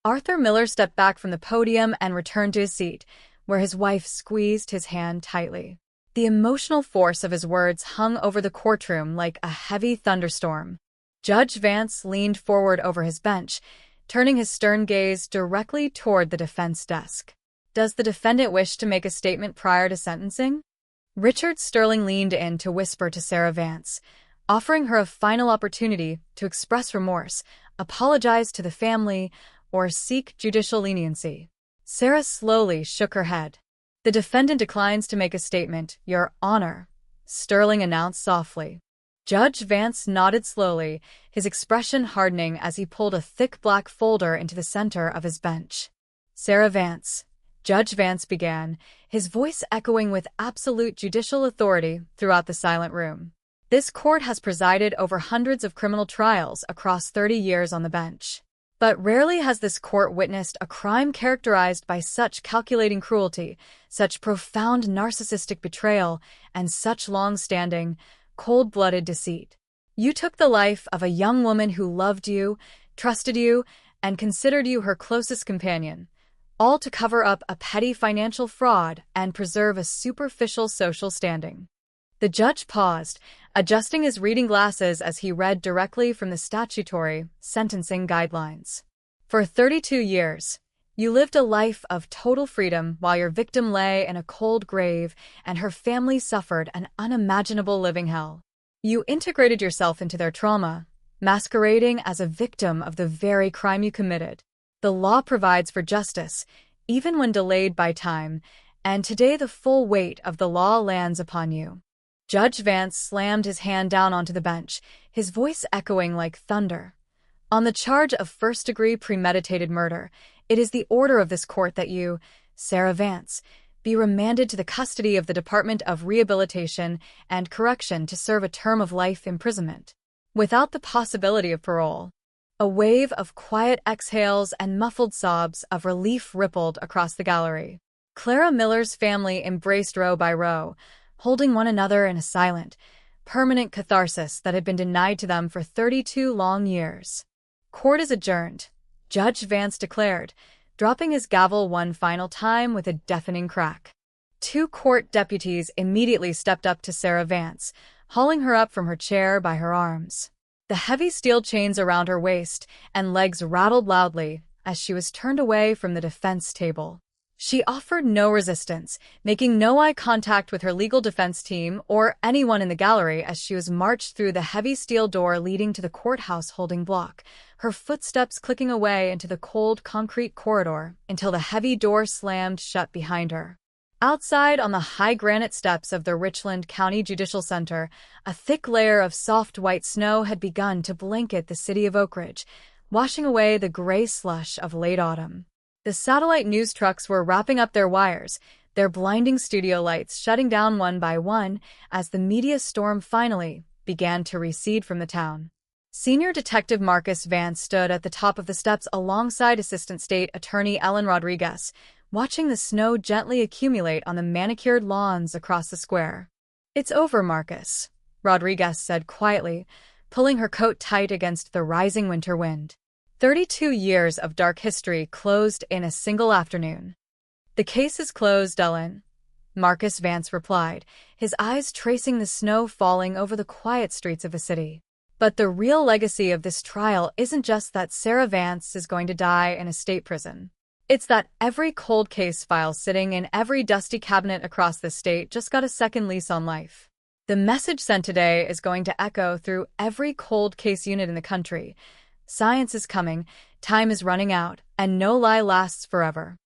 Speaker 21: Arthur Miller stepped back from the podium and returned to his seat, where his wife squeezed his hand tightly. The emotional force of his words hung over the courtroom like a heavy thunderstorm. Judge Vance leaned forward over his bench, turning his stern gaze directly toward the defense desk. Does the defendant wish to make a statement prior to sentencing? Richard Sterling leaned in to whisper to Sarah Vance, offering her a final opportunity to express remorse, apologize to the family, or seek judicial leniency. Sarah slowly shook her head. The defendant declines to make a statement, Your Honor, Sterling announced softly. Judge Vance nodded slowly, his expression hardening as he pulled a thick black folder into the center of his bench. Sarah Vance, Judge Vance began, his voice echoing with absolute judicial authority throughout the silent room. This court has presided over hundreds of criminal trials across 30 years on the bench. But rarely has this court witnessed a crime characterized by such calculating cruelty, such profound narcissistic betrayal, and such long-standing, cold-blooded deceit. You took the life of a young woman who loved you, trusted you, and considered you her closest companion, all to cover up a petty financial fraud and preserve a superficial social standing. The judge paused, adjusting his reading glasses as he read directly from the statutory sentencing guidelines. For 32 years, you lived a life of total freedom while your victim lay in a cold grave and her family suffered an unimaginable living hell. You integrated yourself into their trauma, masquerading as a victim of the very crime you committed. The law provides for justice, even when delayed by time, and today the full weight of the law lands upon you. Judge Vance slammed his hand down onto the bench, his voice echoing like thunder. On the charge of first-degree premeditated murder, it is the order of this court that you, Sarah Vance, be remanded to the custody of the Department of Rehabilitation and Correction to serve a term of life imprisonment, without the possibility of parole. A wave of quiet exhales and muffled sobs of relief rippled across the gallery. Clara Miller's family embraced row by row, holding one another in a silent, permanent catharsis that had been denied to them for 32 long years. Court is adjourned, Judge Vance declared, dropping his gavel one final time with a deafening crack. 2 court deputies immediately stepped up to Sarah Vance, hauling her up from her chair by her arms. The heavy steel chains around her waist and legs rattled loudly as she was turned away from the defense table. She offered no resistance, making no eye contact with her legal defense team or anyone in the gallery as she was marched through the heavy steel door leading to the courthouse holding block, her footsteps clicking away into the cold concrete corridor until the heavy door slammed shut behind her. Outside on the high granite steps of the Richland County Judicial Center, a thick layer of soft white snow had begun to blanket the city of Oak Ridge, washing away the gray slush of late autumn. The satellite news trucks were wrapping up their wires, their blinding studio lights shutting down one by one as the media storm finally began to recede from the town. Senior Detective Marcus Vance stood at the top of the steps alongside Assistant State Attorney Ellen Rodriguez, watching the snow gently accumulate on the manicured lawns across the square. "It's over, Marcus," Rodriguez said quietly, pulling her coat tight against the rising winter wind. 32 years of dark history closed in a single afternoon. "The case is closed, Ellen," Marcus Vance replied, his eyes tracing the snow falling over the quiet streets of the city. But the real legacy of this trial isn't just that Sarah Vance is going to die in a state prison. It's that every cold case file sitting in every dusty cabinet across the state just got a second lease on life. The message sent today is going to echo through every cold case unit in the country. Science is coming, time is running out, and no lie lasts forever.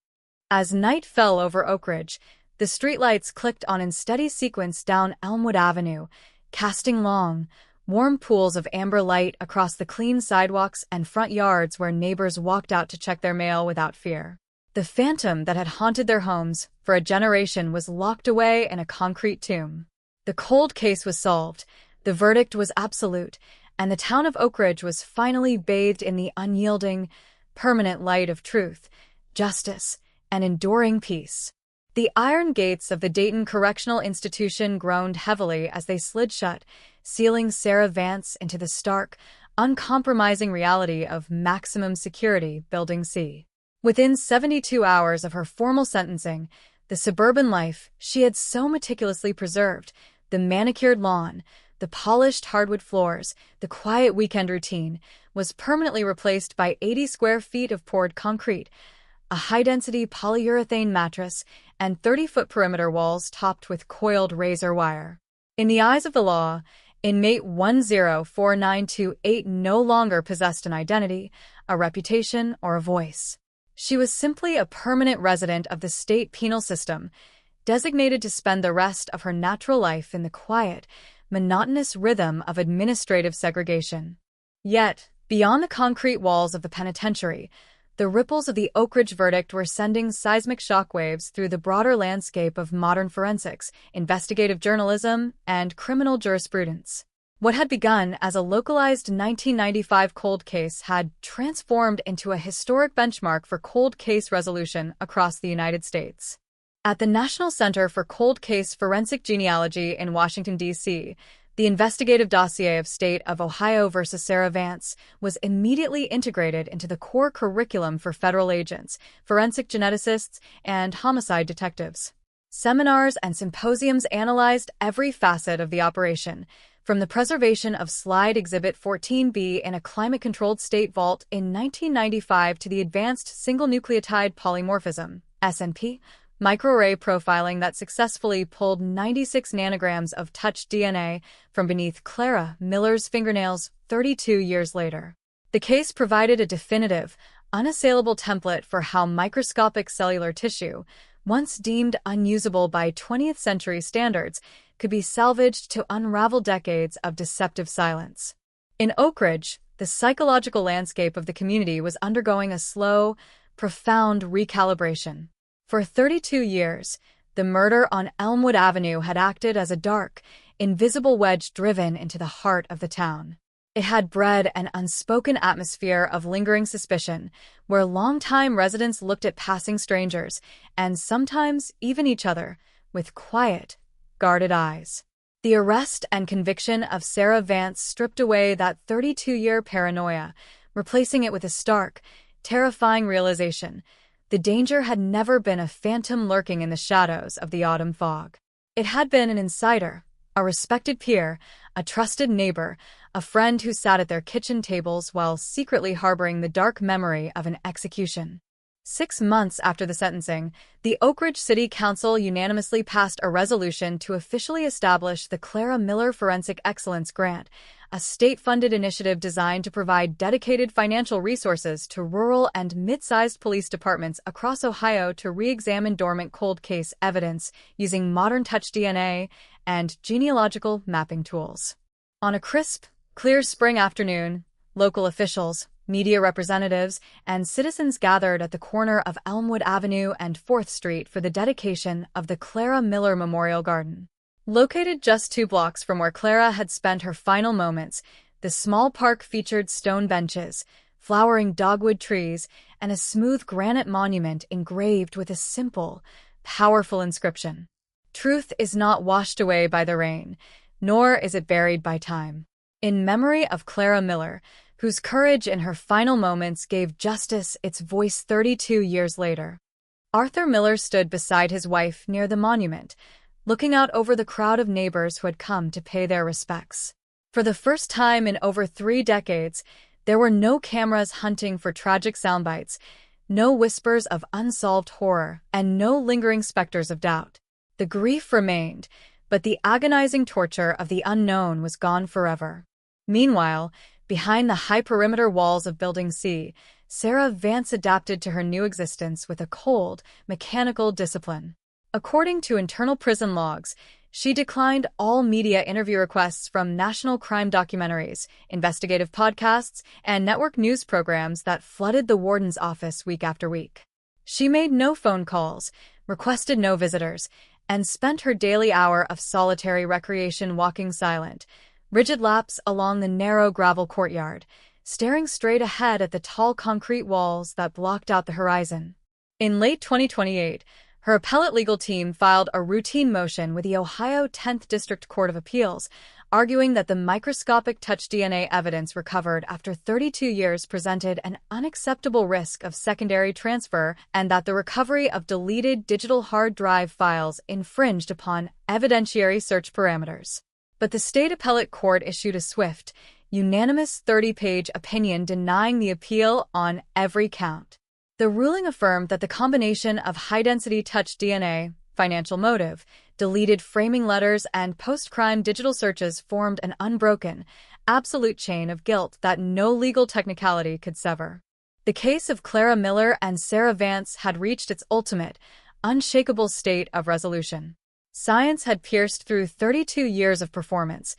Speaker 21: As night fell over Oak Ridge, the streetlights clicked on in steady sequence down Elmwood Avenue, casting long, warm pools of amber light across the clean sidewalks and front yards where neighbors walked out to check their mail without fear. The phantom that had haunted their homes for a generation was locked away in a concrete tomb. The cold case was solved, the verdict was absolute, and the town of Oak Ridge was finally bathed in the unyielding, permanent light of truth, justice, and enduring peace. The iron gates of the Dayton Correctional Institution groaned heavily as they slid shut, sealing Sarah Vance into the stark, uncompromising reality of maximum security Building C. Within 72 hours of her formal sentencing, the suburban life she had so meticulously preserved, the manicured lawn, the polished hardwood floors, the quiet weekend routine, was permanently replaced by 80 square feet of poured concrete, a high-density polyurethane mattress, and 30-foot perimeter walls topped with coiled razor wire. In the eyes of the law, inmate 104928 no longer possessed an identity, a reputation, or a voice. She was simply a permanent resident of the state penal system, designated to spend the rest of her natural life in the quiet, monotonous rhythm of administrative segregation. Yet, beyond the concrete walls of the penitentiary, the ripples of the Oak Ridge verdict were sending seismic shockwaves through the broader landscape of modern forensics, investigative journalism, and criminal jurisprudence. What had begun as a localized 1995 cold case had transformed into a historic benchmark for cold case resolution across the United States. At the National Center for Cold Case Forensic Genealogy in Washington, D.C., the investigative dossier of State of Ohio versus Sarah Vance was immediately integrated into the core curriculum for federal agents, forensic geneticists, and homicide detectives. Seminars and symposiums analyzed every facet of the operation, from the preservation of Slide Exhibit 14B in a climate-controlled state vault in 1995 to the advanced single-nucleotide polymorphism, SNP, microarray profiling that successfully pulled 96 nanograms of touch DNA from beneath Clara Miller's fingernails 32 years later. The case provided a definitive, unassailable template for how microscopic cellular tissue, once deemed unusable by 20th century standards, could be salvaged to unravel decades of deceptive silence. In Oak Ridge, the psychological landscape of the community was undergoing a slow, profound recalibration. For 32 years, the murder on Elmwood Avenue had acted as a dark, invisible wedge driven into the heart of the town. It had bred an unspoken atmosphere of lingering suspicion, where longtime residents looked at passing strangers, and sometimes even each other, with quiet, guarded eyes. The arrest and conviction of Sarah Vance stripped away that 32-year paranoia, replacing it with a stark, terrifying realization. The danger had never been a phantom lurking in the shadows of the autumn fog. It had been an insider, a respected peer, a trusted neighbor, a friend who sat at their kitchen tables while secretly harboring the dark memory of an execution. 6 months after the sentencing, the Oak Ridge City Council unanimously passed a resolution to officially establish the Clara Miller Forensic Excellence Grant, a state-funded initiative designed to provide dedicated financial resources to rural and mid-sized police departments across Ohio to re-examine dormant cold case evidence using modern touch DNA and genealogical mapping tools. On a crisp, clear spring afternoon, local officials, media representatives, and citizens gathered at the corner of Elmwood Avenue and 4th Street for the dedication of the Clara Miller Memorial Garden. Located just 2 blocks from where Clara had spent her final moments, the small park featured stone benches, flowering dogwood trees, and a smooth granite monument engraved with a simple, powerful inscription. Truth is not washed away by the rain, nor is it buried by time. In memory of Clara Miller, whose courage in her final moments gave justice its voice 32 years later. Arthur Miller stood beside his wife near the monument, looking out over the crowd of neighbors who had come to pay their respects. For the first time in over 3 decades, there were no cameras hunting for tragic soundbites, no whispers of unsolved horror, and no lingering specters of doubt. The grief remained, but the agonizing torture of the unknown was gone forever. Meanwhile, behind the high-perimeter walls of Building C, Sarah Vance adapted to her new existence with a cold, mechanical discipline. According to internal prison logs, she declined all media interview requests from national crime documentaries, investigative podcasts, and network news programs that flooded the warden's office week after week. She made no phone calls, requested no visitors, and spent her daily hour of solitary recreation walking silent, rigid laps along the narrow gravel courtyard, staring straight ahead at the tall concrete walls that blocked out the horizon. In late 2028, her appellate legal team filed a routine motion with the Ohio 10th District Court of Appeals, arguing that the microscopic touch DNA evidence recovered after 32 years presented an unacceptable risk of secondary transfer and that the recovery of deleted digital hard drive files infringed upon evidentiary search parameters. But the state appellate court issued a swift, unanimous 30-page opinion denying the appeal on every count. The ruling affirmed that the combination of high-density touch DNA, financial motive, deleted framing letters, and post-crime digital searches formed an unbroken, absolute chain of guilt that no legal technicality could sever. The case of Clara Miller and Sarah Vance had reached its ultimate, unshakable state of resolution. Science had pierced through 32 years of performance.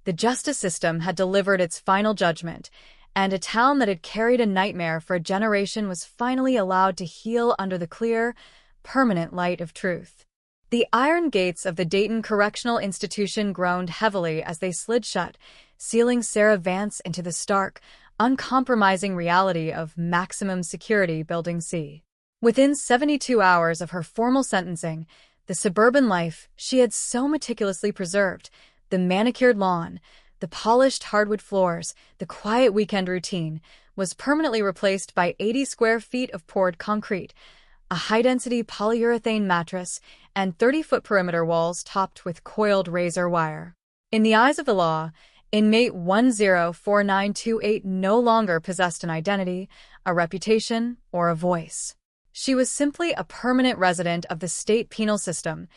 Speaker 21: The justice system had delivered its final judgment, and a town that had carried a nightmare for a generation was finally allowed to heal under the clear, permanent light of truth. The iron gates of the Dayton Correctional Institution groaned heavily as they slid shut, sealing Sarah Vance into the stark, uncompromising reality of maximum security Building C. Within 72 hours of her formal sentencing, the suburban life she had so meticulously preserved, the manicured lawn, the polished hardwood floors, the quiet weekend routine, was permanently replaced by 80 square feet of poured concrete, a high-density polyurethane mattress, and 30-foot perimeter walls topped with coiled razor wire. In the eyes of the law, inmate 104928 no longer possessed an identity, a reputation, or a voice. She was simply a permanent resident of the state penal system,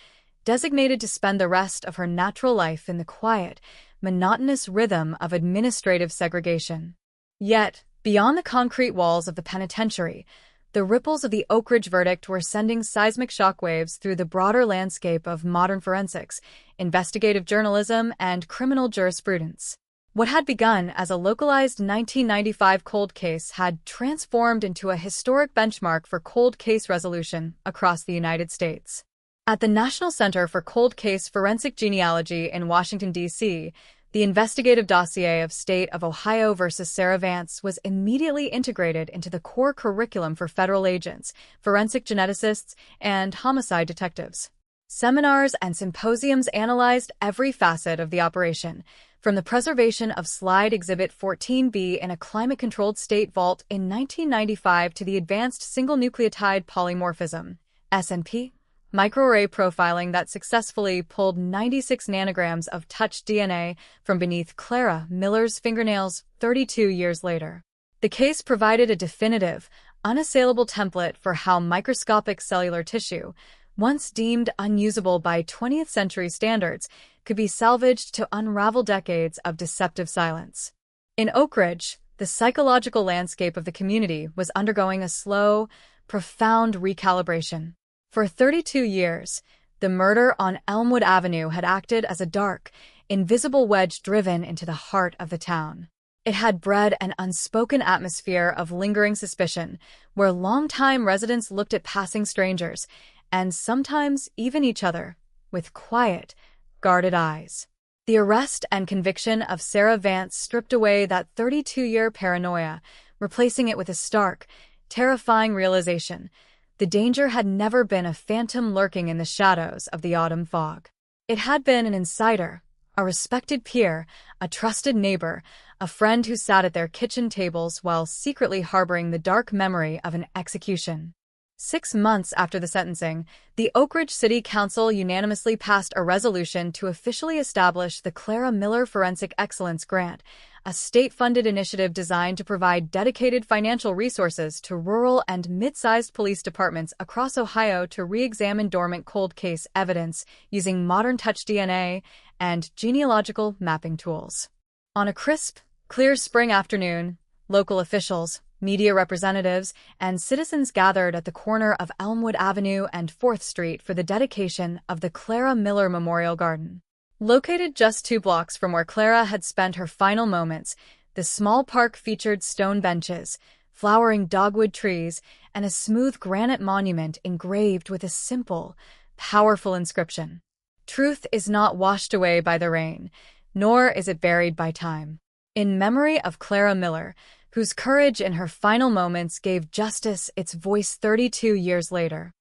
Speaker 21: designated to spend the rest of her natural life in the quiet, monotonous rhythm of administrative segregation. Yet, beyond the concrete walls of the penitentiary, the ripples of the Oak Ridge verdict were sending seismic shockwaves through the broader landscape of modern forensics, investigative journalism, and criminal jurisprudence. What had begun as a localized 1995 cold case had transformed into a historic benchmark for cold case resolution across the United States. At the National Center for Cold Case Forensic Genealogy in Washington, D.C., the investigative dossier of State of Ohio versus Sarah Vance was immediately integrated into the core curriculum for federal agents, forensic geneticists, and homicide detectives. Seminars and symposiums analyzed every facet of the operation, from the preservation of Slide Exhibit 14B in a climate-controlled state vault in 1995 to the advanced single-nucleotide polymorphism, SNP, microarray profiling that successfully pulled 96 nanograms of touch DNA from beneath Clara Miller's fingernails 32 years later. The case provided a definitive, unassailable template for how microscopic cellular tissue, once deemed unusable by 20th century standards, could be salvaged to unravel decades of deceptive silence. In Oak Ridge, the psychological landscape of the community was undergoing a slow, profound recalibration. For 32 years, the murder on Elmwood Avenue had acted as a dark, invisible wedge driven into the heart of the town. It had bred an unspoken atmosphere of lingering suspicion, where longtime residents looked at passing strangers, and sometimes even each other, with quiet, guarded eyes. The arrest and conviction of Sarah Vance stripped away that 32-year paranoia, replacing it with a stark, terrifying realization. The danger had never been a phantom lurking in the shadows of the autumn fog. It had been an insider, a respected peer, a trusted neighbor, a friend who sat at their kitchen tables while secretly harboring the dark memory of an execution. 6 months after the sentencing, the Oak Ridge City Council unanimously passed a resolution to officially establish the Clara Miller Forensic Excellence Grant, a state-funded initiative designed to provide dedicated financial resources to rural and mid-sized police departments across Ohio to re-examine dormant cold case evidence using modern touch DNA and genealogical mapping tools. On a crisp, clear spring afternoon, local officials, media representatives, and citizens gathered at the corner of Elmwood Avenue and 4th Street for the dedication of the Clara Miller Memorial Garden. Located just 2 blocks from where Clara had spent her final moments, the small park featured stone benches, flowering dogwood trees, and a smooth granite monument engraved with a simple, powerful inscription. Truth is not washed away by the rain, nor is it buried by time. In memory of Clara Miller, whose courage in her final moments gave justice its voice 32 years later.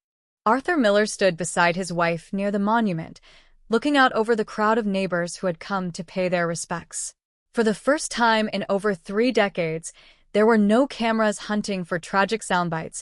Speaker 21: Arthur Miller stood beside his wife near the monument, looking out over the crowd of neighbors who had come to pay their respects. For the first time in over 3 decades, there were no cameras hunting for tragic soundbites,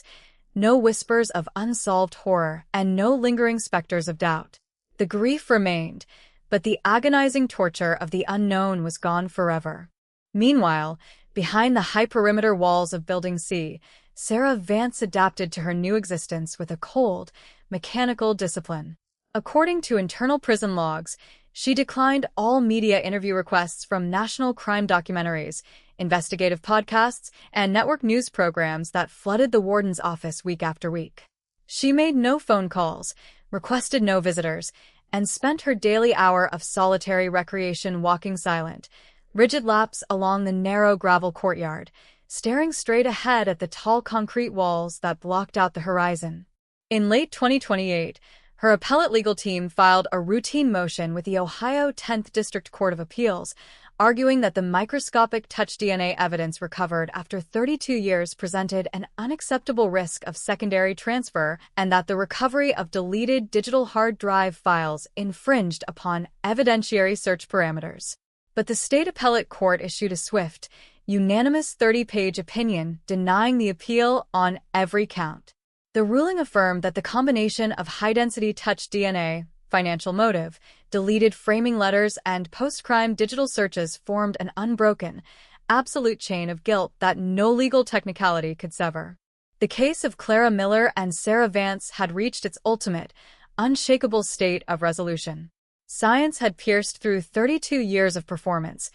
Speaker 21: no whispers of unsolved horror, and no lingering specters of doubt. The grief remained, but the agonizing torture of the unknown was gone forever. Meanwhile, behind the high perimeter walls of Building C, Sarah Vance adapted to her new existence with a cold, mechanical discipline. According to internal prison logs, she declined all media interview requests from national crime documentaries, investigative podcasts, and network news programs that flooded the warden's office week after week. She made no phone calls, requested no visitors, and spent her daily hour of solitary recreation walking silent, rigid laps along the narrow gravel courtyard, staring straight ahead at the tall concrete walls that blocked out the horizon. In late 2028, her appellate legal team filed a routine motion with the Ohio 10th District Court of Appeals, arguing that the microscopic touch DNA evidence recovered after 32 years presented an unacceptable risk of secondary transfer and that the recovery of deleted digital hard drive files infringed upon evidentiary search parameters. But the state appellate court issued a swift, unanimous 30-page opinion denying the appeal on every count. The ruling affirmed that the combination of high-density touch DNA, financial motive, deleted framing letters, and post-crime digital searches formed an unbroken, absolute chain of guilt that no legal technicality could sever. The case of Clara Miller and Sarah Vance had reached its ultimate, unshakable state of resolution. Science had pierced through 32 years of performance.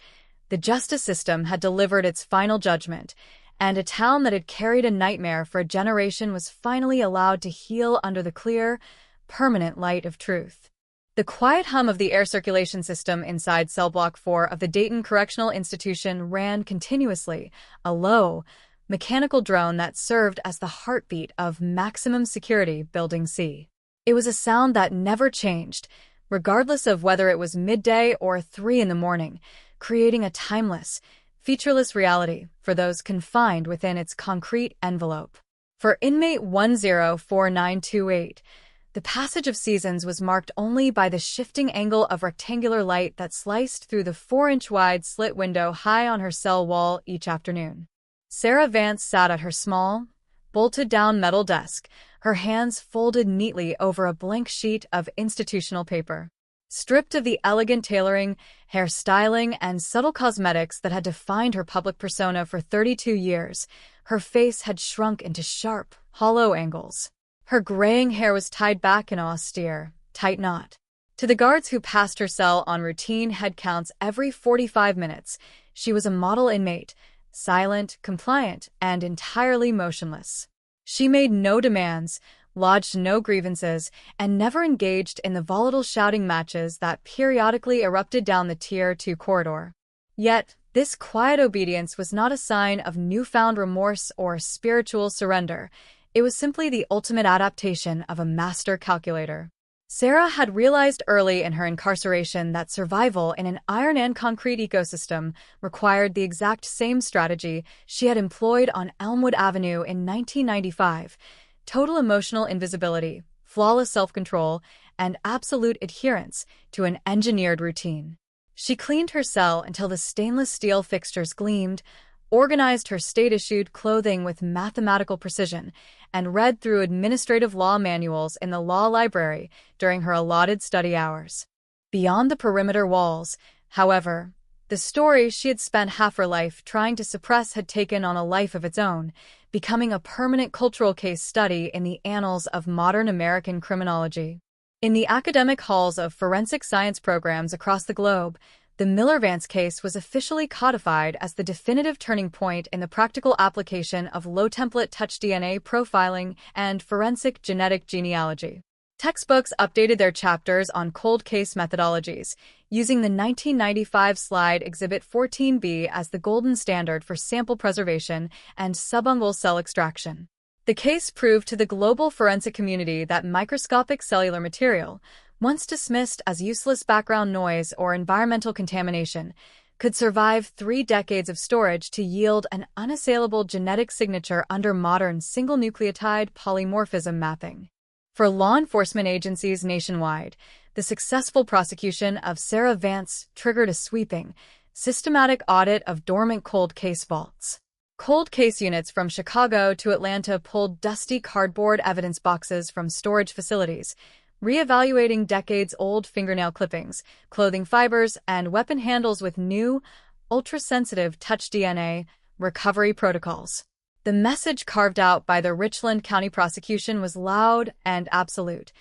Speaker 21: The justice system had delivered its final judgment, and a town that had carried a nightmare for a generation was finally allowed to heal under the clear, permanent light of truth. The quiet hum of the air circulation system inside Cell Block 4 of the Dayton Correctional Institution ran continuously, a low, mechanical drone that served as the heartbeat of maximum security Building C. It was a sound that never changed, regardless of whether it was midday or 3 in the morning, creating a timeless, featureless reality for those confined within its concrete envelope. For inmate 104928, the passage of seasons was marked only by the shifting angle of rectangular light that sliced through the 4-inch-wide slit window high on her cell wall each afternoon. Sarah Vance sat at her small, bolted-down metal desk, her hands folded neatly over a blank sheet of institutional paper. Stripped of the elegant tailoring, hairstyling, and subtle cosmetics that had defined her public persona for 32 years, her face had shrunk into sharp, hollow angles. Her graying hair was tied back in an austere, tight knot. To the guards who passed her cell on routine head counts every 45 minutes, she was a model inmate, silent, compliant, and entirely motionless. She made no demands, lodged no grievances, and never engaged in the volatile shouting matches that periodically erupted down the Tier 2 corridor. Yet, this quiet obedience was not a sign of newfound remorse or spiritual surrender. It was simply the ultimate adaptation of a master calculator. Sarah had realized early in her incarceration that survival in an iron and concrete ecosystem required the exact same strategy she had employed on Elmwood Avenue in 1995. Total emotional invisibility, flawless self-control, and absolute adherence to an engineered routine. She cleaned her cell until the stainless steel fixtures gleamed, organized her state-issued clothing with mathematical precision, and read through administrative law manuals in the law library during her allotted study hours. Beyond the perimeter walls, however, the story she had spent half her life trying to suppress had taken on a life of its own, becoming a permanent cultural case study in the annals of modern American criminology. In the academic halls of forensic science programs across the globe, the Miller-Vance case was officially codified as the definitive turning point in the practical application of low-template touch DNA profiling and forensic genetic genealogy. Textbooks updated their chapters on cold case methodologies, using the 1995 slide Exhibit 14B as the golden standard for sample preservation and subungual cell extraction. The case proved to the global forensic community that microscopic cellular material, once dismissed as useless background noise or environmental contamination, could survive 3 decades of storage to yield an unassailable genetic signature under modern single nucleotide polymorphism mapping. For law enforcement agencies nationwide, the successful prosecution of Sarah Vance triggered a sweeping, systematic audit of dormant cold case vaults. Cold case units from Chicago to Atlanta pulled dusty cardboard evidence boxes from storage facilities, reevaluating decades-old fingernail clippings, clothing fibers, and weapon handles with new, ultra-sensitive touch DNA recovery protocols. The message carved out by the Richland County prosecution was loud and absolute.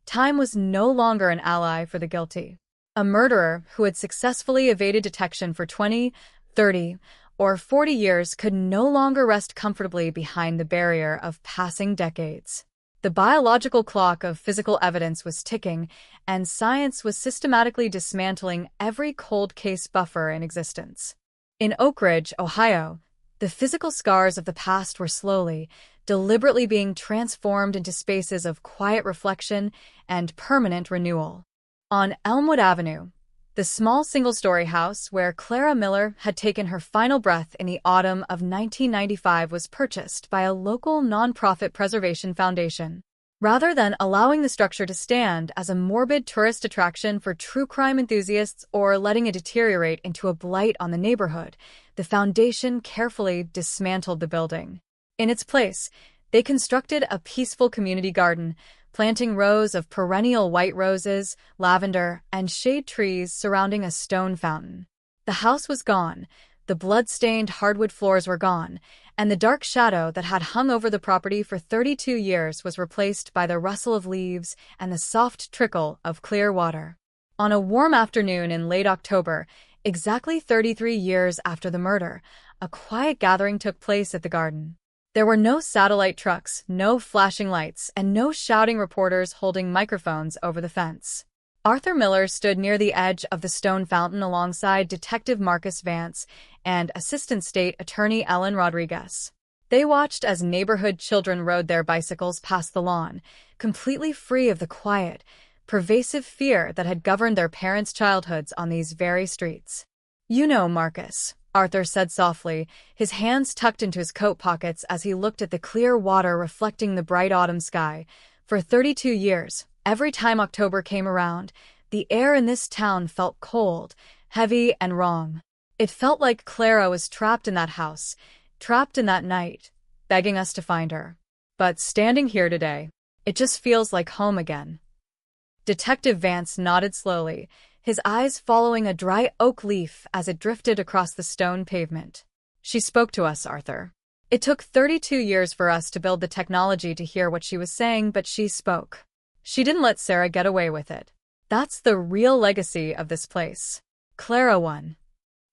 Speaker 21: Time was no longer an ally for the guilty. A murderer who had successfully evaded detection for 20, 30, or 40 years could no longer rest comfortably behind the barrier of passing decades. The biological clock of physical evidence was ticking, and science was systematically dismantling every cold case buffer in existence. In Oak Ridge, Ohio, the physical scars of the past were slowly, deliberately being transformed into spaces of quiet reflection and permanent renewal. On Elmwood Avenue, the small single-story house where Clara Miller had taken her final breath in the autumn of 1995 was purchased by a local nonprofit preservation foundation. Rather than allowing the structure to stand as a morbid tourist attraction for true crime enthusiasts or letting it deteriorate into a blight on the neighborhood, the foundation carefully dismantled the building. In its place, they constructed a peaceful community garden, planting rows of perennial white roses, lavender, and shade trees surrounding a stone fountain. The house was gone, the blood-stained hardwood floors were gone, and the dark shadow that had hung over the property for 32 years was replaced by the rustle of leaves and the soft trickle of clear water. On a warm afternoon in late October, exactly 33 years after the murder, a quiet gathering took place at the garden. There were no satellite trucks, no flashing lights, and no shouting reporters holding microphones over the fence. Arthur Miller stood near the edge of the stone fountain alongside Detective Marcus Vance and Assistant State Attorney Ellen Rodriguez. They watched as neighborhood children rode their bicycles past the lawn, completely free of the quiet, pervasive fear that had governed their parents' childhoods on these very streets. "You know, Marcus," Arthur said softly, his hands tucked into his coat pockets as he looked at the clear water reflecting the bright autumn sky. For 32 years, every time October came around, the air in this town felt cold, heavy, and wrong. It felt like Clara was trapped in that house, trapped in that night, begging us to find her. But standing here today, it just feels like home again. Detective Vance nodded slowly, his eyes following a dry oak leaf as it drifted across the stone pavement. "She spoke to us, Arthur. It took 32 years for us to build the technology to hear what she was saying, but she spoke. She didn't let Sarah get away with it. That's the real legacy of this place. Clara won."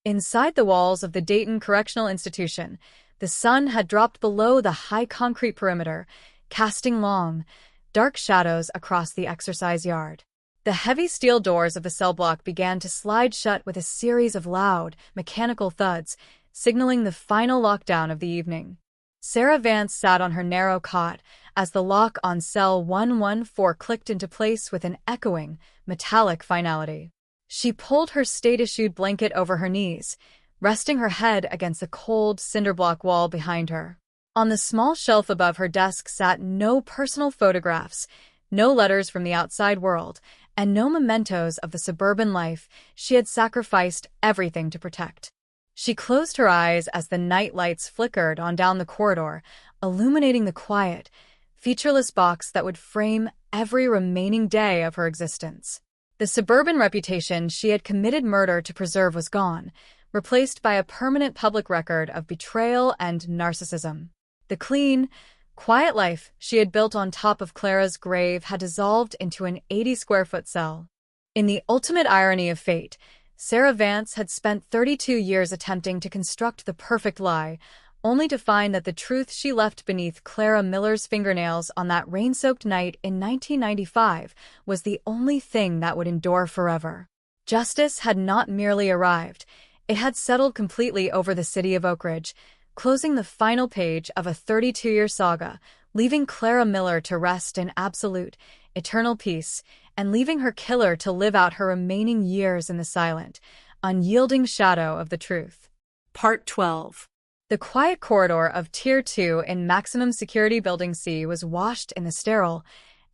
Speaker 21: Inside the walls of the Dayton Correctional Institution, the sun had dropped below the high concrete perimeter, casting long, dark shadows across the exercise yard. The heavy steel doors of the cell block began to slide shut with a series of loud, mechanical thuds, signaling the final lockdown of the evening. Sarah Vance sat on her narrow cot as the lock on cell 114 clicked into place with an echoing, metallic finality. She pulled her state-issued blanket over her knees, resting her head against the cold cinder block wall behind her. On the small shelf above her desk sat no personal photographs, no letters from the outside world, and no mementos of the suburban life she had sacrificed everything to protect. She closed her eyes as the night lights flickered on down the corridor, illuminating the quiet, featureless box that would frame every remaining day of her existence. The suburban reputation she had committed murder to preserve was gone, replaced by a permanent public record of betrayal and narcissism. The clean, quiet life she had built on top of Clara's grave had dissolved into an 80-square-foot cell. In the ultimate irony of fate, Sarah Vance had spent 32 years attempting to construct the perfect lie, only to find that the truth she left beneath Clara Miller's fingernails on that rain-soaked night in 1995 was the only thing that would endure forever. Justice had not merely arrived, it had settled completely over the city of Oak Ridge, closing the final page of a 32-year saga, leaving Clara Miller to rest in absolute, eternal peace, and leaving her killer to live out her remaining years in the silent, unyielding shadow of the truth.
Speaker 11: Part 12.
Speaker 21: The quiet corridor of Tier 2 in Maximum Security Building C was washed in the sterile,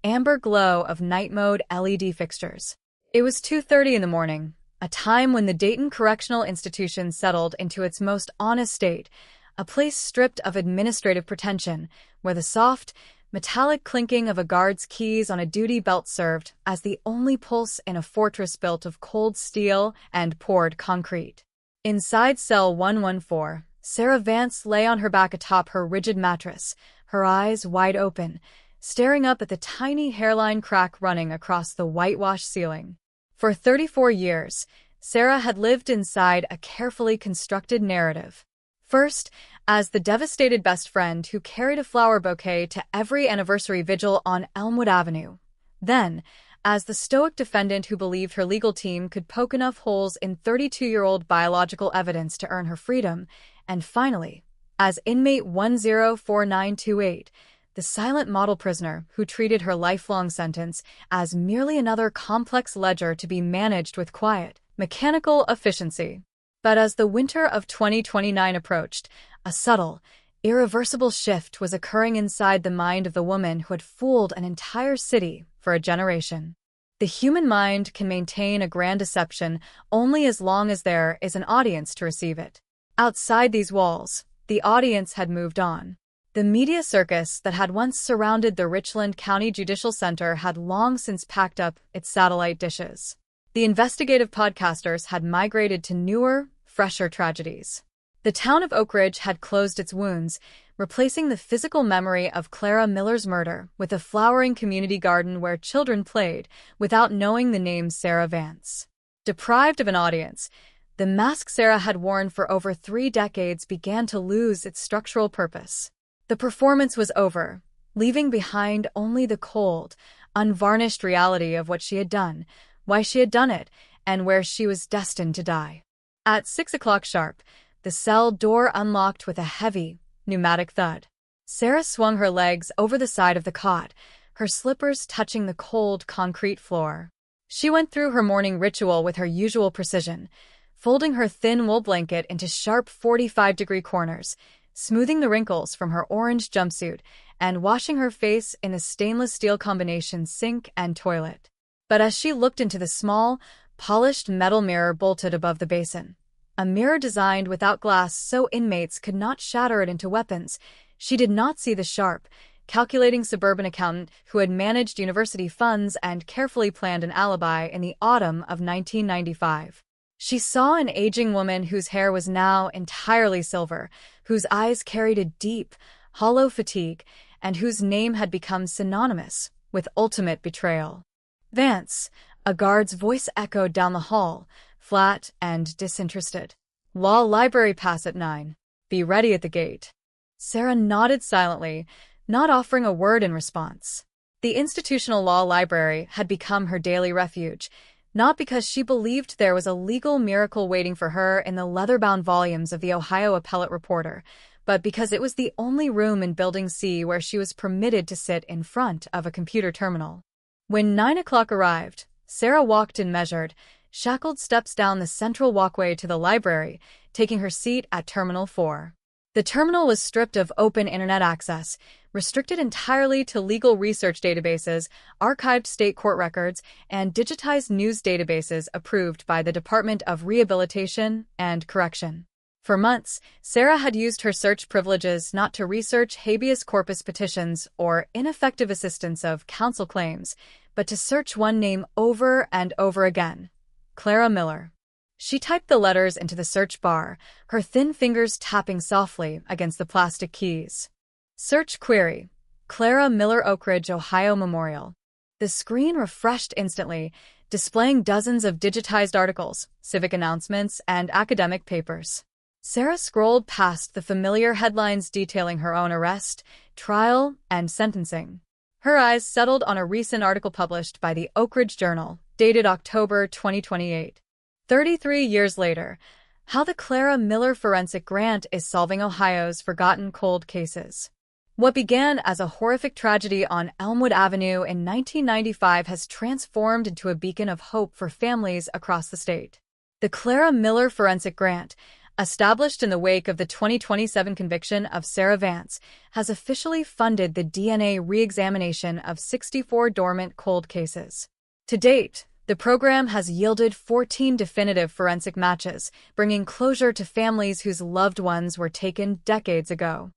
Speaker 21: amber glow of night mode LED fixtures. It was 2:30 in the morning, a time when the Dayton Correctional Institution settled into its most honest state, a place stripped of administrative pretension, where the soft, metallic clinking of a guard's keys on a duty belt served as the only pulse in a fortress built of cold steel and poured concrete. Inside cell 114, Sarah Vance lay on her back atop her rigid mattress, her eyes wide open, staring up at the tiny hairline crack running across the whitewashed ceiling. For 34 years, Sarah had lived inside a carefully constructed narrative. First, as the devastated best friend who carried a flower bouquet to every anniversary vigil on Elmwood Avenue. Then, as the stoic defendant who believed her legal team could poke enough holes in 32-year-old biological evidence to earn her freedom. And finally, as inmate 104928, the silent model prisoner who treated her lifelong sentence as merely another complex ledger to be managed with quiet, mechanical efficiency. But as the winter of 2029 approached, a subtle, irreversible shift was occurring inside the mind of the woman who had fooled an entire city for a generation. The human mind can maintain a grand deception only as long as there is an audience to receive it. Outside these walls, the audience had moved on. The media circus that had once surrounded the Richland County Judicial Center had long since packed up its satellite dishes. The investigative podcasters had migrated to newer, fresher tragedies. The town of Oak Ridge had closed its wounds, replacing the physical memory of Clara Miller's murder with a flowering community garden where children played without knowing the name Sarah Vance. Deprived of an audience, the mask Sarah had worn for over 3 decades began to lose its structural purpose. The performance was over, leaving behind only the cold, unvarnished reality of what she had done, why she had done it, and where she was destined to die. At 6 o'clock sharp, the cell door unlocked with a heavy, pneumatic thud. Sarah swung her legs over the side of the cot, her slippers touching the cold concrete floor. She went through her morning ritual with her usual precision, folding her thin wool blanket into sharp 45-degree corners, smoothing the wrinkles from her orange jumpsuit, and washing her face in the stainless steel combination sink and toilet. But as she looked into the small, polished metal mirror bolted above the basin, a mirror designed without glass so inmates could not shatter it into weapons, she did not see the sharp, calculating suburban accountant who had managed university funds and carefully planned an alibi in the autumn of 1995. She saw an aging woman whose hair was now entirely silver, whose eyes carried a deep, hollow fatigue, and whose name had become synonymous with ultimate betrayal. Vance, a guard's voice echoed down the hall, flat and disinterested. Law library pass at 9. Be ready at the gate. Sarah nodded silently, not offering a word in response. The institutional law library had become her daily refuge, not because she believed there was a legal miracle waiting for her in the leather-bound volumes of the Ohio Appellate Reporter, but because it was the only room in Building C where she was permitted to sit in front of a computer terminal. When 9 o'clock arrived, Sarah walked in measured, shackled steps down the central walkway to the library, taking her seat at Terminal 4. The terminal was stripped of open internet access, restricted entirely to legal research databases, archived state court records, and digitized news databases approved by the Department of Rehabilitation and Correction. For months, Sarah had used her search privileges not to research habeas corpus petitions or ineffective assistance of counsel claims, but to search one name over and over again: Clara Miller. She typed the letters into the search bar, her thin fingers tapping softly against the plastic keys. Search query: Clara Miller, Oak Ridge, Ohio Memorial. The screen refreshed instantly, displaying dozens of digitized articles, civic announcements, and academic papers. Sarah scrolled past the familiar headlines detailing her own arrest, trial, and sentencing. Her eyes settled on a recent article published by the Oak Ridge Journal, dated October 2028. 33 years later, how the Clara Miller Forensic Grant is solving Ohio's forgotten cold cases. What began as a horrific tragedy on Elmwood Avenue in 1995 has transformed into a beacon of hope for families across the state. The Clara Miller Forensic Grant, established in the wake of the 2027 conviction of Sarah Vance, has officially funded the DNA re-examination of 64 dormant cold cases. To date, the program has yielded 14 definitive forensic matches, bringing closure to families whose loved ones were taken decades ago.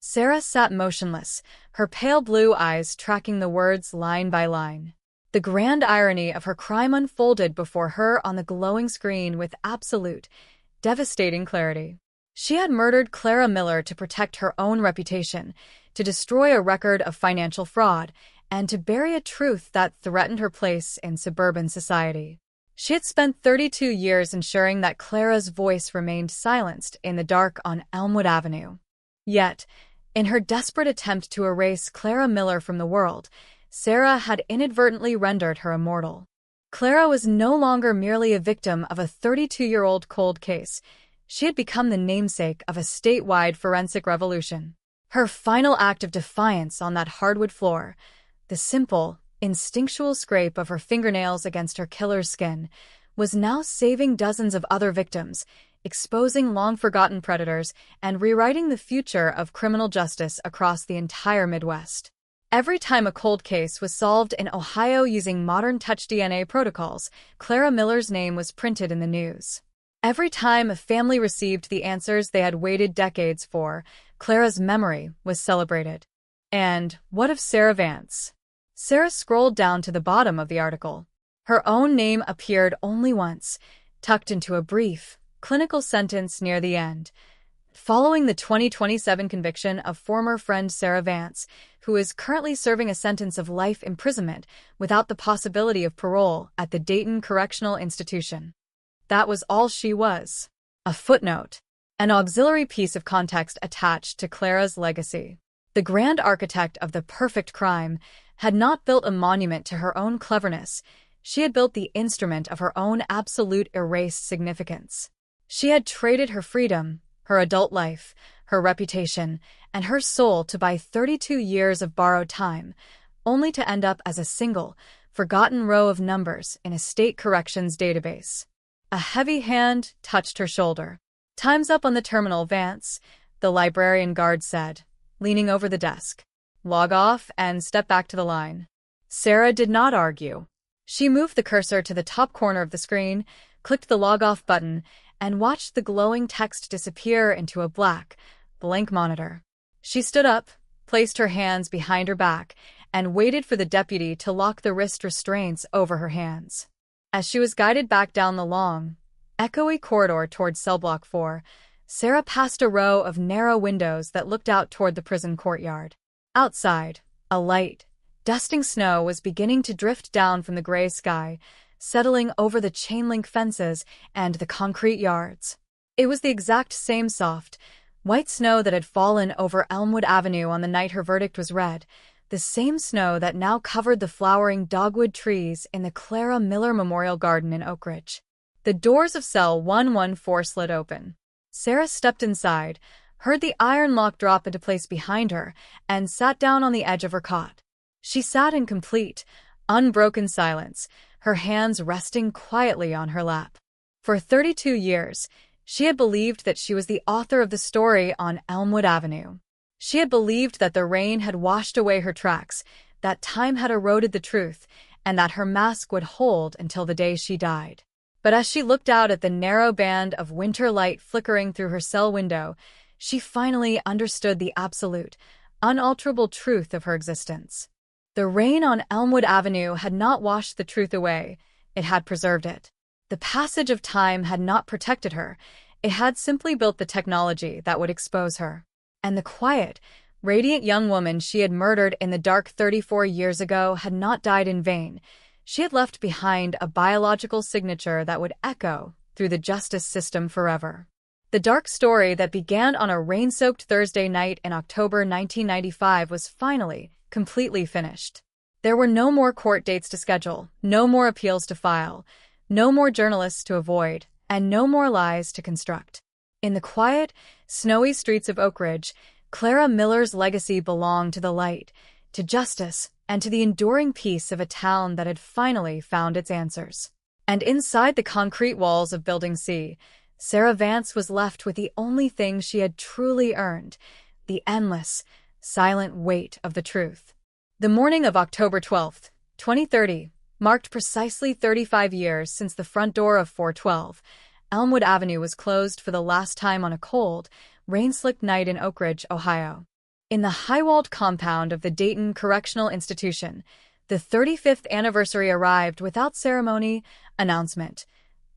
Speaker 21: Sarah sat motionless, her pale blue eyes tracking the words line by line. The grand irony of her crime unfolded before her on the glowing screen with absolute, devastating clarity. She had murdered Clara Miller to protect her own reputation, to destroy a record of financial fraud, and to bury a truth that threatened her place in suburban society. She had spent 32 years ensuring that Clara's voice remained silenced in the dark on Elmwood Avenue. Yet, in her desperate attempt to erase Clara Miller from the world, Sarah had inadvertently rendered her immortal. Clara was no longer merely a victim of a 32-year-old cold case. She had become the namesake of a statewide forensic revolution. Her final act of defiance on that hardwood floor, the simple, instinctual scrape of her fingernails against her killer's skin, was now saving dozens of other victims, exposing long-forgotten predators, and rewriting the future of criminal justice across the entire Midwest. Every time a cold case was solved in Ohio using modern touch DNA protocols, Clara Miller's name was printed in the news. Every time a family received the answers they had waited decades for, Clara's memory was celebrated. And what of Sarah Vance? Sarah scrolled down to the bottom of the article. Her own name appeared only once, tucked into a brief, clinical sentence near the end. Following the 2027 conviction of former friend Sarah Vance, who is currently serving a sentence of life imprisonment without the possibility of parole at the Dayton Correctional Institution. That was all she was. A footnote. An auxiliary piece of context attached to Clara's legacy. The grand architect of the perfect crime had not built a monument to her own cleverness. She had built the instrument of her own absolute erased significance. She had traded her freedom, her adult life, her reputation, and her soul to buy 32 years of borrowed time, only to end up as a single, forgotten row of numbers in a state corrections database. A heavy hand touched her shoulder. "Time's up on the terminal, Vance," the librarian guard said, leaning over the desk. "Log off and step back to the line." Sarah did not argue. She moved the cursor to the top corner of the screen, clicked the log off button, and watched the glowing text disappear into a blank monitor. She stood up, placed her hands behind her back, and waited for the deputy to lock the wrist restraints over her hands. As she was guided back down the long, echoey corridor toward cell block 4, Sarah passed a row of narrow windows that looked out toward the prison courtyard. Outside, a light, dusting snow was beginning to drift down from the gray sky, settling over the chain-link fences and the concrete yards. It was the exact same soft, white snow that had fallen over Elmwood Avenue on the night her verdict was read, the same snow that now covered the flowering dogwood trees in the Clara Miller Memorial Garden in Oak Ridge. The doors of cell 114 slid open. Sarah stepped inside, heard the iron lock drop into place behind her, and sat down on the edge of her cot. She sat in complete, unbroken silence, her hands resting quietly on her lap. For 32 years, she had believed that she was the author of the story on Elmwood Avenue. She had believed that the rain had washed away her tracks, that time had eroded the truth, and that her mask would hold until the day she died. But as she looked out at the narrow band of winter light flickering through her cell window, she finally understood the absolute, unalterable truth of her existence. The rain on Elmwood Avenue had not washed the truth away, it had preserved it. The passage of time had not protected her, it had simply built the technology that would expose her. And the quiet, radiant young woman she had murdered in the dark 34 years ago had not died in vain. She had left behind a biological signature that would echo through the justice system forever. The dark story that began on a rain-soaked Thursday night in October 1995 was finally, completely finished. There were no more court dates to schedule, no more appeals to file, no more journalists to avoid, and no more lies to construct. In the quiet, snowy streets of Oak Ridge, Clara Miller's legacy belonged to the light, to justice, and to the enduring peace of a town that had finally found its answers. And inside the concrete walls of Building C, Sarah Vance was left with the only thing she had truly earned, the endless, silent weight of the truth. The morning of October 12, 2030, marked precisely 35 years since the front door of 412 Elmwood Avenue was closed for the last time on a cold, rain-slicked night in Oak Ridge, Ohio. In the high-walled compound of the Dayton Correctional Institution, the 35th anniversary arrived without ceremony, announcement,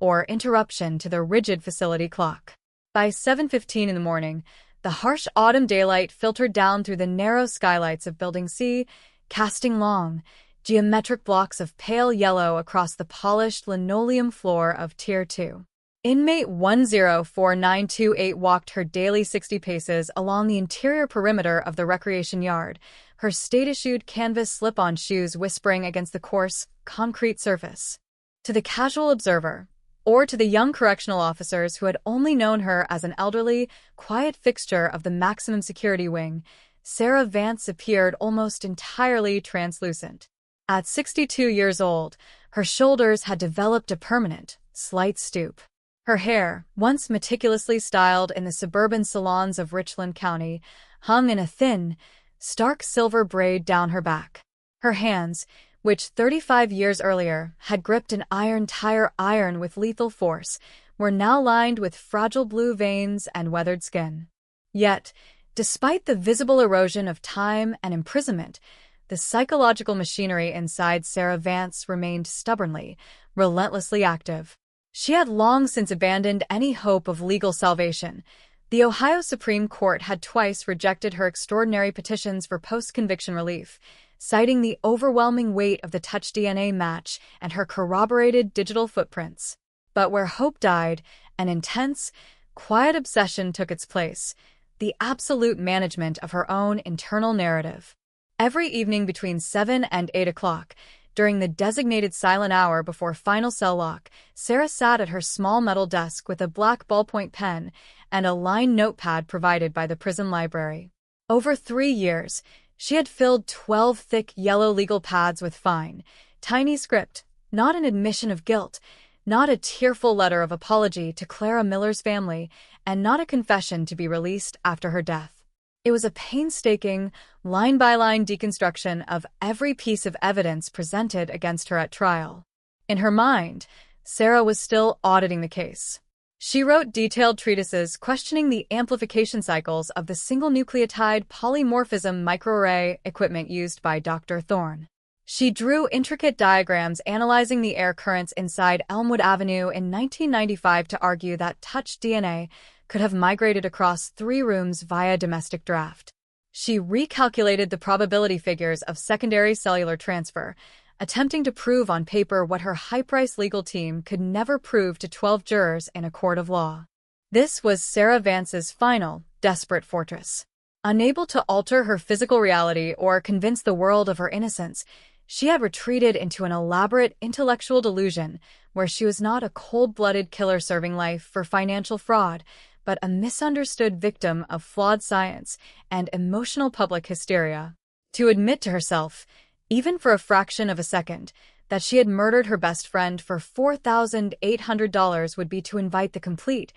Speaker 21: or interruption to the rigid facility clock. By 7:15 in the morning, the harsh autumn daylight filtered down through the narrow skylights of Building C, casting long, geometric blocks of pale yellow across the polished linoleum floor of Tier 2. Inmate 104928 walked her daily 60 paces along the interior perimeter of the recreation yard, her state-issued canvas slip-on shoes whispering against the coarse, concrete surface. To the casual observer, or to the young correctional officers who had only known her as an elderly, quiet fixture of the maximum security wing, Sarah Vance appeared almost entirely translucent. At 62 years old, her shoulders had developed a permanent, slight stoop. Her hair, once meticulously styled in the suburban salons of Richland County, hung in a thin, stark silver braid down her back. Her hands, which 35 years earlier had gripped an tire iron with lethal force, were now lined with fragile blue veins and weathered skin. Yet, despite the visible erosion of time and imprisonment, the psychological machinery inside Sarah Vance remained stubbornly, relentlessly active. She had long since abandoned any hope of legal salvation. The Ohio Supreme Court had twice rejected her extraordinary petitions for post-conviction relief, citing the overwhelming weight of the Touch DNA match and her corroborated digital footprints. But where hope died, an intense, quiet obsession took its place, the absolute management of her own internal narrative. Every evening between 7 and 8 o'clock, during the designated silent hour before final cell lock, Sarah sat at her small metal desk with a black ballpoint pen and a lined notepad provided by the prison library. Over 3 years, she had filled 12 thick yellow legal pads with fine, tiny script, not an admission of guilt, not a tearful letter of apology to Clara Miller's family, and not a confession to be released after her death. It was a painstaking, line-by-line deconstruction of every piece of evidence presented against her at trial. In her mind, Sarah was still auditing the case. She wrote detailed treatises questioning the amplification cycles of the single nucleotide polymorphism microarray equipment used by Dr. Thorne. She drew intricate diagrams analyzing the air currents inside Elmwood Avenue in 1995 to argue that Touch DNA could have migrated across 3 rooms via domestic draft. She recalculated the probability figures of secondary cellular transfer, attempting to prove on paper what her high-priced legal team could never prove to 12 jurors in a court of law. This was Sarah Vance's final, desperate fortress. Unable to alter her physical reality or convince the world of her innocence, she had retreated into an elaborate intellectual delusion where she was not a cold-blooded killer serving life for financial fraud, but a misunderstood victim of flawed science and emotional public hysteria. To admit to herself, even for a fraction of a second, that she had murdered her best friend for $4,800 would be to invite the complete,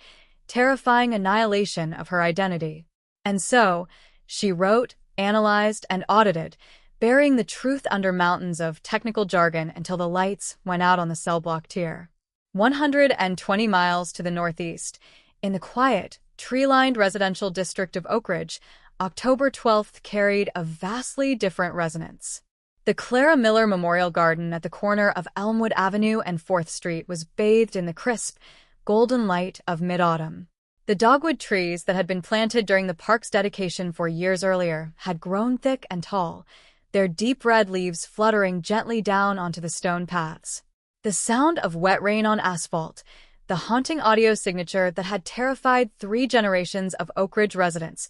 Speaker 21: terrifying annihilation of her identity. And so, she wrote, analyzed, and audited, burying the truth under mountains of technical jargon until the lights went out on the cell block tier. 120 miles to the northeast, in the quiet, tree-lined residential district of Oak Ridge, October 12th carried a vastly different resonance. The Clara Miller Memorial Garden at the corner of Elmwood Avenue and 4th Street was bathed in the crisp, golden light of mid-autumn. The dogwood trees that had been planted during the park's dedication 4 years earlier had grown thick and tall, their deep red leaves fluttering gently down onto the stone paths. The sound of wet rain on asphalt, the haunting audio signature that had terrified 3 generations of Oak Ridge residents,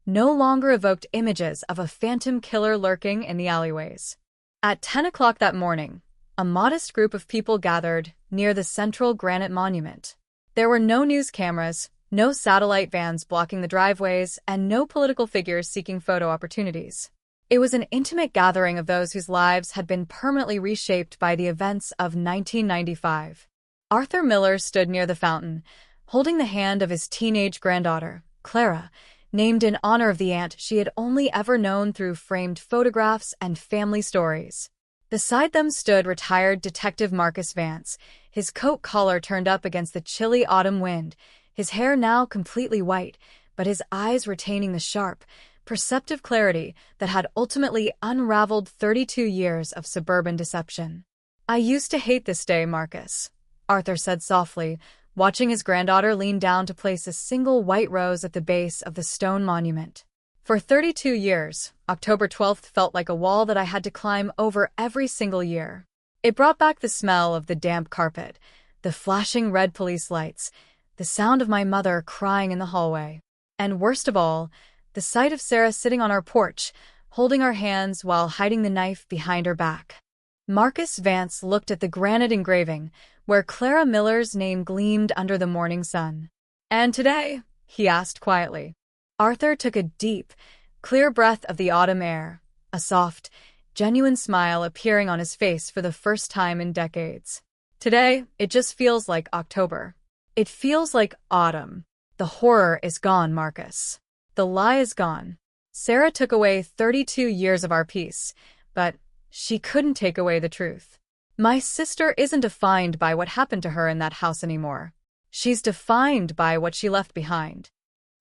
Speaker 21: no longer evoked images of a phantom killer lurking in the alleyways. At 10 o'clock that morning, a modest group of people gathered near the central granite monument. There were no news cameras, no satellite vans blocking the driveways, and no political figures seeking photo opportunities. It was an intimate gathering of those whose lives had been permanently reshaped by the events of 1995. Arthur Miller stood near the fountain, holding the hand of his teenage granddaughter, Clara, named in honor of the aunt she had only ever known through framed photographs and family stories. Beside them stood retired Detective Marcus Vance, his coat collar turned up against the chilly autumn wind, his hair now completely white, but his eyes retaining the sharp, perceptive clarity that had ultimately unraveled 32 years of suburban deception. "I used to hate this day, Marcus," Arthur said softly, watching his granddaughter lean down to place a single white rose at the base of the stone monument. "For 32 years, October 12th felt like a wall that I had to climb over every single year. It brought back the smell of the damp carpet, the flashing red police lights, the sound of my mother crying in the hallway, and worst of all, the sight of Sarah sitting on our porch, holding our hands while hiding the knife behind her back." Marcus Vance looked at the granite engraving, where Clara Miller's name gleamed under the morning sun. "And today?" he asked quietly. Arthur took a deep, clear breath of the autumn air, a soft, genuine smile appearing on his face for the first time in decades. "Today, it just feels like October. It feels like autumn. The horror is gone, Marcus. The lie is gone. Sarah took away 32 years of our peace, but she couldn't take away the truth. My sister isn't defined by what happened to her in that house anymore. She's defined by what she left behind."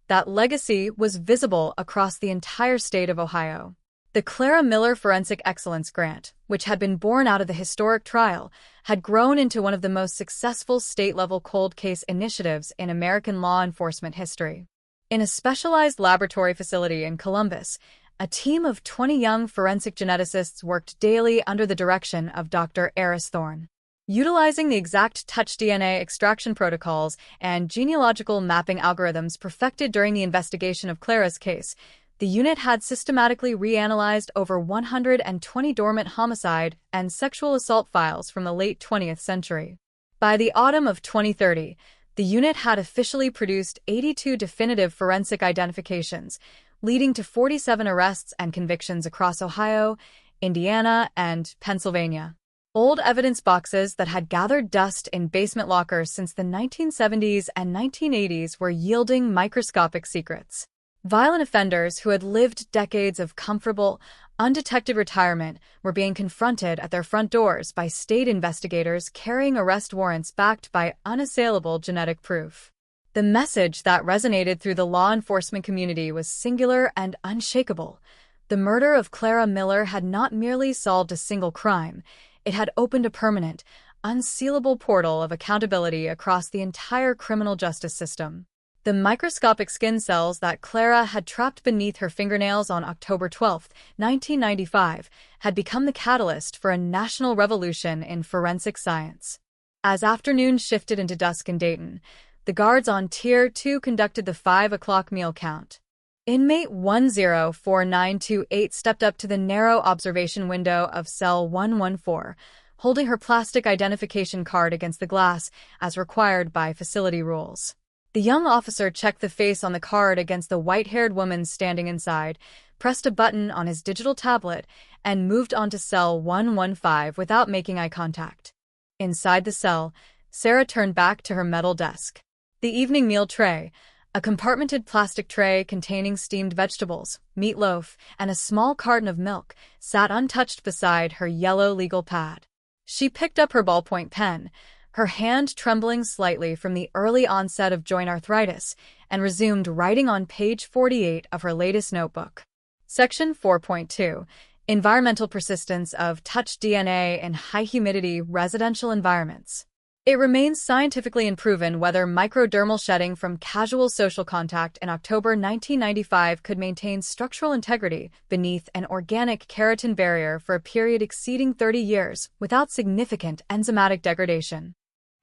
Speaker 21: That legacy was visible across the entire state of Ohio. The Clara Miller Forensic Excellence Grant, which had been born out of the historic trial, had grown into one of the most successful state-level cold case initiatives in American law enforcement history. In a specialized laboratory facility in Columbus, a team of 20 young forensic geneticists worked daily under the direction of Dr. Eris Thorne. Utilizing the exact touch DNA extraction protocols and genealogical mapping algorithms perfected during the investigation of Clara's case, the unit had systematically reanalyzed over 120 dormant homicide and sexual assault files from the late 20th century. By the autumn of 2030, the unit had officially produced 82 definitive forensic identifications, leading to 47 arrests and convictions across Ohio, Indiana, and Pennsylvania. Old evidence boxes that had gathered dust in basement lockers since the 1970s and 1980s were yielding microscopic secrets. Violent offenders who had lived decades of comfortable, undetected retirement were being confronted at their front doors by state investigators carrying arrest warrants backed by unassailable genetic proof. The message that resonated through the law enforcement community was singular and unshakable. The murder of Clara Miller had not merely solved a single crime, it had opened a permanent, unsealable portal of accountability across the entire criminal justice system. The microscopic skin cells that Clara had trapped beneath her fingernails on October 12, 1995, had become the catalyst for a national revolution in forensic science. As afternoon shifted into dusk in Dayton, the guards on Tier 2 conducted the 5 o'clock meal count. Inmate 104928 stepped up to the narrow observation window of cell 114, holding her plastic identification card against the glass as required by facility rules. The young officer checked the face on the card against the white-haired woman standing inside, pressed a button on his digital tablet, and moved on to cell 115 without making eye contact. Inside the cell, Sarah turned back to her metal desk. The evening meal tray, a compartmented plastic tray containing steamed vegetables, meatloaf, and a small carton of milk, sat untouched beside her yellow legal pad. She picked up her ballpoint pen, her hand trembling slightly from the early onset of joint arthritis, and resumed writing on page 48 of her latest notebook. Section 4.2, Environmental Persistence of Touch DNA in High-Humidity Residential Environments. It remains scientifically unproven whether microdermal shedding from casual social contact in October 1995 could maintain structural integrity beneath an organic keratin barrier for a period exceeding 30 years without significant enzymatic degradation.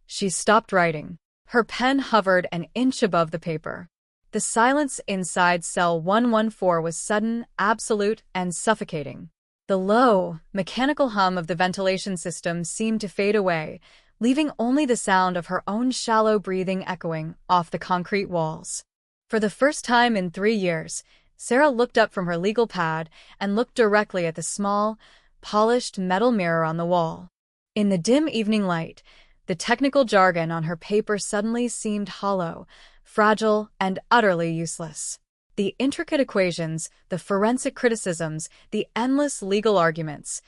Speaker 21: She stopped writing. Her pen hovered an inch above the paper. The silence inside cell 114 was sudden, absolute, and suffocating. The low, mechanical hum of the ventilation system seemed to fade away, leaving only the sound of her own shallow breathing echoing off the concrete walls. For the first time in 3 years, Sarah looked up from her legal pad and looked directly at the small, polished metal mirror on the wall. In the dim evening light, the technical jargon on her paper suddenly seemed hollow, fragile, and utterly useless. The intricate equations, the forensic criticisms, the endless legal arguments,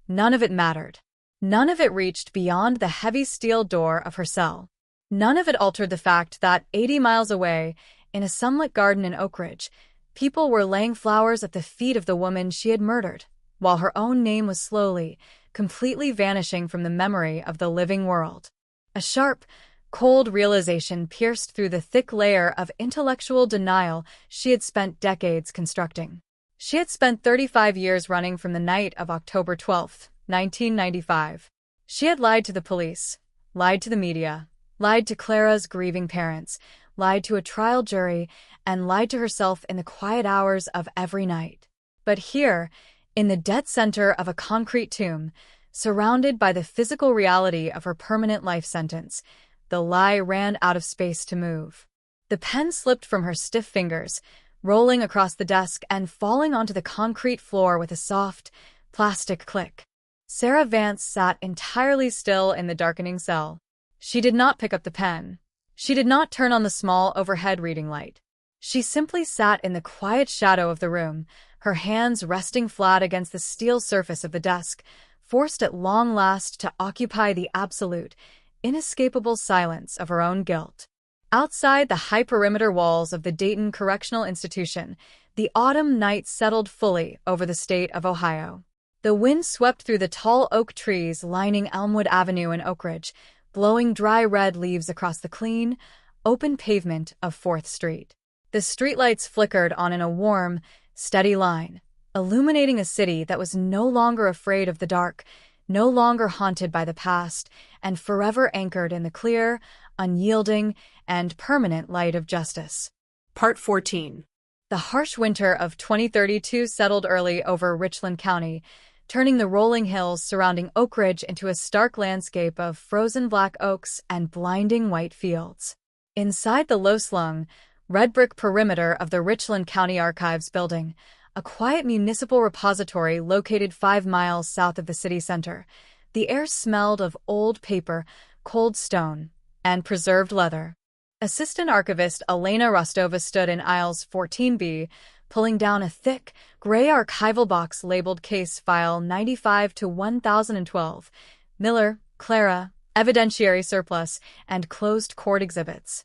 Speaker 21: none of it mattered. None of it reached beyond the heavy steel door of her cell. None of it altered the fact that 80 miles away, in a sunlit garden in Oak Ridge, people were laying flowers at the feet of the woman she had murdered, while her own name was slowly, completely vanishing from the memory of the living world. A sharp, cold realization pierced through the thick layer of intellectual denial she had spent decades constructing. She had spent 35 years running from the night of October 12, 1995. She had lied to the police, lied to the media, lied to Clara's grieving parents, lied to a trial jury, and lied to herself in the quiet hours of every night. But here, in the dead center of a concrete tomb, surrounded by the physical reality of her permanent life sentence, the lie ran out of space to move. The pen slipped from her stiff fingers, rolling across the desk and falling onto the concrete floor with a soft, plastic click. Sarah Vance sat entirely still in the darkening cell. She did not pick up the pen. She did not turn on the small overhead reading light. She simply sat in the quiet shadow of the room, her hands resting flat against the steel surface of the desk, forced at long last to occupy the absolute, inescapable silence of her own guilt. Outside the high perimeter walls of the Dayton Correctional Institution, the autumn night settled fully over the state of Ohio. The wind swept through the tall oak trees lining Elmwood Avenue in Oak Ridge, blowing dry red leaves across the clean, open pavement of 4th Street. The streetlights flickered on in a warm, steady line, illuminating a city that was no longer afraid of the dark, no longer haunted by the past, and forever anchored in the clear, unyielding, and permanent light of justice.
Speaker 11: Part 14.
Speaker 21: The harsh winter of 2032 settled early over Richland County, turning the rolling hills surrounding Oak Ridge into a stark landscape of frozen black oaks and blinding white fields. Inside the low-slung, red-brick perimeter of the Richland County Archives building, a quiet municipal repository located 5 miles south of the city center, the air smelled of old paper, cold stone, and preserved leather. Assistant Archivist Elena Rostova stood in aisles 14B, pulling down a thick, gray archival box labeled Case File 95 to 1012, Miller, Clara, Evidentiary Surplus, and Closed Court Exhibits.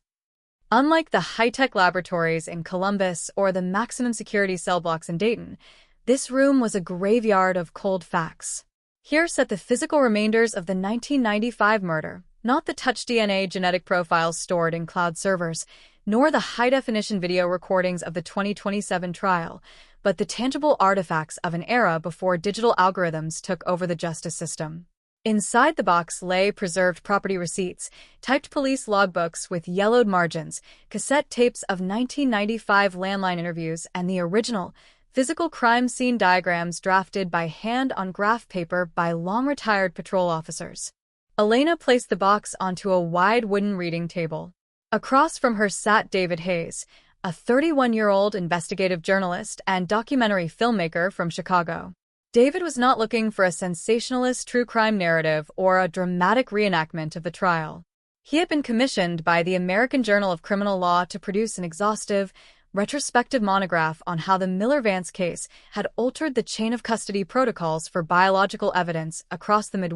Speaker 21: Unlike the high-tech laboratories in Columbus or the maximum security cell blocks in Dayton, this room was a graveyard of cold facts. Here sat the physical remainders of the 1995 murder, not the touch DNA genetic profiles stored in cloud servers, nor the high-definition video recordings of the 2027 trial, but the tangible artifacts of an era before digital algorithms took over the justice system. Inside the box lay preserved property receipts, typed police logbooks with yellowed margins, cassette tapes of 1995 landline interviews, and the original, physical crime scene diagrams drafted by hand on graph paper by long-retired patrol officers. Elena placed the box onto a wide wooden reading table. Across from her sat David Hayes, a 31-year-old investigative journalist and documentary filmmaker from Chicago. David was not looking for a sensationalist true crime narrative or a dramatic reenactment of the trial. He had been commissioned by the American Journal of Criminal Law to produce an exhaustive, retrospective monograph on how the Miller-Vance case had altered the chain of custody protocols for biological evidence across the Midwest.